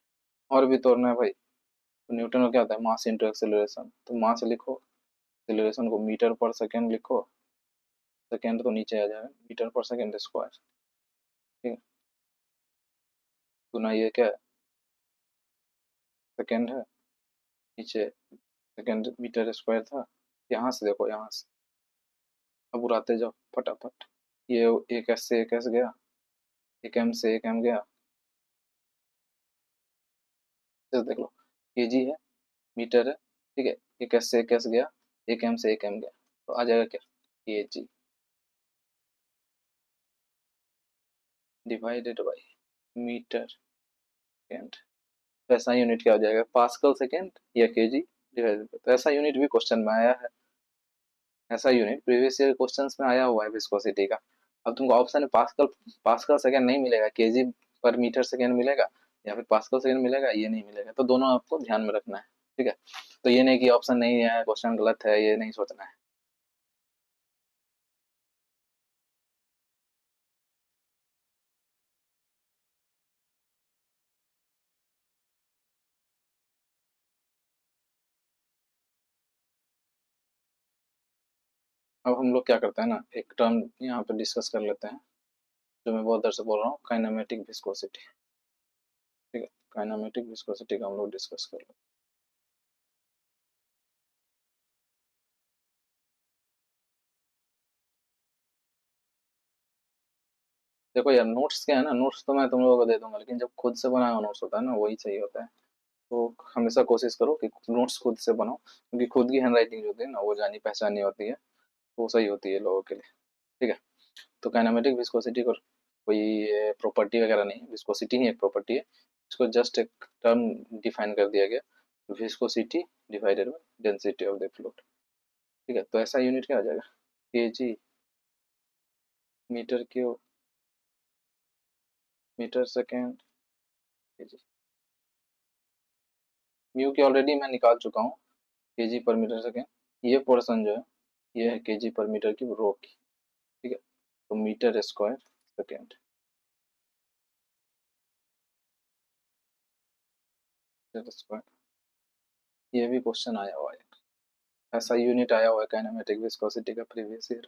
और भी तोड़ना है भाई, तो न्यूटन का क्या होता है, मास इंटू एक्सेलरेशन, तो मास लिखो, एक्सेलरेशन को मीटर पर सेकेंड लिखो, सेकेंड तो नीचे आ जाएगा, मीटर पर सेकेंड स्क्वायर, ठीक है। गुना ये क्या है, सेकेंड है, नीचे सेकेंड मीटर स्क्वायर था। यहाँ से देखो, यहाँ से अब उड़ाते जाओ फटाफट, ये एक एस से एक एस गया, एक एम से एक एम गया, जैसे देख लो, केजी है, मीटर है, ठीक है। एक एस से एक एस गया, एक एम से एक एम गया, तो आ जाएगा क्या, KG divided by metre second. तो ऐसा यूनिट क्या हो जाएगा, पास्कल सेकेंड या केजी डिवाइडेड। तो ऐसा यूनिट भी क्वेश्चन में आया है, ऐसा यूनिट प्रीवियस ईयर क्वेश्चंस में आया हुआ है विस्कोसिटी का। अब तुमको ऑप्शन में पास्कल, पास्कल सेकेंड नहीं मिलेगा, केजी पर मीटर सेकेंड मिलेगा, या फिर पास्कल सेकेंड मिलेगा, ये नहीं मिलेगा। तो दोनों आपको ध्यान में रखना है, ठीक है। तो ये नहीं कि ऑप्शन नहीं है, क्वेश्चन गलत है, ये नहीं सोचना है। अब हम लोग क्या करते हैं ना, एक टर्म यहाँ पे डिस्कस कर लेते हैं, जो मैं बहुत देर से बोल रहा हूँ, काइनेमेटिक विस्कोसिटी, ठीक है। काइनेमेटिक विस्कोसिटी का हम लोग डिस्कस कर लेते हैं। देखो यार, नोट्स क्या है ना, नोट्स तो मैं तुम लोगों को दे दूंगा, लेकिन जब खुद से बनाया हुआ नोट्स होता है ना, वही सही होता है। तो हमेशा कोशिश करो कि नोट्स खुद से बनाओ, क्योंकि खुद की हैंड राइटिंग जो होती है ना, वो जानी पहचानी होती है, तो वो सही होती है लोगों के लिए, ठीक है। तो काइनेमेटिक विस्कोसिटी को कोई प्रॉपर्टी वगैरह नहीं, विस्कोसिटी ही एक प्रॉपर्टी है। इसको जस्ट एक टर्म डिफाइन कर दिया गया, viscosity divided by density of the fluid, ठीक है। तो ऐसा यूनिट क्या हो जाएगा, KG metre cube metre second KG. Mu की ऑलरेडी मैं निकाल चुका हूँ, केजी पर मीटर सेकेंड। ये पोर्शन जो है, ये है केजी पर मीटर की रो की, ठीक है। तो metre square second, metre square. ये भी क्वेश्चन आया हुआ है, ऐसा यूनिट आया हुआ है काइनेमेटिक विस्कोसिटी का प्रीवियस ईयर।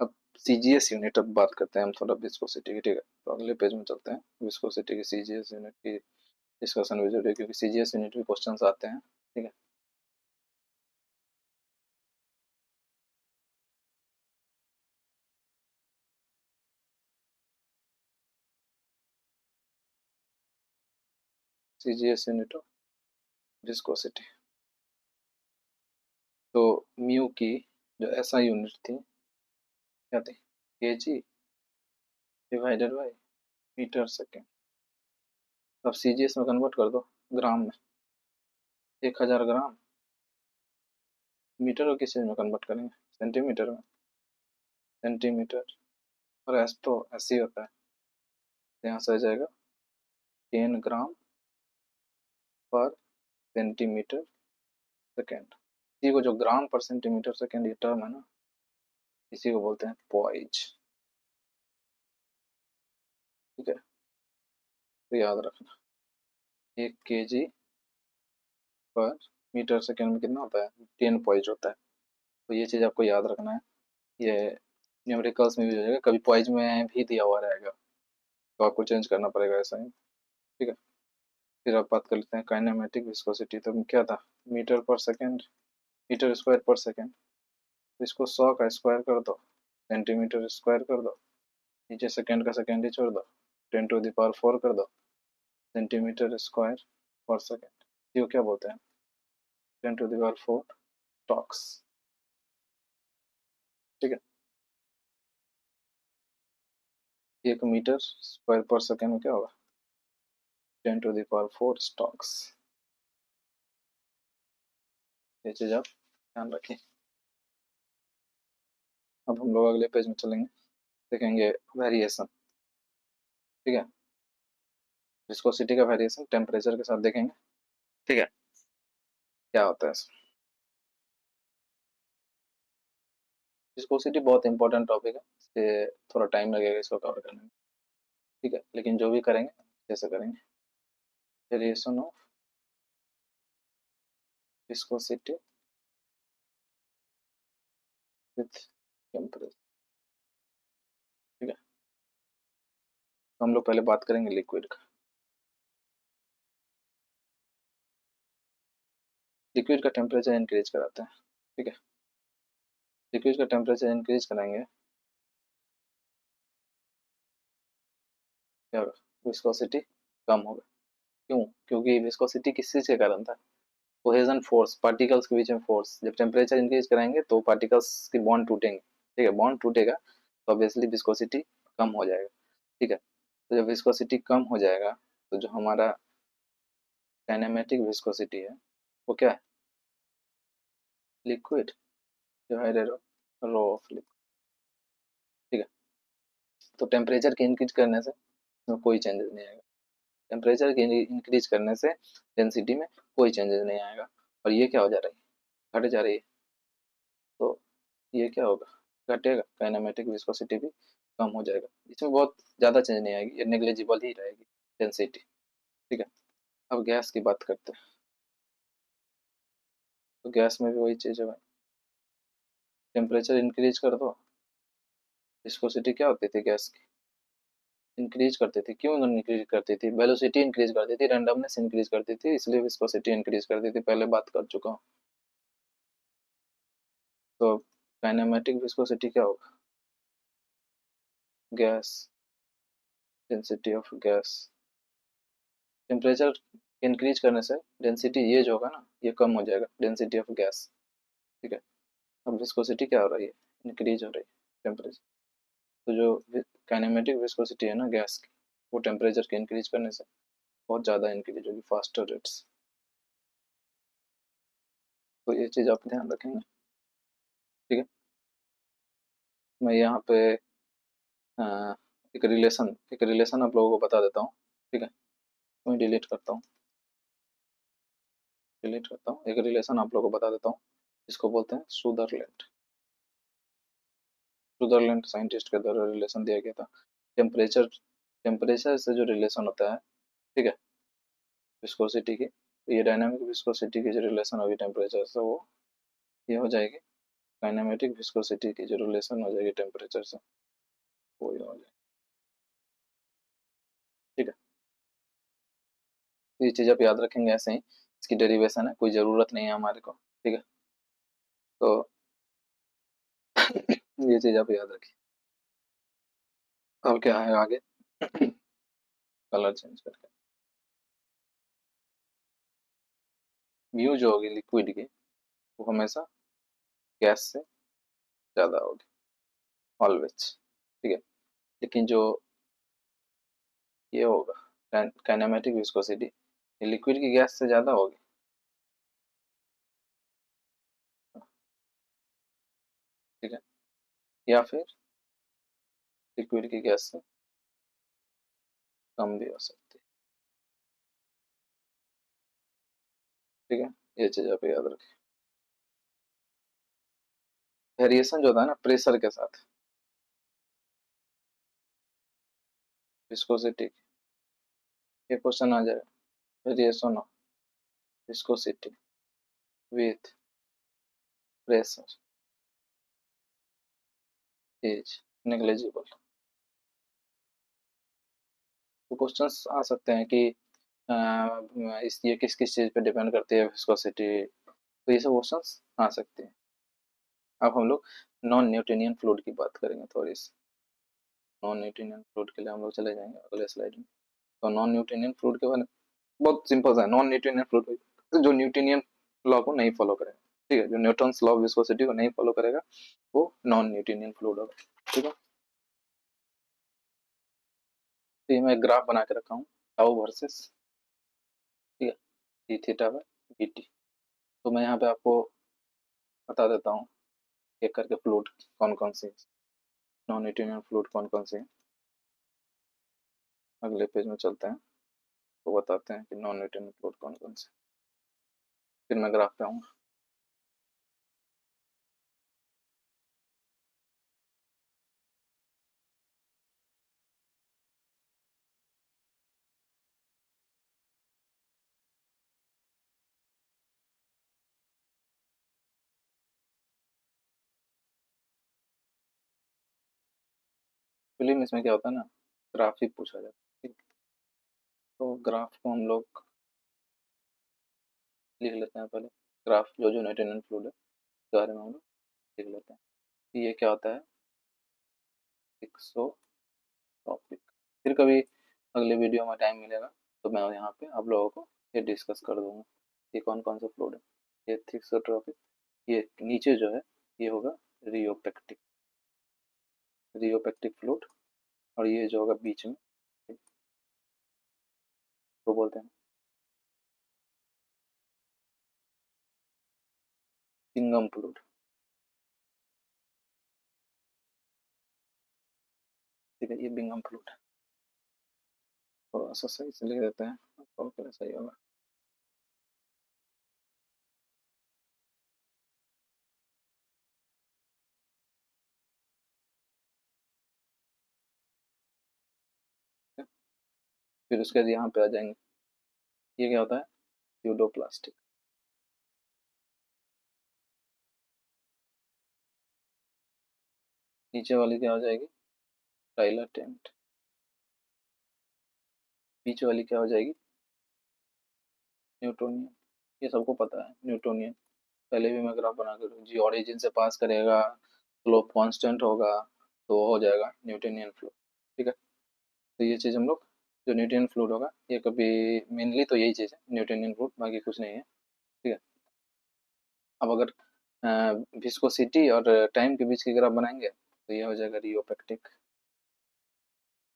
अब सीजीएस यूनिट अब बात करते हैं हम थोड़ा विस्कोसिटी की, ठीक है। तो अगले पेज में चलते हैं, विस्कोसिटी की सीजीएस यूनिट की डिस्कशन भी जरूरी है, क्योंकि सीजीएस यूनिट भी क्वेश्चंस आते हैं, ठीक है। सीजीएस यूनिट ऑफ विस्कोसिटी, तो म्यू की जो ऐसा यूनिट थी, क्या थी, KG divided by metre second. अब सीजीएस में कन्वर्ट कर दो ग्राम में, 1000 ग्राम। मीटर को किस चीज में कन्वर्ट करेंगे, सेंटीमीटर में, सेंटीमीटर। और एस तो ऐसे ही होता है, तो यहाँ से आ जाएगा 10 ग्राम पर सेंटीमीटर सेकेंड। इसी को जो ग्राम पर सेंटीमीटर सेकेंड ये टर्म है ना, इसी को बोलते हैं पॉइज, ठीक है। तो याद रखना, 1 केजी पर मीटर सेकेंड में कितना होता है, 10 पॉइज होता है। तो ये चीज़ आपको याद रखना है, ये न्यूमेरिकल्स में भी हो जाएगा, कभी पॉइज में भी दिया हुआ रहेगा, तो आपको चेंज करना पड़ेगा ऐसा ही। ठीक है, फिर आप बात कर लेते हैं काइनेमेटिक विस्कोसिटी। तो क्या था, मीटर पर सेकेंड, मीटर स्क्वायर पर सेकेंड। तो इसको 100 का स्क्वायर कर दो, सेंटीमीटर स्क्वायर कर दो, नीचे सेकेंड का सेकेंड ही छोड़ दो, 10⁴ कर दो सेंटीमीटर स्क्वायर पर सेकेंड। ये क्या बोलते हैं, 10⁴ टॉक्स। ठीक है, 1 मीटर स्क्वायर पर सेकेंड में क्या होगा, 10⁴ स्टॉक्स। ये चीज आप ध्यान रखें। अब हम लोग अगले पेज में चलेंगे, देखेंगे वेरिएशन। ठीक है, विस्कोसिटी का वेरिएशन टेम्परेचर के साथ देखेंगे। ठीक है, क्या होता है इसमें। विस्कोसिटी बहुत इंपॉर्टेंट टॉपिक है, इसलिए थोड़ा टाइम लगेगा इसको कवर करने में। ठीक है, लेकिन जो भी करेंगे कैसे करेंगे। Variation of viscosity with temperature. ठीक है, तो हम लोग पहले बात करेंगे लिक्विड का। लिक्विड का टेम्परेचर इंक्रीज कराते हैं। ठीक है, लिक्विड का टेम्परेचर इंक्रीज कराएंगे, क्या होगा, विस्कोसिटी कम होगा। क्यों, क्योंकि विस्कोसिटी किस चीज के कारण था, कोहेजन फोर्स, पार्टिकल्स के बीच में फोर्स। जब टेम्परेचर इंक्रीज कराएंगे तो पार्टिकल्स की बॉन्ड टूटेंगे। ठीक है, बॉन्ड टूटेगा तो ऑब्वियसली विस्कोसिटी कम हो जाएगा। ठीक है, तो जब विस्कोसिटी कम हो जाएगा तो जो हमारा काइनेमेटिक विस्कोसिटी है वो क्या है, liquid divided rho of liquid. ठीक है, तो टेम्परेचर के इंक्रीज करने से इसमें कोई चेंजेस नहीं आएगा, टेम्परेचर के इंक्रीज करने से डेंसिटी में कोई चेंजेस नहीं आएगा। और ये क्या हो जा रही है, घट जा रही है। तो ये क्या होगा, घटेगा, काइनेमेटिक विस्कोसिटी भी कम हो जाएगा। इसमें बहुत ज़्यादा चेंज नहीं आएगी, ये नेग्लिजिबल ही रहेगी डेंसिटी। ठीक है, अब गैस की बात करते हैं। तो गैस में भी वही चीज़ है भाई, टेम्परेचर इंक्रीज कर दो, विस्कोसिटी क्या होती थी गैस की, इंक्रीज करती थी। क्यों इंक्रीज करती थी, वेलोसिटी इंक्रीज करती थी, रैंडमनेस इंक्रीज करती थी, इसलिए विस्कोसिटी इंक्रीज करती थी, पहले बात कर चुका हूँ। तो काइनेमेटिक विस्कोसिटी क्या होगा, gas, density of gas, temperature increase करने से डेंसिटी ये जो होगा ना ये कम हो जाएगा, डेंसिटी ऑफ गैस। ठीक है, अब विस्कोसिटी क्या हो रही है, इंक्रीज हो रही है टेम्परेचर। तो जो काइनेमेटिक विस्कोसिटी है ना गैस की, वो टेम्परेचर के इंक्रीज करने से बहुत ज़्यादा इंक्रीज होगी, फास्टर रेट्स। तो ये चीज़ आप ध्यान रखेंगे। ठीक है, मैं यहाँ पे एक रिलेशन आप लोगों को बता देता हूँ। ठीक है, मैं डिलीट करता हूँ, एक रिलेशन आप लोगों को बता देता हूँ, इसको बोलते हैं सुदरलैंड। सुदरलैंड साइंटिस्ट के द्वारा रिलेशन दिया गया था, टेम्परेचर टेम्परेचर से जो रिलेशन होता है, ठीक है, विस्कोसिटी की, तो ये डायनामिक विस्कोसिटी की जो रिलेशन होगी टेम्परेचर से, वो ये हो जाएगी, काइनेमेटिक विस्कोसिटी की जो रिलेशन हो जाएगी टेम्परेचर से, वो ये हो जाएगी। ठीक है, तो ये चीज़ आप याद रखेंगे ऐसे ही, इसकी डेरिवेशन है, कोई ज़रूरत नहीं है हमारे को। ठीक है, तो ये चीज़ आप याद रखिए। अब क्या है आगे, कलर चेंज करके, म्यू जो होगी लिक्विड की वो हमेशा गैस से ज़्यादा होगी, ऑलवेज। ठीक है, लेकिन जो ये होगा काइनेमेटिक विस्कोसिटी, ये लिक्विड की गैस से ज़्यादा होगी। ठीक है, या फिर लिक्विड की गैस से कम भी हो सकती है। ठीक है, ये चीज़ आप याद रखें। वेरिएशन जो होता है ना प्रेशर के साथ, विस्कोसिटी, ये क्वेश्चन आ जाएगा, variation of viscosity with pressure is negligible. तो क्वेश्चंस आ सकते हैं कि इस ये किस-किस चीज़ पे डिपेंड करती है विस्कोसिटी, तो ये सब क्वेश्चंस आ सकते हैं। अब हम लोग नॉन न्यूटोनियन फ्लूइड की बात करेंगे थोड़ी-सी। नॉन न्यूटोनियन फ्लूइड के लिए हम लोग चले जाएँगे अगले स्लाइड में। तो नॉन न्यूटोनियन फ्लूइड के बारे में बहुत सिंपल सा है। नॉन न्यूटोनियन फ्लूइड जो न्यूटोनियन लॉ को नहीं फॉलो करेगा, ठीक है? जो न्यूटन्स लॉ ऑफ विस्कोसिटी को नहीं फॉलो करेगा, वो नॉन न्यूटोनियन फ्लूइड होगा, ठीक है? तो ये मैं एक ग्राफ बना के रखा हूँ, टाउ वर्सेस, ठीक है? D theta by dt। तो मैं यहाँ पे आपको बता देता हूँ एक करके फ्लूइड कौन-कौन से नॉन न्यूटोनियन फ्लूइड कौन-कौन से हैं। अगले पेज में चलते हैं, तो बताते हैं कि नॉन न्यूटोनियन फ्लूइड कौन-कौन से हैं। फिर मैं ग्राफ पे आऊँगा। फिल्म इसमें क्या होता है ना, ग्राफ ही पूछा जाता है, ठीक? तो ग्राफ को हम लोग लिख लेते हैं पहले। ग्राफ जो-जो न्यूटोनियन फ्लूइड है, उसके बारे में हम लोग लिख लेते हैं। कि ये क्या होता है, एक्सोट्रॉपिक। फिर कभी अगले वीडियो में टाइम मिलेगा, तो मैं यहाँ पे आप लोगों को ये डिस्कस कर दूँगा, ये कौन-कौन से फ्लूइड है। ये थिक्सोट्रॉपिक, ये नीचे जो है, ये होगा रियोपेक्टिक, रियोपेक्टिक फ्लूइड, और ये जो होगा बीच में, तो बोलते हैं सिंगम फ्लूइड, ठीक है? ये बिंगम फ्लूइड है। थोड़ा-सा सही से लिख देते हैं, आपको पहले सही होगा। फिर उसके बाद यहाँ पे आ जाएँगे, ये क्या होता है, स्यूडोप्लास्टिक, नीचे वाली क्या हो जाएगी, डाइलाटेंट, बीच वाली क्या हो जाएगी, न्यूटोनियन। ये सबको पता है न्यूटोनियन, पहले भी मैं ग्राफ बना के जी ओरिजिन से पास करेगा, स्लोप कांस्टेंट होगा, तो हो जाएगा न्यूटोनियन फ्लो, ठीक है? तो ये चीज़ हम लोग, जो न्यूटोनियन फ्लूइड होगा, ये कभी मेनली तो यही चीज़ है न्यूटोनियन फ्लूइड, बाकी कुछ नहीं है, ठीक है? अब अगर विस्कोसिटी और टाइम के बीच की ग्राफ बनाएंगे, तो ये हो जाएगा रियोपेक्टिक,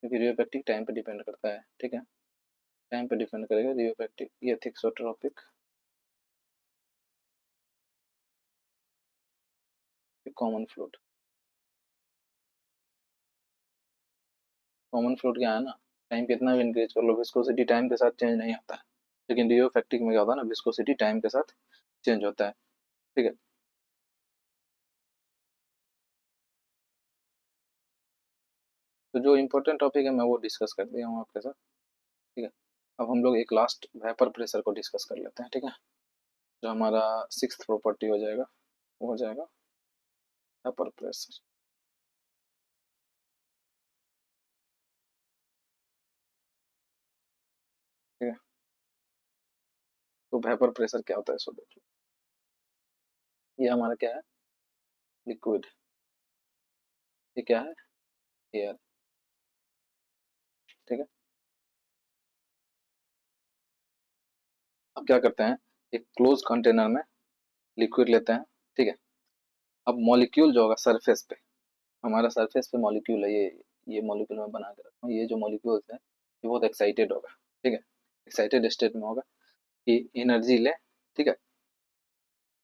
क्योंकि रियोपेक्टिक टाइम पे डिपेंड करता है, ठीक है? टाइम पे डिपेंड करेगा रियोपेक्टिक। ये thixotropic, common fluid. Common fluid क्या है ना, टाइम कितना भी इंक्रीज कर लो, विस्कोसिटी टाइम के साथ चेंज नहीं होता है, लेकिन रियोपेक्टिक में क्या होता है ना, विस्कोसिटी टाइम के साथ चेंज होता है, ठीक है? तो जो इंपॉर्टेंट टॉपिक है मैं वो डिस्कस कर दिया हूँ आपके साथ, ठीक है? अब हम लोग एक लास्ट वेपर प्रेशर को डिस्कस कर लेते हैं, ठीक है? जो हमारा सिक्स्थ प्रॉपर्टी हो जाएगा, वो हो जाएगा वेपर प्रेशर, ठीक है? तो वेपर प्रेशर क्या होता है, सो देखिए, ये हमारा क्या है, लिक्विड, ये क्या है, एयर, ठीक है? अब क्या करते हैं, एक क्लोज कंटेनर में लिक्विड लेते हैं, ठीक है? अब मॉलिक्यूल जो होगा सरफेस पे, हमारा सरफेस पे मॉलिक्यूल है, ये मॉलिक्यूल मैं बना के रखा हूँ, ये जो मॉलिक्यूल्स है, ये बहुत एक्साइटेड होगा, ठीक है? एक्साइटेड स्टेट में होगा कि एनर्जी ले, ठीक है?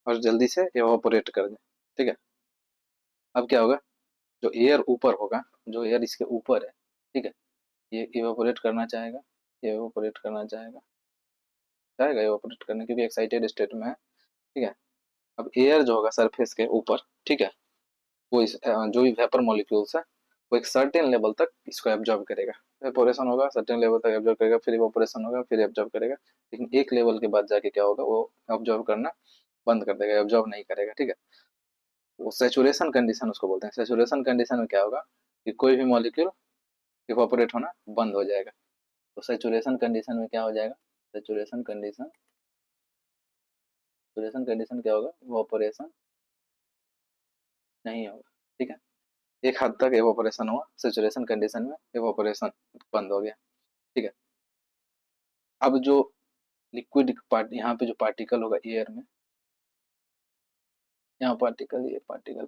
और जल्दी से एवापोरेट कर दे, ठीक है? अब क्या होगा, जो एयर ऊपर होगा, जो एयर इसके ऊपर है, ठीक है? ये एवापोरेट करना चाहेगा, ये एवापोरेट करना चाहेगा, चाहेगा एवापोरेट करने, क्योंकि एक्साइटेड स्टेट में है, ठीक है? अब एयर जो होगा सरफेस के ऊपर, ठीक है? वो जो भी वेपर मॉलिक्यूल्स है, वो एक सर्टेन लेवल तक इसको एब्जॉर्ब करेगा, एवापोरेशन होगा, सर्टेन लेवल तक एब्जॉर्ब करेगा, फिर एवापोरेशन होगा, फिर एब्जॉर्ब करेगा, लेकिन एक लेवल के बाद जाके क्या होगा, वो एब्जॉर्ब करना बंद कर देगा, एब्जॉर्ब नहीं करेगा, ठीक है? वो सैचुरेशन कंडीशन उसको बोलते हैं। सैचुरेशन कंडीशन में क्या होगा कि कोई भी मॉलिक्यूल इवापोरेट होना बंद हो जाएगा, तो सैचुरेशन कंडीशन में क्या हो जाएगा, सैचुरेशन कंडीशन क्या होगा, इवापोरेशन नहीं होगा। ठीक है, एक हद तक इवापोरेशन हुआ, सैचुरेशन कंडीशन में इवापोरेशन बंद हो गया। ठीक है, अब जो लिक्विड पार्ट, यहाँ पे जो पार्टिकल होगा एयर में, यहाँ पार्टिकल, ये पार्टिकल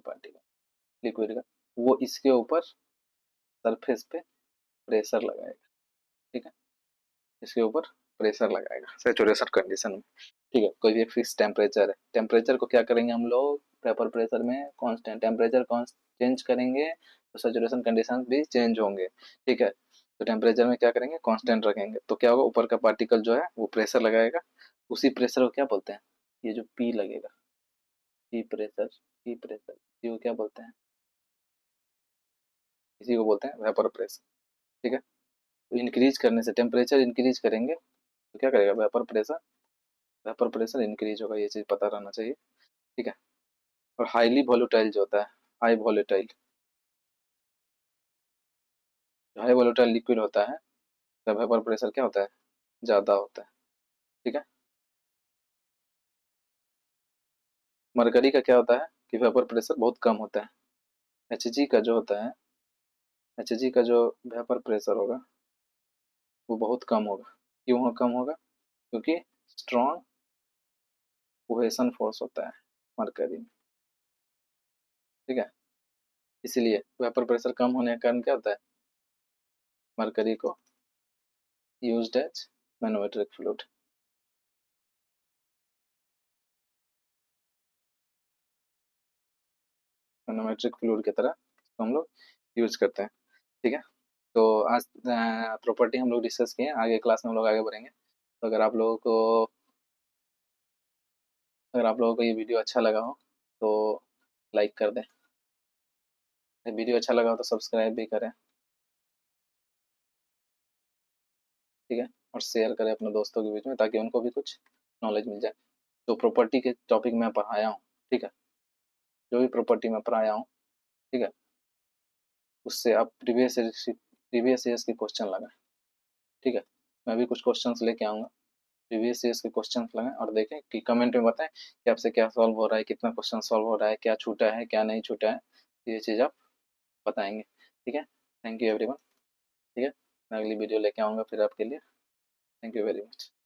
लिक्विड का, वो इसके ऊपर सरफेस पे प्रेशर लगाएगा। ठीक है, इसके ऊपर प्रेशर लगाएगा सैचुरेशन कंडीशन में। ठीक है, कोई भी एक फिक्स टेम्परेचर है, टेम्परेचर को क्या करेंगे हम लोग, वेपर प्रेशर में कांस्टेंट टेम्परेचर चेंज करेंगे तो सैचुरेशन कंडीशन भी चेंज होंगे। ठीक है, तो टेम्परेचर में क्या करेंगे, कांस्टेंट रखेंगे, तो क्या होगा, ऊपर का पार्टिकल जो है वो प्रेशर लगाएगा, उसी प्रेशर को क्या बोलते हैं, ये जो पी लगेगा, पी प्रेशर इसी को क्या बोलते हैं, इसी को बोलते हैं वेपर प्रेशर। ठीक है, तो इंक्रीज करने से, टेम्परेचर इंक्रीज करेंगे तो क्या करेगा, वेपर प्रेशर इंक्रीज होगा, ये चीज़ पता रहना चाहिए। ठीक है, और हाईली वोलेटाइल जो होता है, high volatile, high volatile liquid होता है, तब वेपर प्रेशर क्या होता है, ज़्यादा होता है। ठीक है, मरकरी का क्या होता है कि वेपर प्रेशर बहुत कम होता है। एच का जो होता है, एच का जो वेपर प्रेशर होगा वो बहुत कम होगा। क्यों कम होगा, क्योंकि स्ट्रॉन्ग कोहेशन फोर्स होता है मरकरी में। ठीक है, इसलिए वेपर प्रेशर कम होने के कारण क्या होता है, मरकरी को used as manometric fluid. Manometric fluid की तरह इसको हम लोग यूज करते हैं। ठीक है, तो आज प्रॉपर्टी हम लोग डिस्कस किए, आगे क्लास में हम लोग आगे बढ़ेंगे। तो अगर आप लोगों को ये वीडियो अच्छा लगा हो तो लाइक कर दें, वीडियो अच्छा लगा हो तो सब्सक्राइब भी करें। ठीक है, और शेयर करें अपने दोस्तों के बीच में ताकि उनको भी कुछ नॉलेज मिल जाए। तो प्रॉपर्टी के टॉपिक में पढ़ाया हूँ, ठीक है, जो भी प्रॉपर्टी में पढ़ाया हूँ, ठीक है, उससे आप प्रीवियस ईयर्स के क्वेश्चन लगाएं। ठीक है, मैं भी कुछ क्वेश्चंस लेके आऊँगा, प्रीवियस ईयर्स के क्वेश्चंस लगाएं और देखें कि कमेंट में बताएं कि आपसे क्या सॉल्व हो रहा है, कितना क्वेश्चन सॉल्व हो रहा है, क्या छूटा है, क्या नहीं छूटा है, ये चीज़ आप बताएंगे। ठीक है, थैंक यू एवरीवन। ठीक है, मैं अगली वीडियो लेके आऊँगा फिर आपके लिए। Thank you very much.